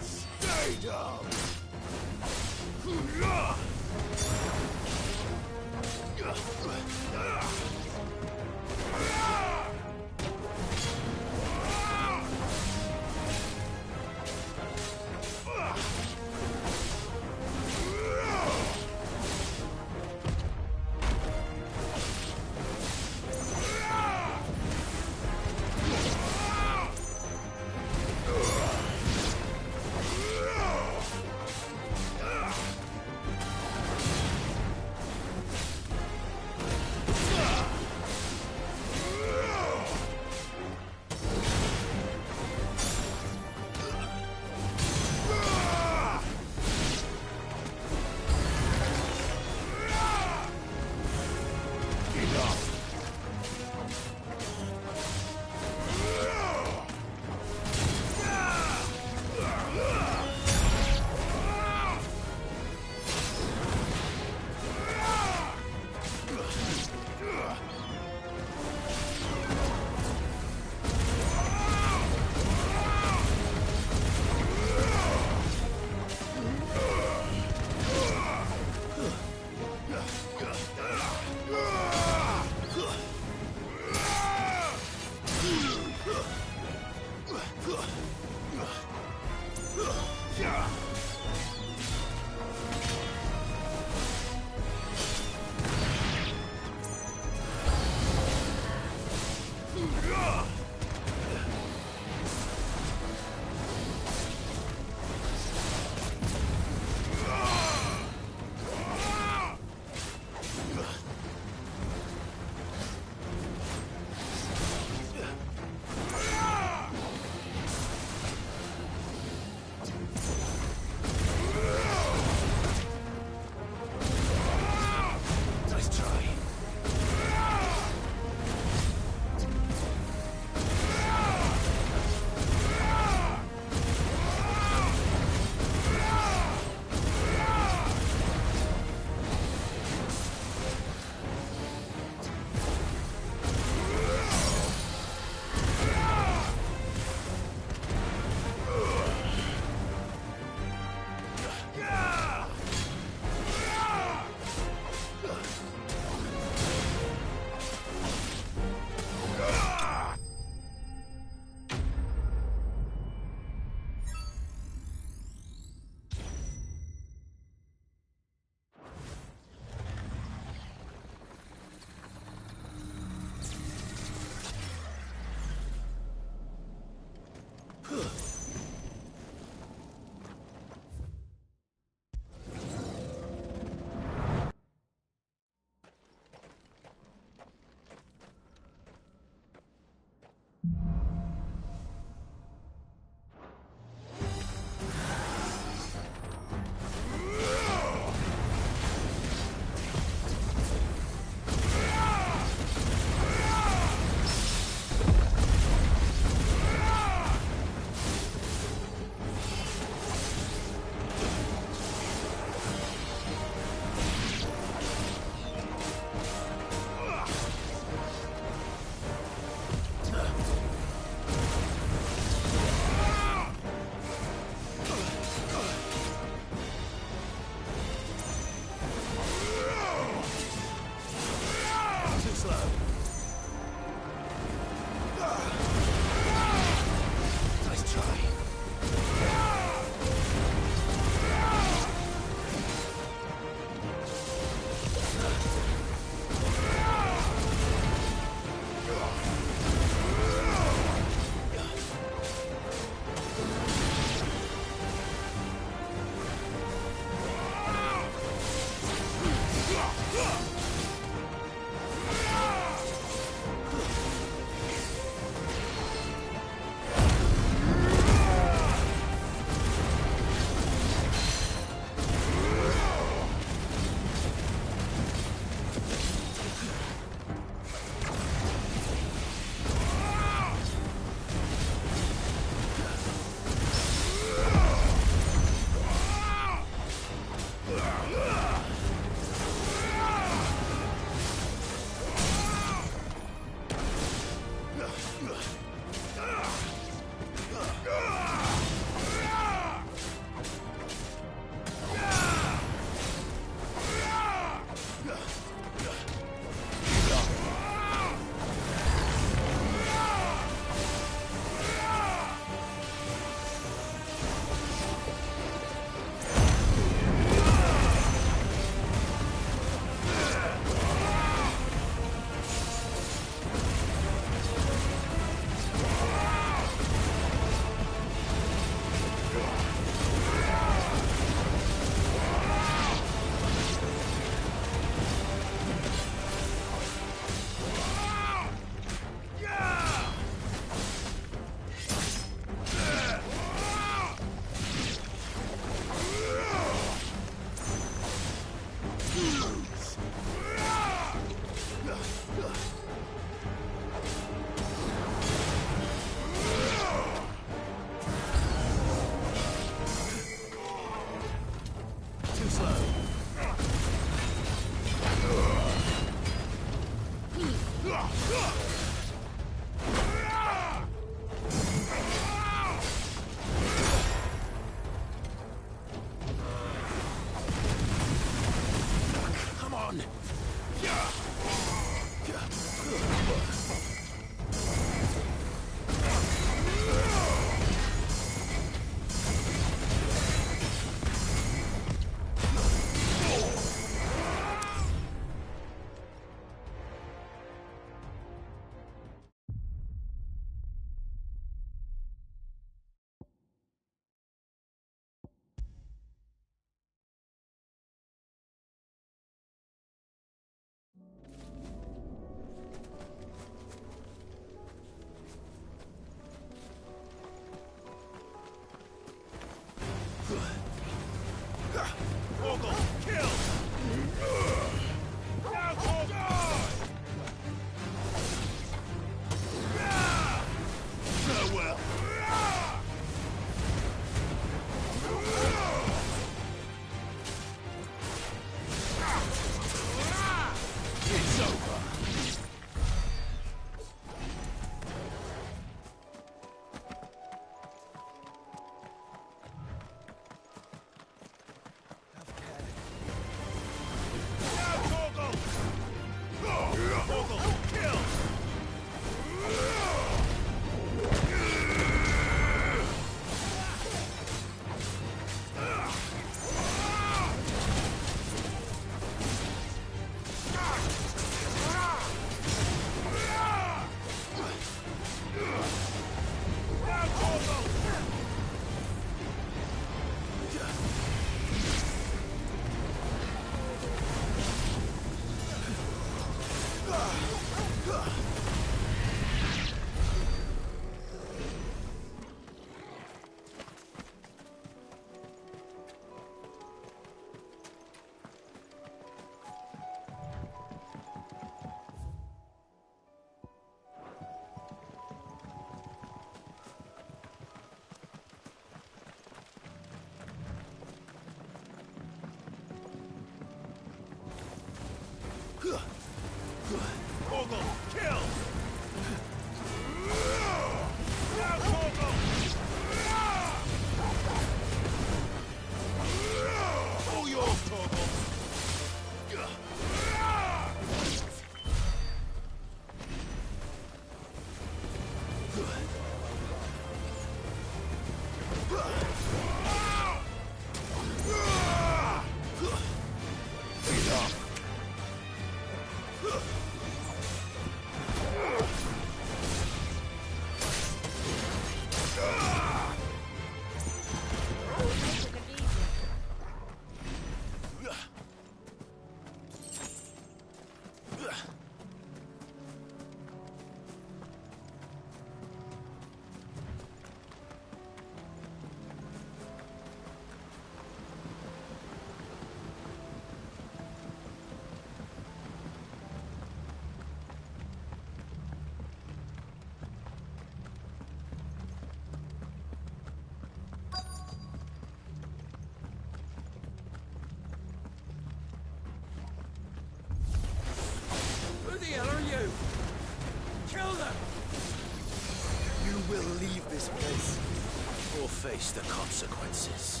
Face the consequences.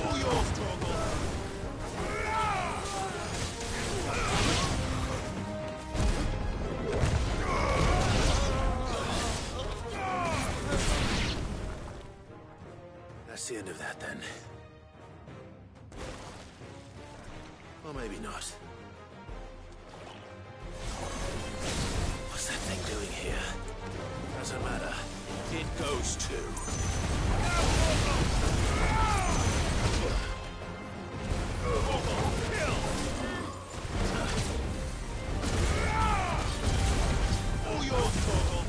All yours, Torgal. That's the end of that, then. Or maybe not. What's that thing doing here? Doesn't matter. It goes too. All yours, Torgal.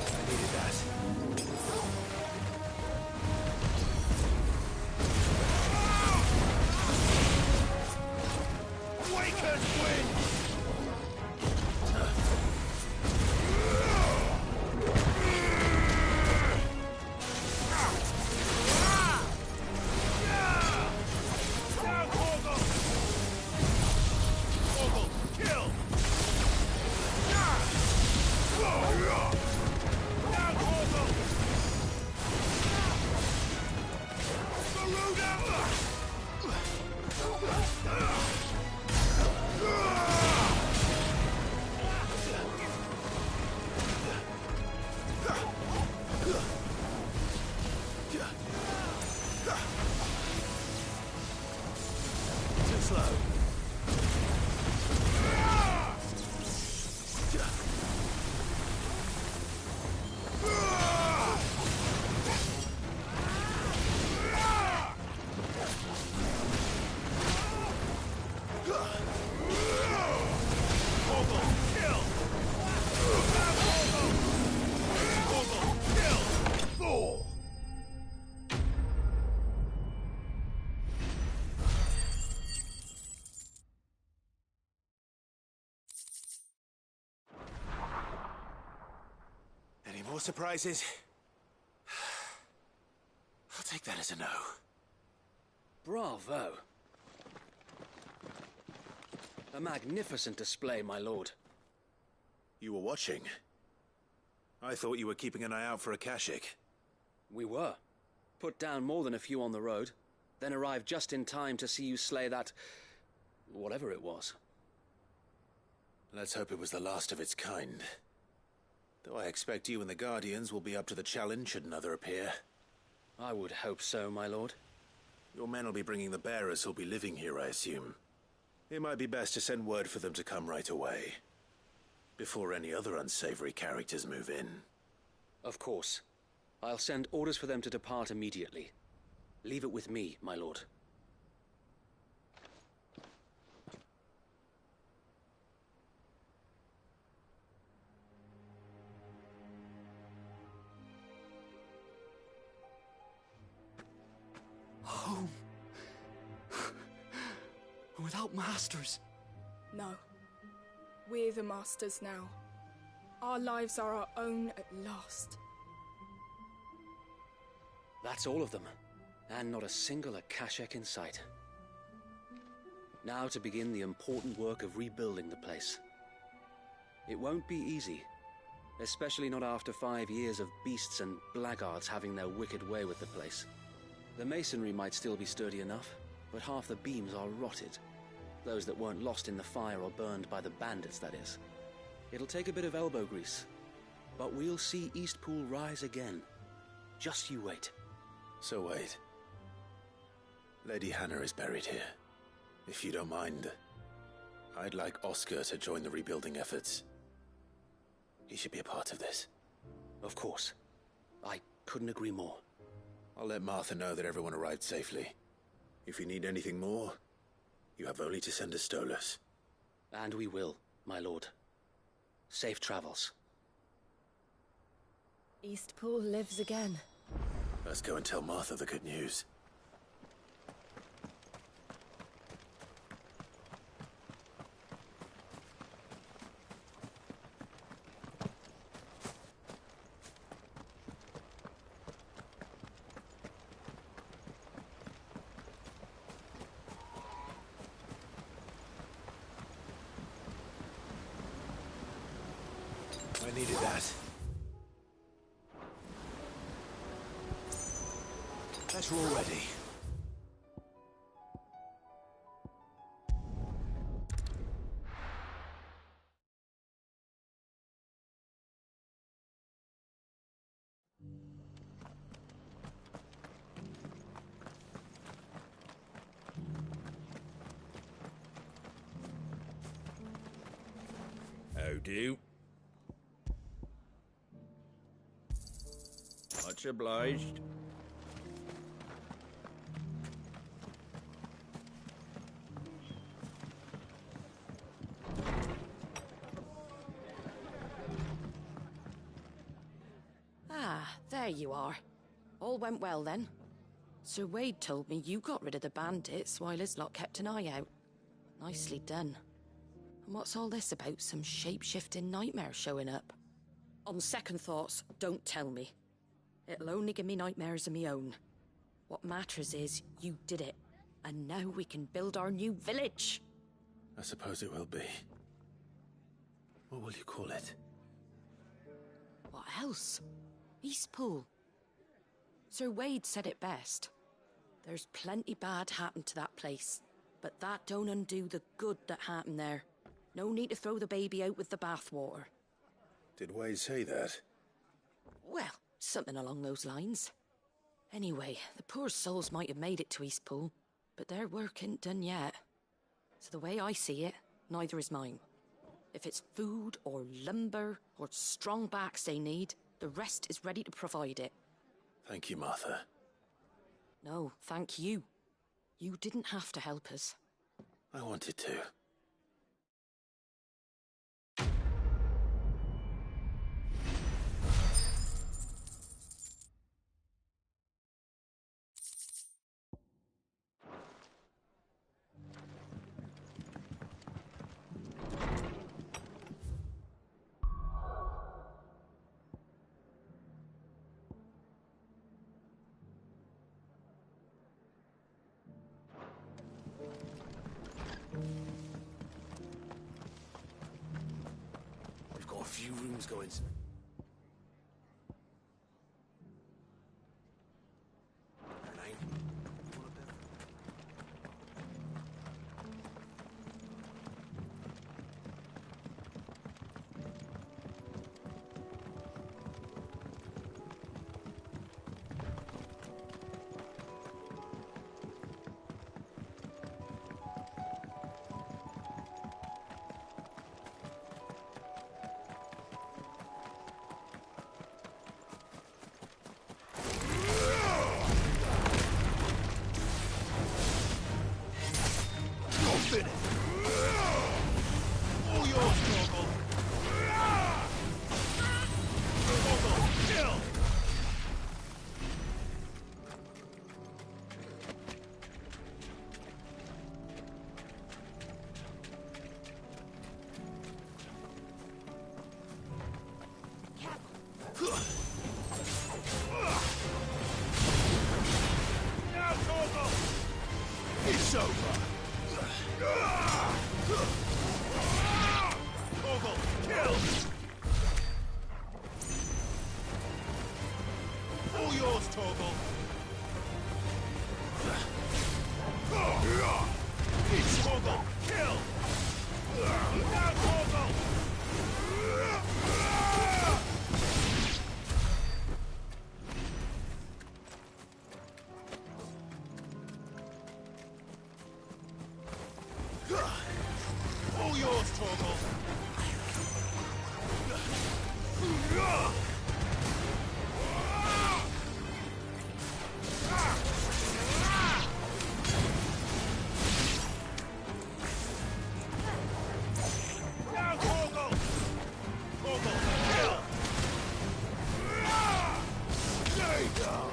I needed that. Awaken, win! More surprises? I'll take that as a no. Bravo. A magnificent display, my lord. You were watching? I thought you were keeping an eye out for a Kashik. We were. Put down more than a few on the road, then arrived just in time to see you slay that... whatever it was. Let's hope it was the last of its kind. Though I expect you and the Guardians will be up to the challenge should another appear. I would hope so, my lord. Your men will be bringing the bearers who'll be living here, I assume. It might be best to send word for them to come right away, before any other unsavory characters move in. Of course. I'll send orders for them to depart immediately. Leave it with me, my lord. Home. Without masters. No. We're the masters now. Our lives are our own at last. That's all of them. And not a single Akashek in sight. Now to begin the important work of rebuilding the place. It won't be easy. Especially not after 5 years of beasts and blackguards having their wicked way with the place. The masonry might still be sturdy enough, but half the beams are rotted. Those that weren't lost in the fire or burned by the bandits, that is. It'll take a bit of elbow grease, but we'll see Eastpool rise again. Just you wait. So wait. Lady Hannah is buried here. If you don't mind, I'd like Oscar to join the rebuilding efforts. He should be a part of this. Of course. I couldn't agree more. I'll let Martha know that everyone arrived safely. If you need anything more, you have only to send a Stolas. And we will, my lord. Safe travels. Eastpool lives again. Let's go and tell Martha the good news. I needed that. Guess we're all ready. How do? Much obliged. Ah, there you are. All went well then. Sir Wade told me you got rid of the bandits while his lot kept an eye out. Nicely done. And what's all this about some shape-shifting nightmare showing up? On second thoughts, don't tell me. It'll only give me nightmares of me own. What matters is you did it, and now we can build our new village. I suppose it will be. What will you call it? What else? Eastpool. Sir Wade said it best. There's plenty bad happened to that place, but that don't undo the good that happened there. No need to throw the baby out with the bathwater. Did Wade say that? Well, something along those lines. Anyway, the poor souls might have made it to Eastpool, but their work ain't done yet. So the way I see it, neither is mine. If it's food or lumber or strong backs they need, the rest is ready to provide it. Thank you, Martha. No, thank you. You didn't have to help us. I wanted to. Livestream's going. It's over! Torgal, kill! All yours, Torgal! It's Torgal, kill! Now, Torgal! All yours, Torgal! Now, Torgal! Torgal, kill! Stay down!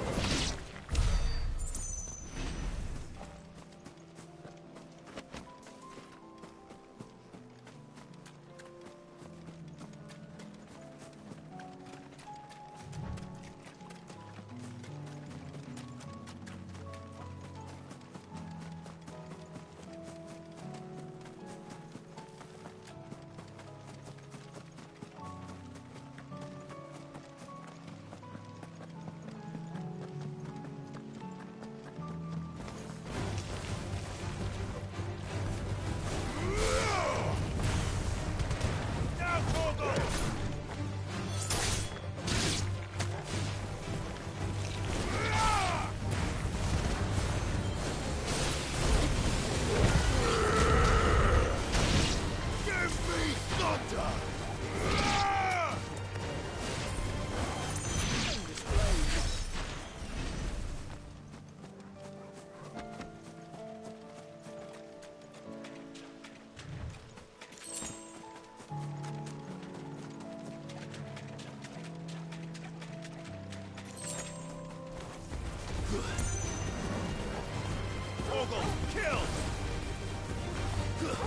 Torgal, kill!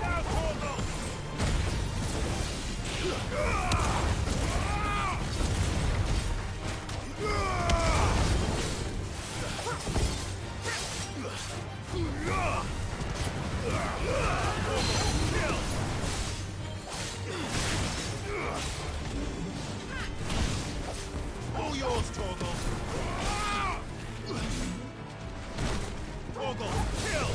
Now, Torgal! All yours, Torgal! Torgal, kill!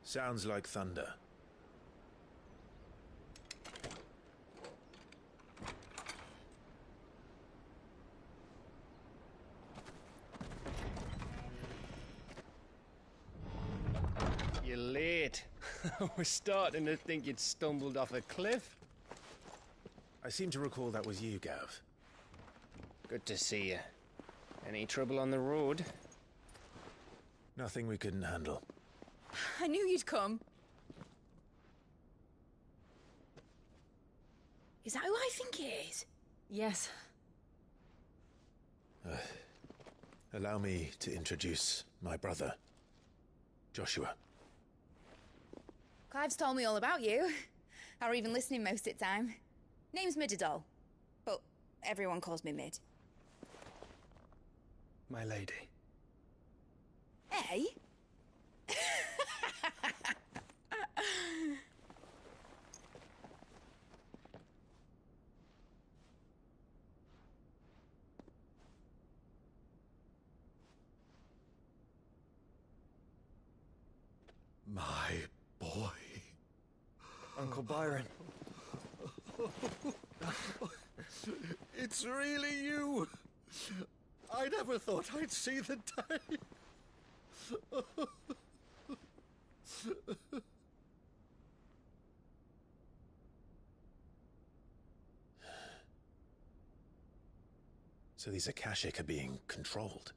Sounds like thunder. You're late. We're starting to think you'd stumbled off a cliff. I seem to recall that was you, Gav. Good to see you. Any trouble on the road? Nothing we couldn't handle. I knew you'd come. Is that who I think it is? Yes. Allow me to introduce my brother, Joshua. Clive's told me all about you. Or even listening most of the time. Name's Midadol, but everyone calls me Mid. My lady. Hey? My boy. Uncle Byron. It's really you. I never thought I'd see the day. So these Akashic are being controlled?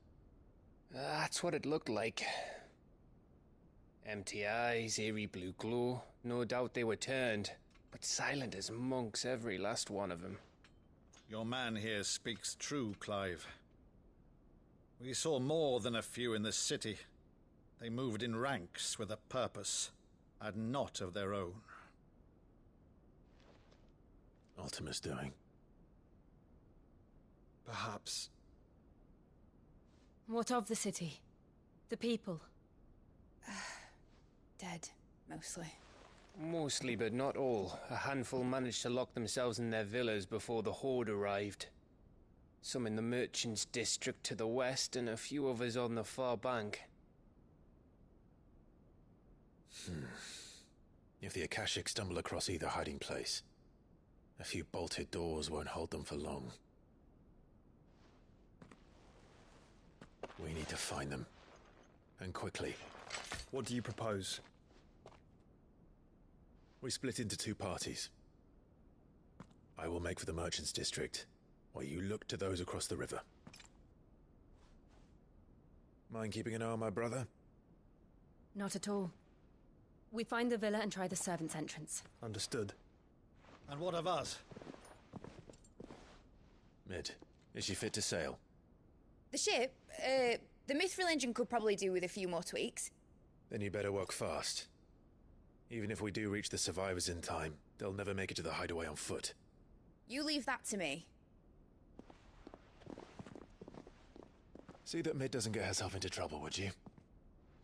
That's what it looked like. Empty eyes, eerie blue glow. No doubt they were turned, but silent as monks, every last one of them. Your man here speaks true, Clive. We saw more than a few in the city. They moved in ranks with a purpose, and not of their own. Ultima's doing. Perhaps. What of the city? The people? Dead, mostly. Mostly, but not all. A handful managed to lock themselves in their villas before the Horde arrived. Some in the Merchants' District to the west, and a few others on the far bank. If the Akashic stumble across either hiding place, a few bolted doors won't hold them for long. We need to find them. And quickly. What do you propose? We split into two parties. I will make for the Merchants' District, while you look to those across the river. Mind keeping an eye on my brother? Not at all. We find the villa and try the servants' entrance. Understood. And what of us? Mid, is she fit to sail? The ship, the Mithril engine could probably do with a few more tweaks. Then you better work fast. Even if we do reach the survivors in time, they'll never make it to the hideaway on foot. You leave that to me. See that Mid doesn't get herself into trouble, would you?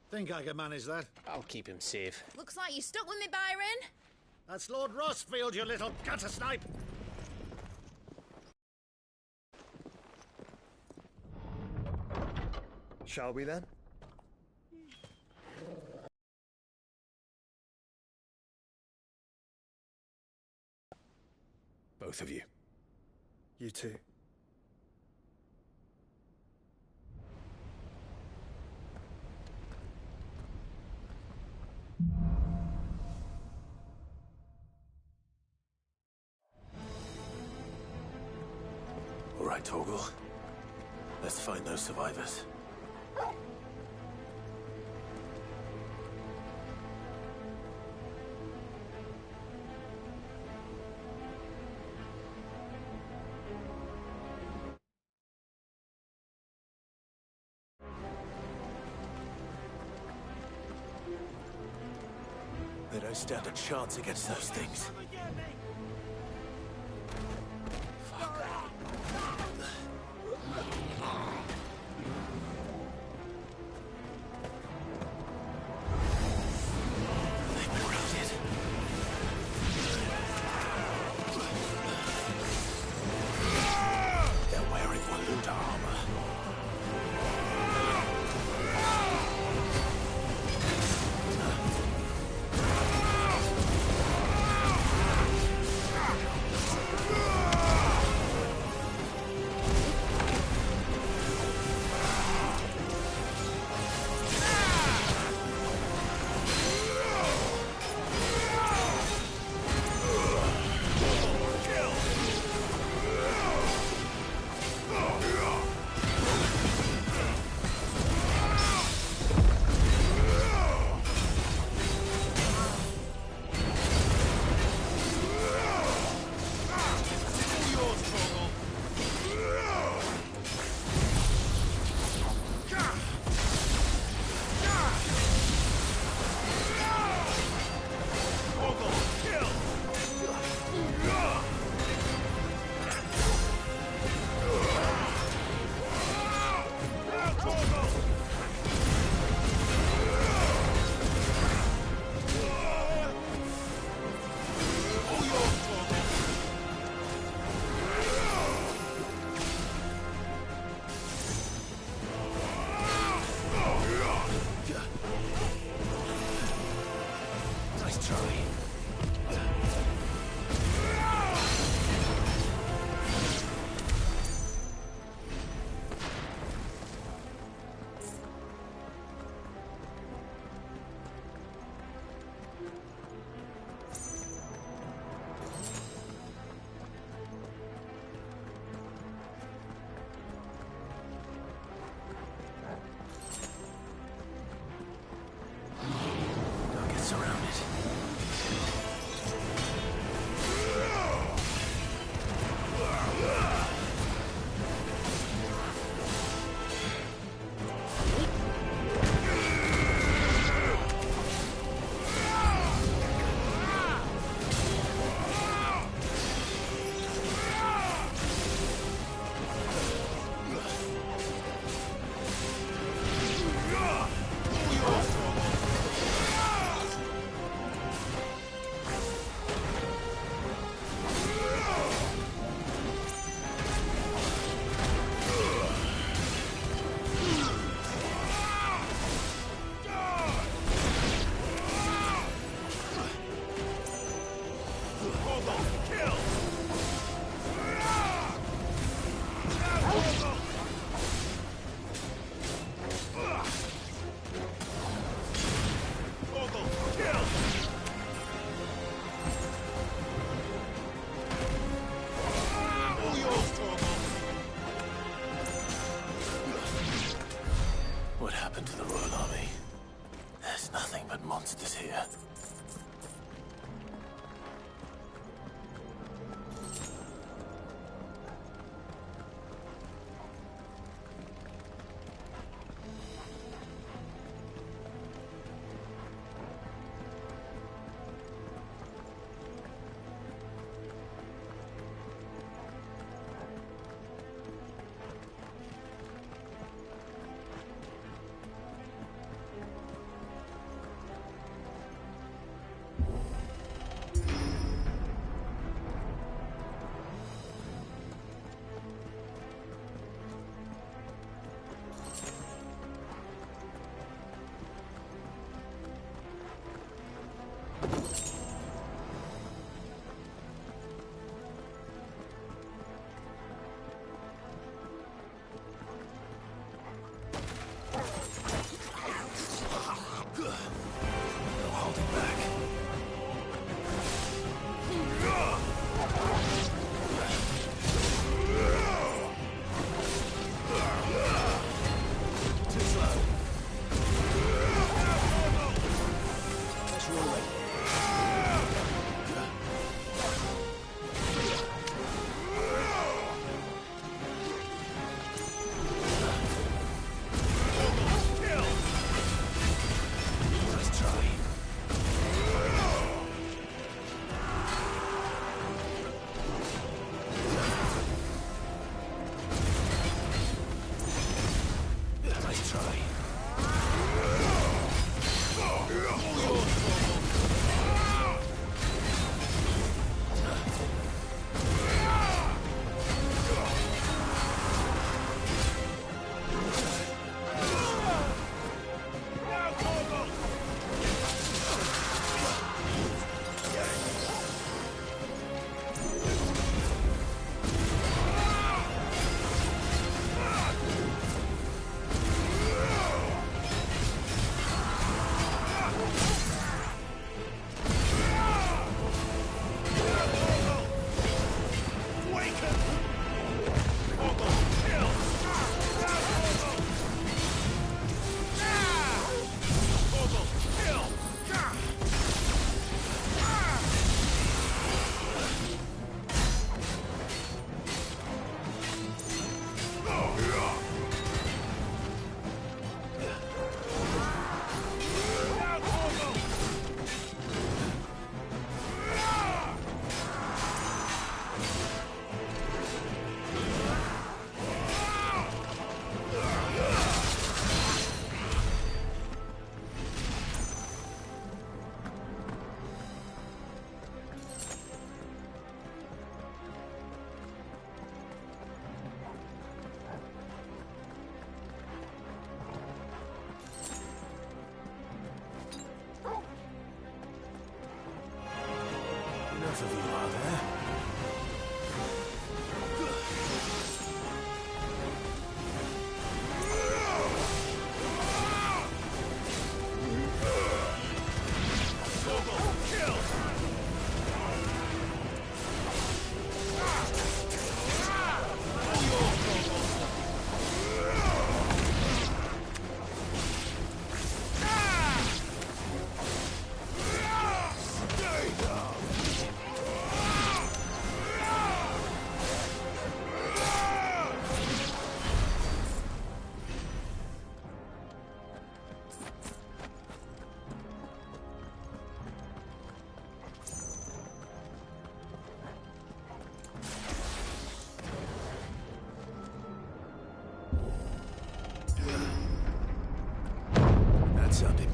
Think I can manage that? I'll keep him safe. Looks like you stuck with me, Byron. That's Lord Rossfield, you little gutter snipe! Shall we then? Both of you. You too. All right, Torgal. Let's find those survivors. They don't stand a chance against those things.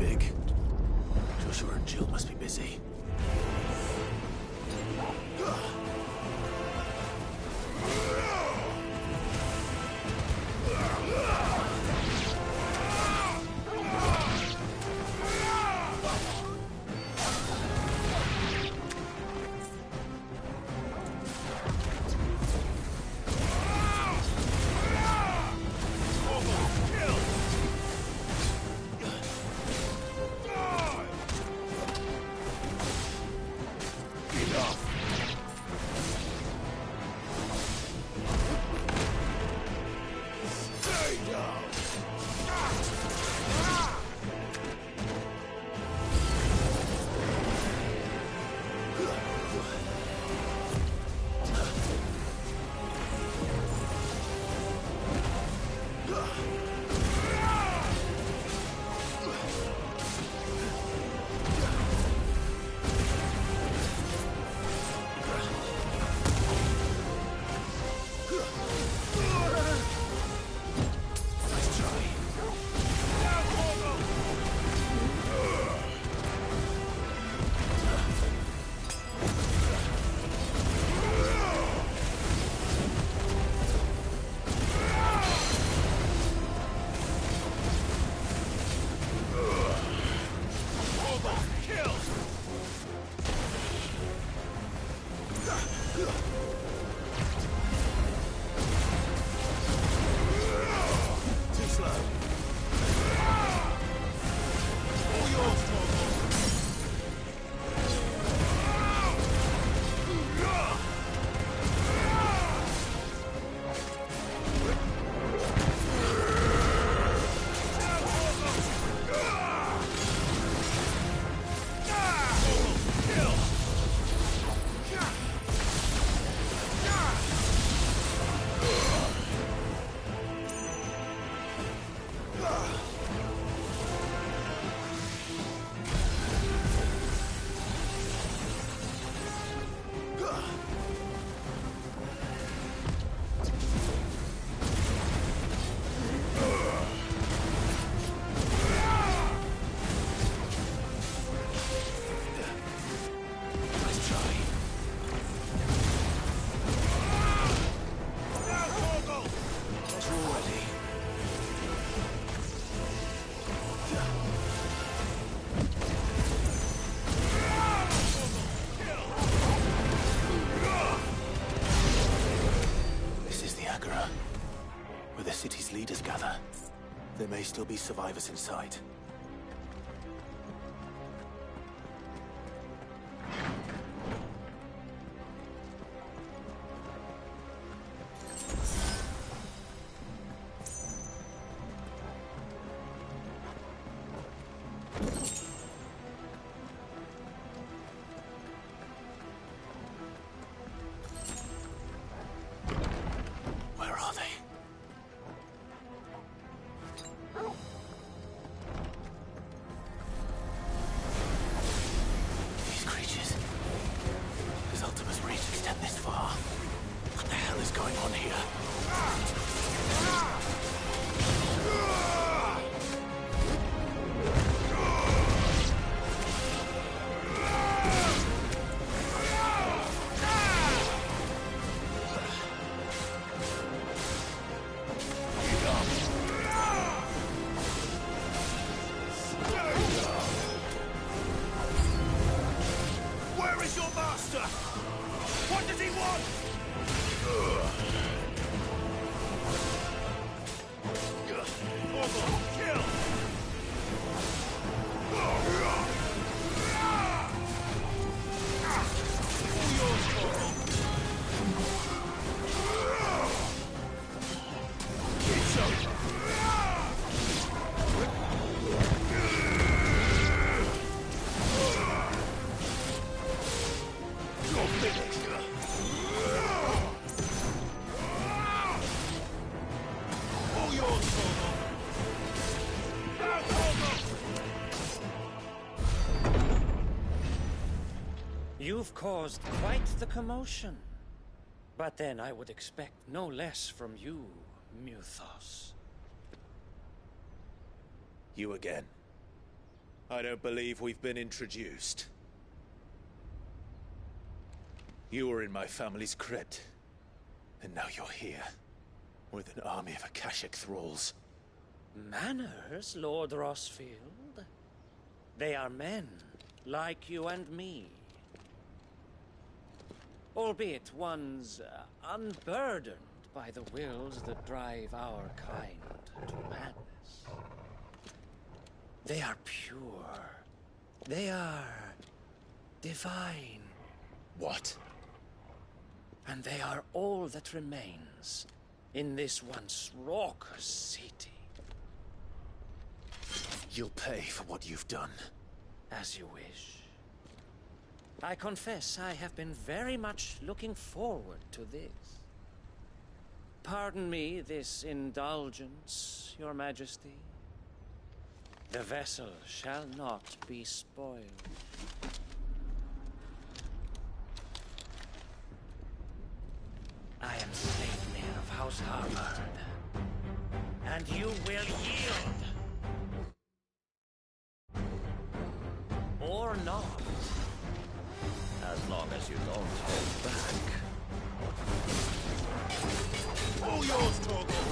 big. Joshua and Jill must be busy. Leaders gather. There may still be survivors inside. You've caused quite the commotion. But then I would expect no less from you, Muthos. You again. I don't believe we've been introduced. You were in my family's crypt, and now you're here, with an army of Akashic thralls. Manners, Lord Rossfield? They are men, like you and me. Albeit ones unburdened by the wills that drive our kind to madness. They are pure. They are divine. What? And they are all that remains in this once raucous city. You'll pay for what you've done. As you wish. I confess I have been very much looking forward to this. Pardon me this indulgence, Your Majesty. The vessel shall not be spoiled. I am Sleipnir of House Harvard, and you will yield. Or not. As long as you don't hold back. All yours, Torgal!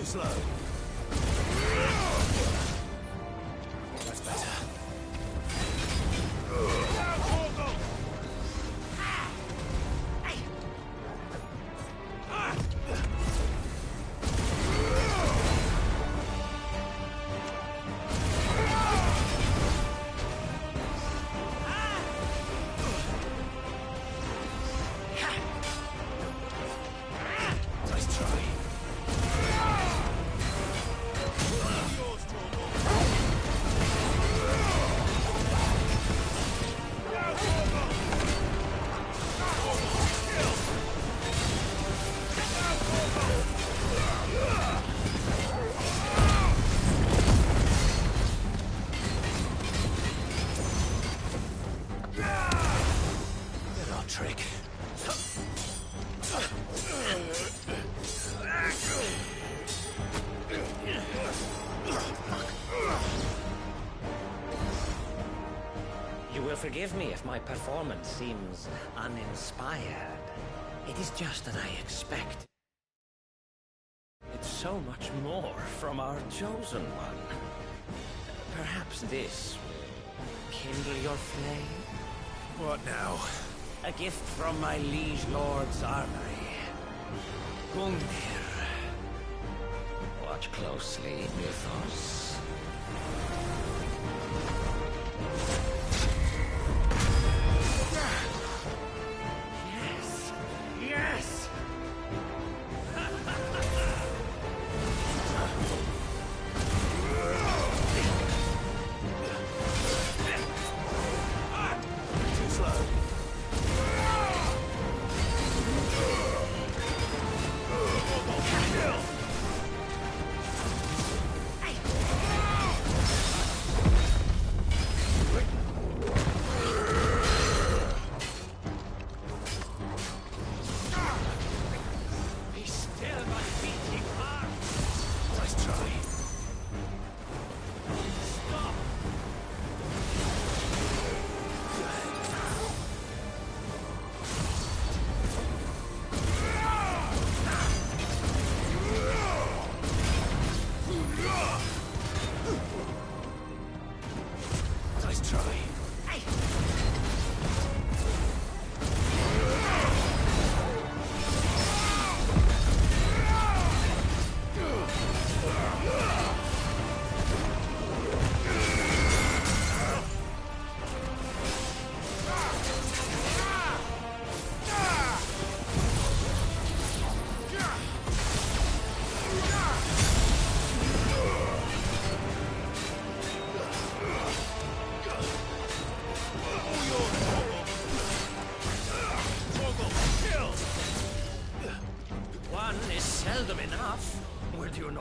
Slow. That's better. Nice try. Trick. You will forgive me if my performance seems uninspired. It is just that I expect it's so much more from our chosen one. Perhaps this will kindle your flame? What now? A gift from my liege lord's armory. Gungnir. Watch closely, Mythos. Yes! Yes! Too slow. Kill!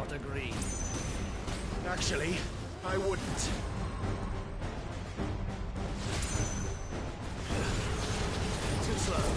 not agree. Actually, I wouldn't. Too slow.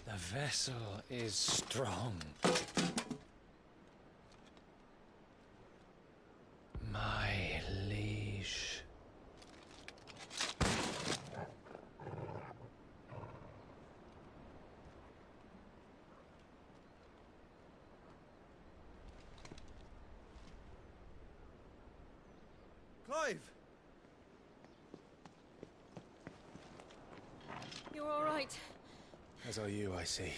The vessel is strong. My liege. Clive! You're all right. As are you, I see.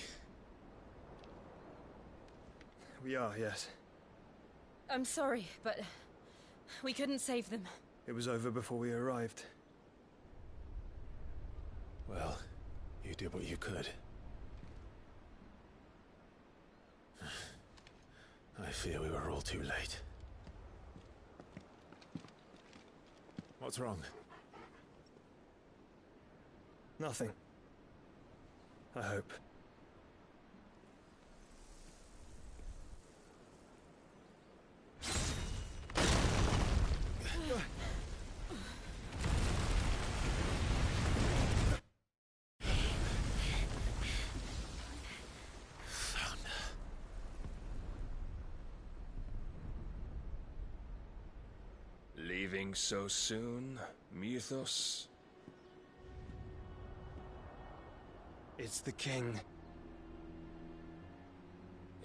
We are, yes. I'm sorry, but we couldn't save them. It was over before we arrived. Well, you did what you could. I fear we were all too late. What's wrong? Nothing. I hope. Leaving so soon, Mythos? It's the king.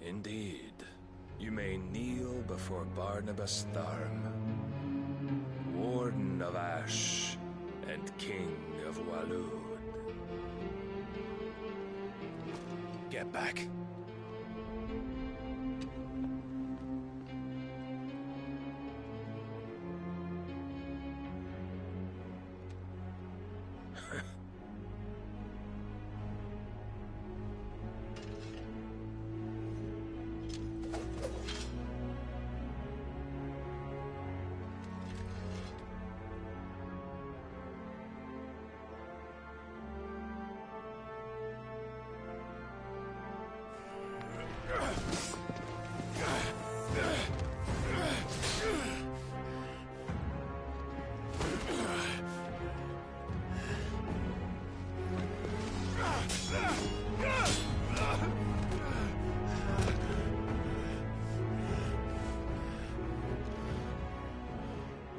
Indeed. You may kneel before Barnabas Tharm, Warden of Ash and King of Waloed. Get back.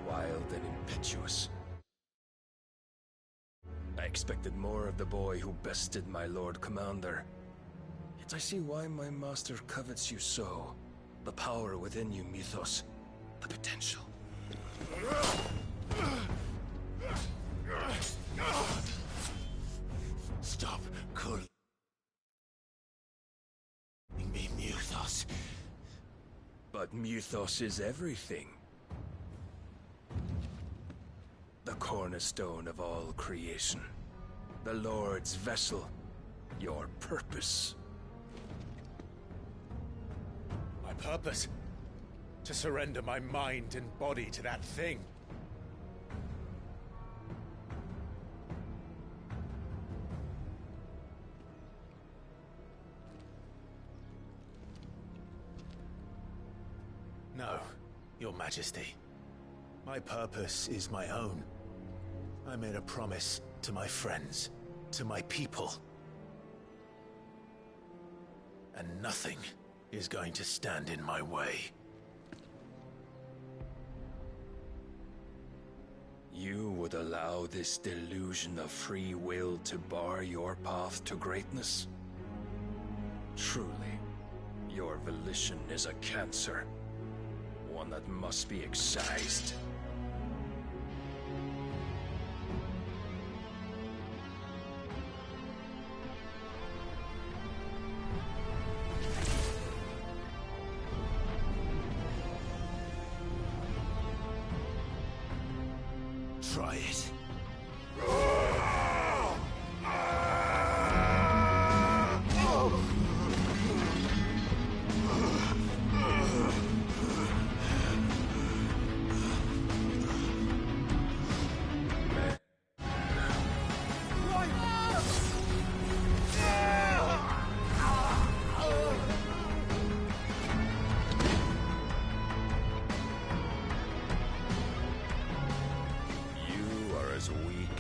Wild and impetuous. I expected more of the boy who bested my Lord Commander. Yet I see why my master covets you so. The power within you, Mythos. The potential. Stop calling me Muthos. But Muthos is everything. The cornerstone of all creation. The Lord's vessel. Your purpose. My purpose? To surrender my mind and body to that thing. No, Your Majesty. My purpose is my own. I made a promise to my friends, to my people. And nothing is going to stand in my way. You would allow this delusion of free will to bar your path to greatness? Truly, your volition is a cancer. One that must be excised. Try it.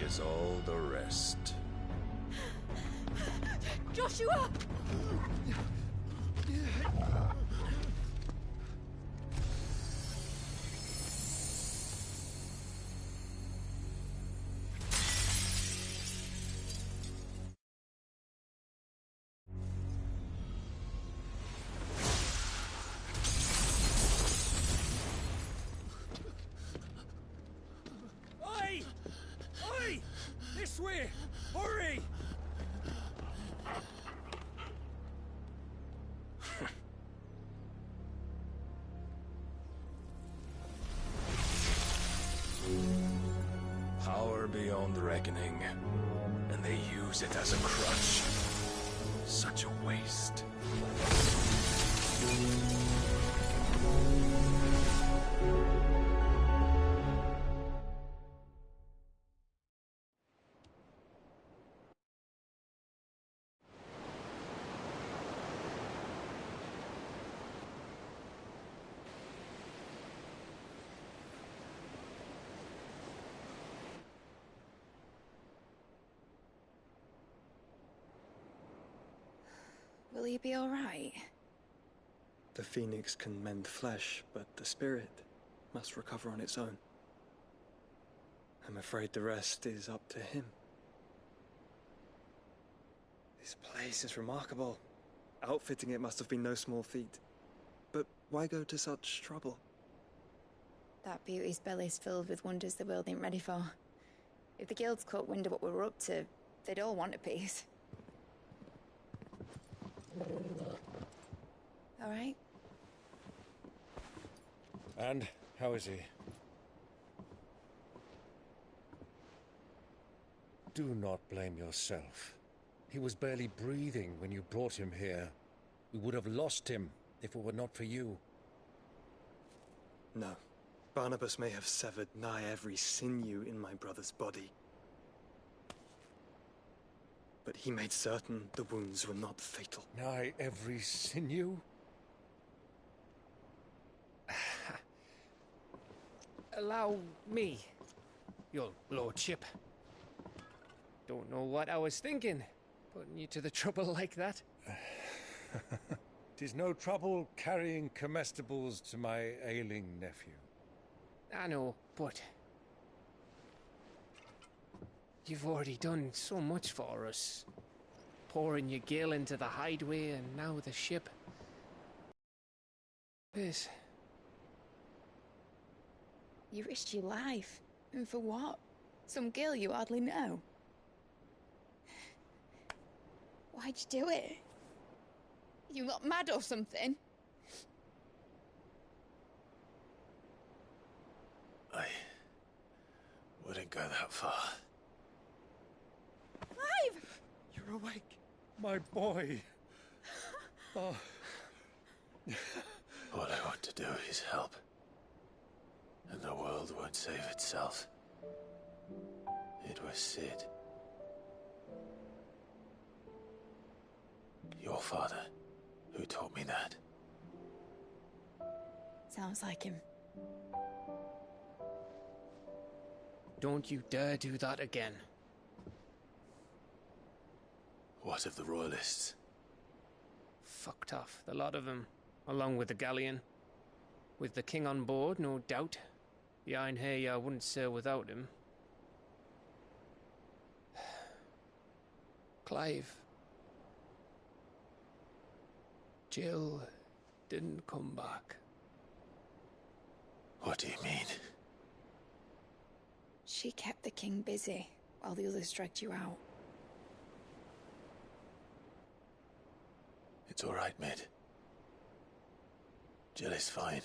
As all the rest. Joshua! This way! Hurry! Power beyond reckoning, and they use it as a crutch. Such a waste. Will he be all right? The phoenix can mend flesh, but the spirit must recover on its own. I'm afraid the rest is up to him. This place is remarkable. Outfitting it must have been no small feat. But why go to such trouble? That beauty's belly's filled with wonders the world ain't ready for. If the guilds caught wind of what we were up to, they'd all want a piece. All right? And how is he? Do not blame yourself. He was barely breathing when you brought him here. We would have lost him if it were not for you. No. Barnabas may have severed nigh every sinew in my brother's body. But he made certain the wounds were not fatal. Nigh every sinew? Allow me, your lordship. Don't know what I was thinking, putting you to the trouble like that. 'Tis no trouble carrying comestibles to my ailing nephew. I know, but you've already done so much for us. Pouring your gil into the hideaway and now the ship. This. You risked your life. And for what? Some girl you hardly know. Why'd you do it? You got mad or something? I wouldn't go that far. Clive! You're awake, my boy. Oh. All I want to do is help. And the world won't save itself. It was Sid. Your father, who taught me that. Sounds like him. Don't you dare do that again. What of the Royalists? Fucked off, the lot of them, along with the galleon. With the king on board, no doubt. Behind here, I wouldn't sail without him. Clive. Jill didn't come back. What do you mean? She kept the king busy while the others dragged you out. It's all right, Mid. Jill is fine.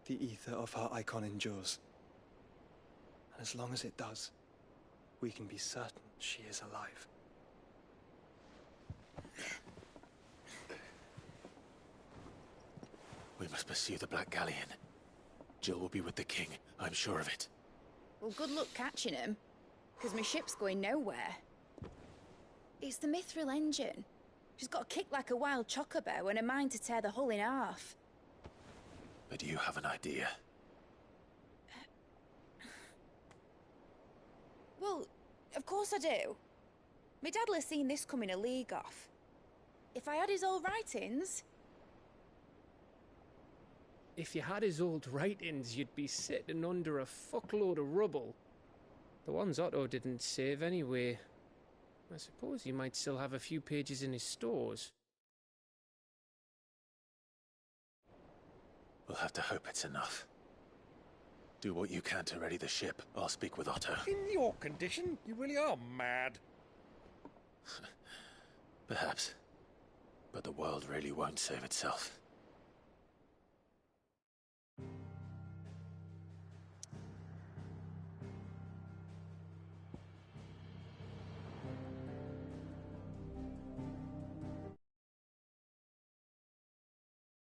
The ether of her icon endures. And as long as it does, we can be certain she is alive. We must pursue the Black Galleon. Jill will be with the king, I'm sure of it. Well, good luck catching him, because my ship's going nowhere. It's the Mithril engine. She's got a kick like a wild chocobo and a mind to tear the hull in half. But do you have an idea? Well, of course I do. My dad'll have seen this coming a league off. If I had his old writings... If you had his old writings, you'd be sitting under a fuckload of rubble. The ones Otto didn't save anyway. I suppose he might still have a few pages in his stores. We'll have to hope it's enough. Do what you can to ready the ship. I'll speak with Otto. In your condition, you really are mad. Perhaps. But the world really won't save itself.